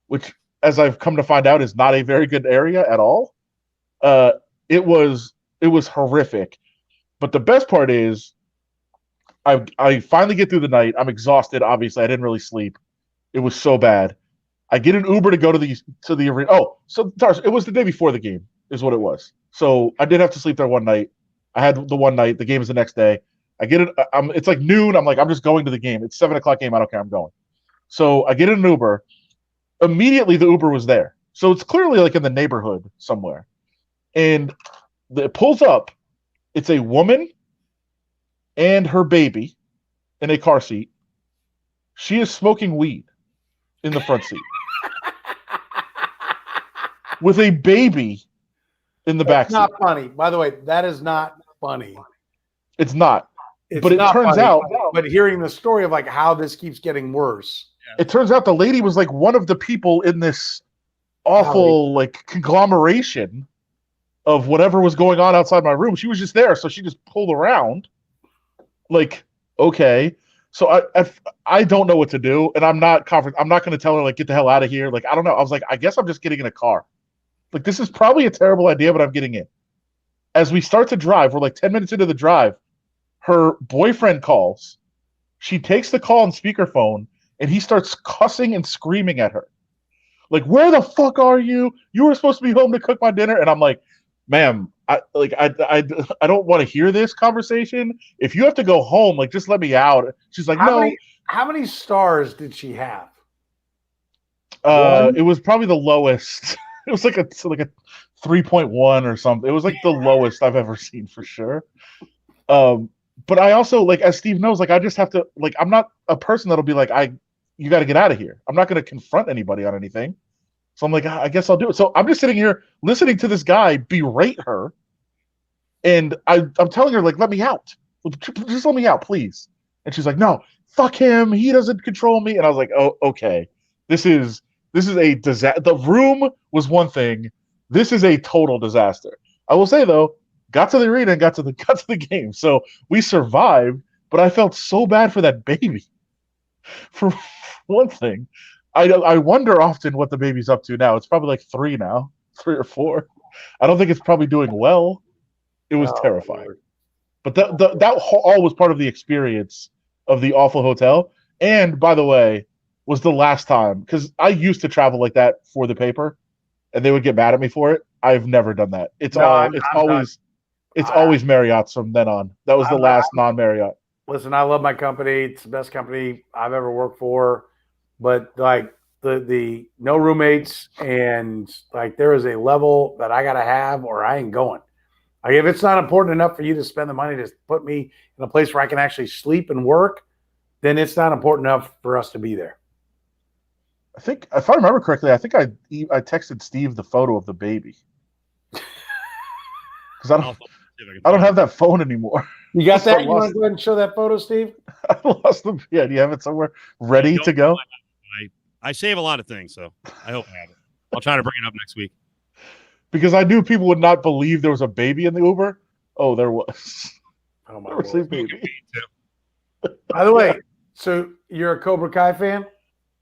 which, as I've come to find out, is not a very good area at all. It was horrific. But the best part is I finally get through the night. I'm exhausted, obviously. I didn't really sleep. It was so bad. I get an Uber to go to the arena. Oh, so Tars, it was the day before the game is what it was. So I did have to sleep there one night. I had the one night. The game is the next day. I get it. It's like noon. I'm like, I'm just going to the game. It's 7:00 game. I don't care. I'm going. So I get an Uber. Immediately, the Uber was there. So it's clearly like in the neighborhood somewhere. And it pulls up. It's a woman and her baby in a car seat. She is smoking weed in the front seat with a baby in the back seat. It's not funny. By the way, that is not funny. It's not. It's but it not turns funny, out. But hearing the story of like how this keeps getting worse. It turns out the lady was like one of the people in this awful like conglomeration of whatever was going on outside my room. She was just there, so she just pulled around. Like, okay, so I don't know what to do, and I'm not confident. I'm not going to tell her like get the hell out of here. Like, I don't know. I was like, I guess I'm just getting in a car. Like, this is probably a terrible idea, but I'm getting in. As we start to drive, we're like 10 minutes into the drive. Her boyfriend calls. She takes the call on speakerphone, and he starts cussing and screaming at her. Like, where the fuck are you? You were supposed to be home to cook my dinner. And I'm like, ma'am, I don't want to hear this conversation. If you have to go home, like, just let me out. She's like, How many stars did she have? It was probably the lowest. It was like a 3.1 or something. It was like the lowest I've ever seen for sure. But I also, like, as Steve knows, like, I just have to, like, I'm not a person that'll be like, you got to get out of here. I'm not going to confront anybody on anything. So I'm like, I guess I'll do it. So I'm just sitting here listening to this guy berate her. And I'm telling her, like, let me out. Just let me out, please. And she's like, no, fuck him. He doesn't control me. And I was like, oh, okay. This is a disaster. The room was one thing. This is a total disaster. I will say, though, got to the arena and got to the game. So we survived, but I felt so bad for that baby. For one thing, I wonder often what the baby's up to now. It's probably like 3 or 4. I don't think it's probably doing well. It was terrifying. Lord. But that all was part of the experience of the awful hotel. And by the way, was the last time, because I used to travel like that for the paper, and they would get mad at me for it. I've never done that. It's always Marriott's from then on. That was the last non-Marriott. Listen, I love my company. It's the best company I've ever worked for. But like the no roommates, and like there is a level that I gotta have or I ain't going. Like, if it's not important enough for you to spend the money to put me in a place where I can actually sleep and work, then it's not important enough for us to be there. I think, if I remember correctly, I think I texted Steve the photo of the baby. Because I don't have that phone anymore. You got that? You want to go ahead and show that photo, Steve? I lost them. Yeah, do you have it somewhere ready to go? I save a lot of things, so I hope I have it. I'll try to bring it up next week. Because I knew people would not believe there was a baby in the Uber. Oh, there was. Oh, my Lord. Baby. By the way, so you're a Cobra Kai fan?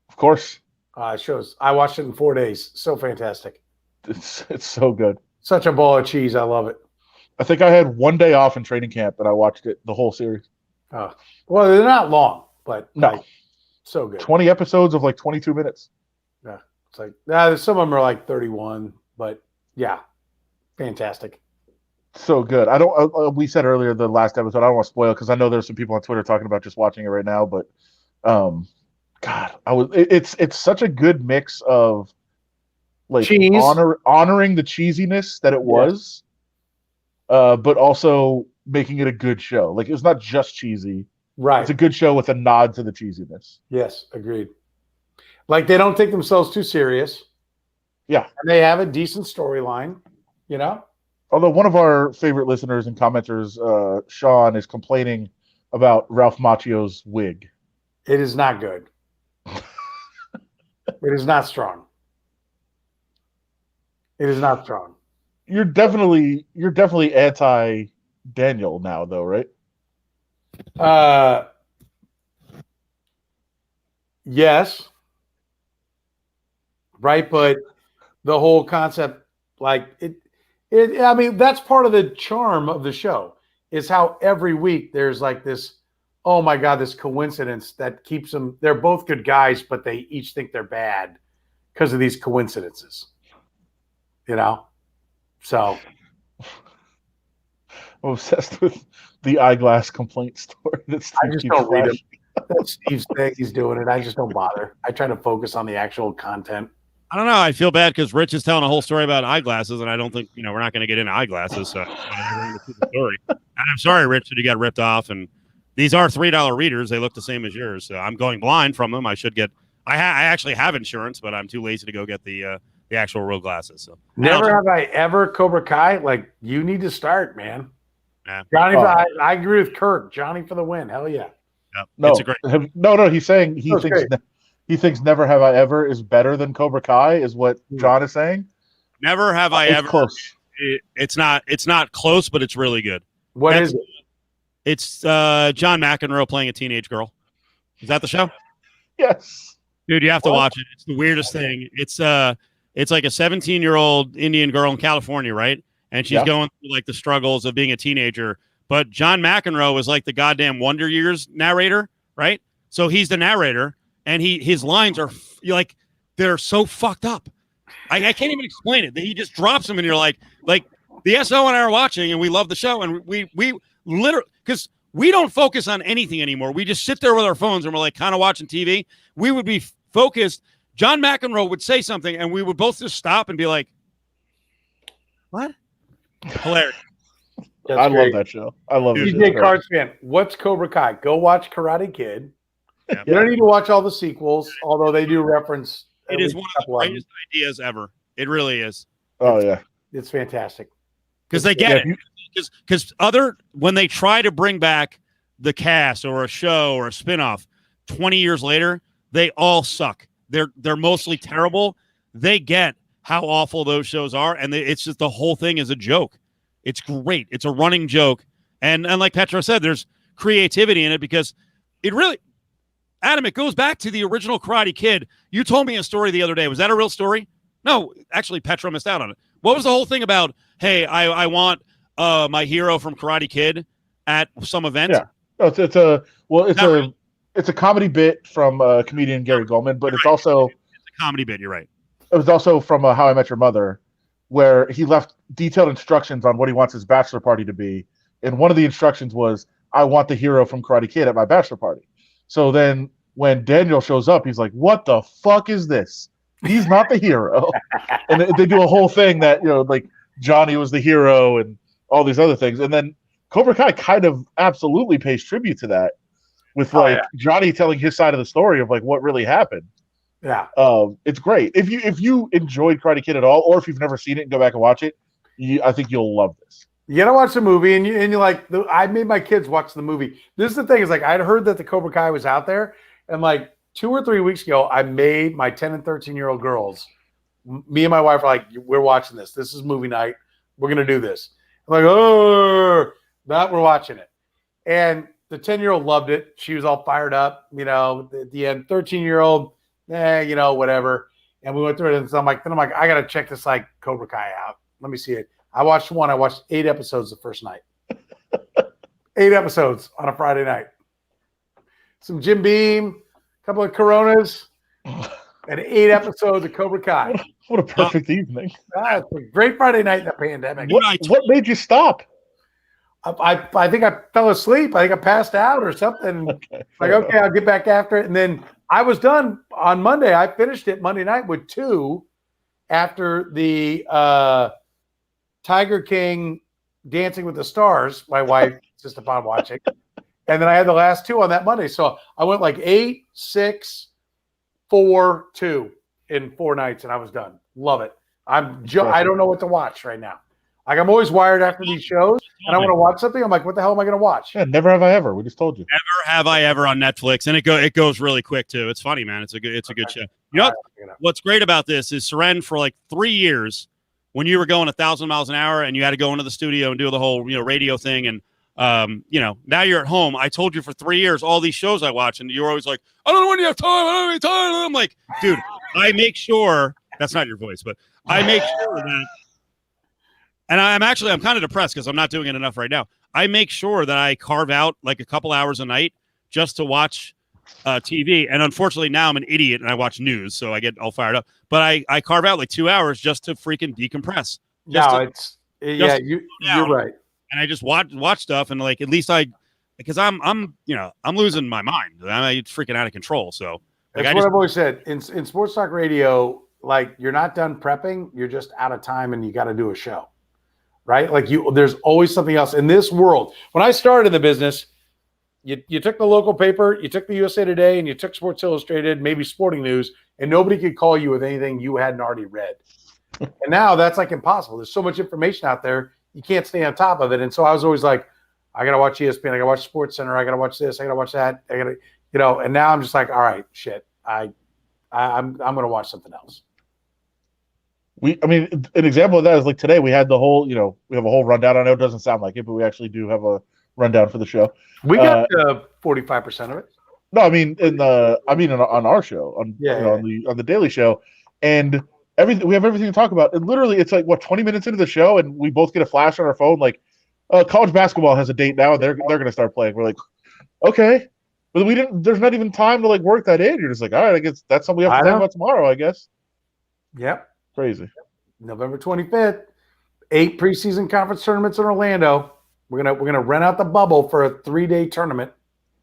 Of course. It shows. I watched it in 4 days. So fantastic. It's so good. Such a ball of cheese. I love it. I think I had 1 day off in training camp, and I watched it, the whole series. Oh, well, they're not long, but no, like, so good. 20 episodes of like 22 minutes. Yeah, it's like some of them are like 31, but yeah, fantastic. So good. I don't. We said earlier the last episode. I don't want to spoil because I know there's some people on Twitter talking about just watching it right now. But, God, it's such a good mix of like honoring the cheesiness that it was. But also making it a good show. Like, it's not just cheesy. Right. It's a good show with a nod to the cheesiness. Yes, agreed. Like, they don't take themselves too serious. Yeah. And they have a decent storyline, you know? Although one of our favorite listeners and commenters, Sean, is complaining about Ralph Macchio's wig. It is not good. It is not strong. It is not strong. You're definitely anti Daniel now, though, right? Yes. Right, but the whole concept, like it I mean, that's part of the charm of the show, is how every week there's like this, oh my God, this coincidence that keeps them. They're both good guys, but they each think they're bad because of these coincidences. You know? So I'm obsessed with the eyeglass complaint story. I just don't read it. That's Steve's thing. He's doing it. I just don't bother. I try to focus on the actual content. I don't know. I feel bad because Rich is telling a whole story about eyeglasses, and I don't think, we're not going to get into eyeglasses. So I'm the story. And I'm sorry, Rich, that you got ripped off. And these are $3 readers. They look the same as yours. So I'm going blind from them. I should get. I actually have insurance, but I'm too lazy to go get the actual real glasses. So never have I ever Cobra Kai. Like, you need to start, man. Yeah. Johnny, I agree with Kirk. Johnny for the win. Hell yeah. Yep. No, it's a great. No. He's saying he thinks he thinks Never Have I Ever is better than Cobra Kai, is what John is saying. Never have I It's ever. close. It's not close, but it's really good. What is it? It's John McEnroe playing a teenage girl. Is that the show? Yes. Dude, you have to watch it. It's the weirdest thing. It's like a 17-year-old Indian girl in California, right? And she's going through like the struggles of being a teenager. But John McEnroe is like the goddamn Wonder Years narrator, right? So he's the narrator, and his lines are like they're so fucked up. I can't even explain it. He just drops them, and you're like the SO and I are watching, and we love the show, and we literally, because we don't focus on anything anymore. We just sit there with our phones, and we're like kind of watching TV. We would be focused. John McEnroe would say something, and we would both just stop and be like, "What?" Hilarious. I love that show. I love it. DJ Cards fan, what's Cobra Kai? Go watch Karate Kid. Yeah. You don't need to watch all the sequels, although they do reference. It is one of the greatest ideas ever. It really is. Oh yeah, it's fantastic. Because they get it. Because when they try to bring back the cast or a show or a spinoff 20 years later, they all suck. They're mostly terrible. They get how awful those shows are, and it's just the whole thing is a joke. It's great. It's a running joke, and like Petro said, there's creativity in it because it really, Adam, it goes back to the original Karate Kid. You told me a story the other day. Was that a real story? No, actually, Petro missed out on it. What was the whole thing about? Hey, I want my hero from Karate Kid at some event. Yeah, it's a comedy bit from comedian Gary Goldman, but it's also a comedy bit. You're right. It was also from How I Met Your Mother, where he left detailed instructions on what he wants his bachelor party to be, and one of the instructions was, "I want the hero from Karate Kid at my bachelor party." So then, when Daniel shows up, he's like, "What the fuck is this? He's not the hero." And they do a whole thing that like Johnny was the hero and all these other things, and then Cobra Kai kind of absolutely pays tribute to that, with Johnny telling his side of the story of like what really happened. Yeah, it's great. If you enjoyed Karate Kid at all, or if you've never seen it and go back and watch it, I think you'll love this. You gotta watch the movie, and you're like, I made my kids watch the movie. This is the thing, is like I'd heard that the Cobra Kai was out there, and like 2 or 3 weeks ago, I made my 10 and 13-year-old girls. Me and my wife are like, we're watching this. This is movie night. We're gonna do this. I'm like, oh, but we're watching it, and the 10-year-old loved it. She was all fired up. At the end, 13-year-old. Whatever. And we went through it, and so I'm like, I gotta check this like Cobra Kai out. Let me see it. I watched 8 episodes the first night. 8 episodes on a Friday night. Some Jim Beam, a couple of Coronas, and 8 episodes of Cobra Kai. What a perfect evening. It's a great Friday night in the pandemic. What made you stop? I think I fell asleep. I think I passed out or something. Okay, I'll get back after it. And then I was done on Monday. I finished it Monday night with 2 after the Tiger King Dancing with the Stars. My wife insisted upon watching. And then I had the last 2 on that Monday. So I went like 8, 6, 4, 2 in 4 nights, and I was done. Love it. I don't know what to watch right now. Like I'm always wired after these shows, and I want to watch something. I'm like, what the hell am I going to watch? Yeah, Never Have I Ever. We just told you. Never Have I Ever on Netflix, and it goes really quick too. It's funny, man. It's a good show. You know what's great about this is Soren, for like 3 years, when you were going 1,000 miles an hour and you had to go into the studio and do the whole radio thing, and now you're at home. I told you for 3 years all these shows I watch, and you're always like, I don't know when you have time. I don't have any time. And I'm like, dude, I make sure that's not your voice, but I make sure that. And I'm kind of depressed because I'm not doing it enough right now. I make sure that I carve out like a couple hours a night just to watch TV. And unfortunately now I'm an idiot and I watch news, so I get all fired up. But I carve out like 2 hours just to freaking decompress. You're right. And I just watch stuff, and like at least because I'm losing my mind. I'm freaking out of control. So that's what I've always said in sports talk radio. Like you're not done prepping, you're just out of time, and you got to do a show. Right? Like there's always something else in this world. When I started in the business, you took the local paper, you took the USA Today, and you took Sports Illustrated, maybe Sporting News, and nobody could call you with anything you hadn't already read. And now that's like impossible. There's so much information out there, you can't stay on top of it. And so I was always like, I got to watch ESPN, I got to watch SportsCenter, I got to watch this, I got to watch that, and now I'm just like, all right, shit, I I'm going to watch something else. An example of that is like today we had the whole, we have a whole rundown. I know it doesn't sound like it, but we actually do have a rundown for the show. We got 45% of it. No, I mean on our show, on the Daily Show, and everything. We have everything to talk about. And literally, it's like 20 minutes into the show, and we both get a flash on our phone like, college basketball has a date now, and they're going to start playing. We're like, okay, but we didn't. There's not even time to like work that in. You're just like, all right, I guess that's something we have to talk about tomorrow. I guess. Yep. Crazy. November 25th, 8 preseason conference tournaments in Orlando. We're gonna rent out the bubble for a 3-day tournament.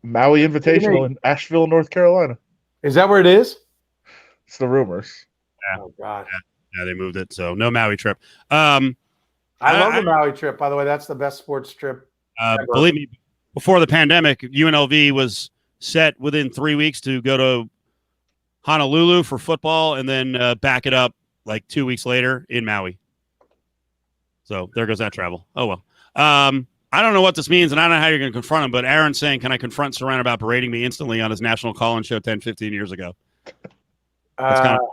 Maui Invitational in Asheville, North Carolina. Is that where it is? It's the rumors. Yeah. Oh God. Yeah, they moved it, so no Maui trip. I love the Maui trip. By the way, that's the best sports trip. Believe me, before the pandemic, UNLV was set within 3 weeks to go to Honolulu for football, and then back it up like 2 weeks later in Maui. So there goes that travel. Oh well. I don't know what this means, and I don't know how you're going to confront him, but Aaron's saying, can I confront Soren about berating me instantly on his national call-in show 10, 15 years ago? That's kind of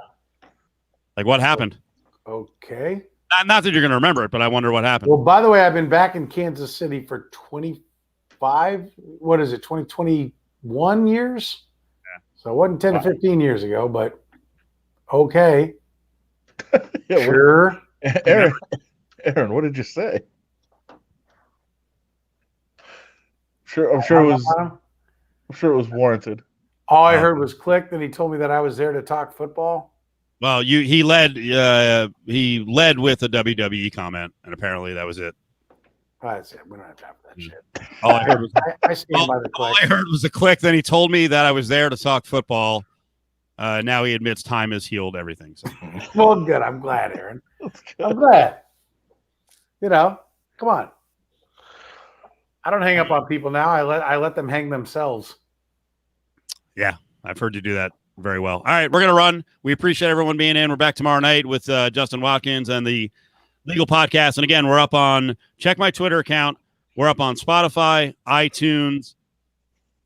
like, what happened? Okay. Not that you're going to remember it, but I wonder what happened. Well, by the way, I've been back in Kansas City for 2021 years? Yeah. So it wasn't 10 to 15 years ago, but okay. Yeah, sure. Aaron, what did you say? I'm sure it was warranted. All I heard was click. Then he told me that I was there to talk football. Well, he led with a WWE comment, and apparently that was it. That's it. We don't have time for that shit. All I heard was I stand by the click. All I heard was a click. Then he told me that I was there to talk football. Now he admits time has healed everything. So. Well, good. I'm glad, Aaron. I'm glad. Come on. I don't hang up on people now. I let them hang themselves. Yeah, I've heard you do that very well. All right, we're going to run. We appreciate everyone being in. We're back tomorrow night with Justin Watkins and the Legal Podcast. And again, we're up on, check my Twitter account. We're up on Spotify, iTunes,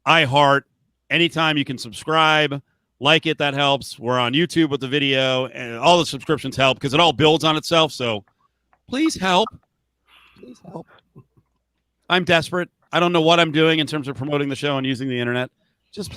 iHeart. Anytime you can subscribe, like it, that helps. We're on YouTube with the video, and all the subscriptions help because it all builds on itself. So please help. Please help. I'm desperate. I don't know what I'm doing in terms of promoting the show and using the internet. Just please.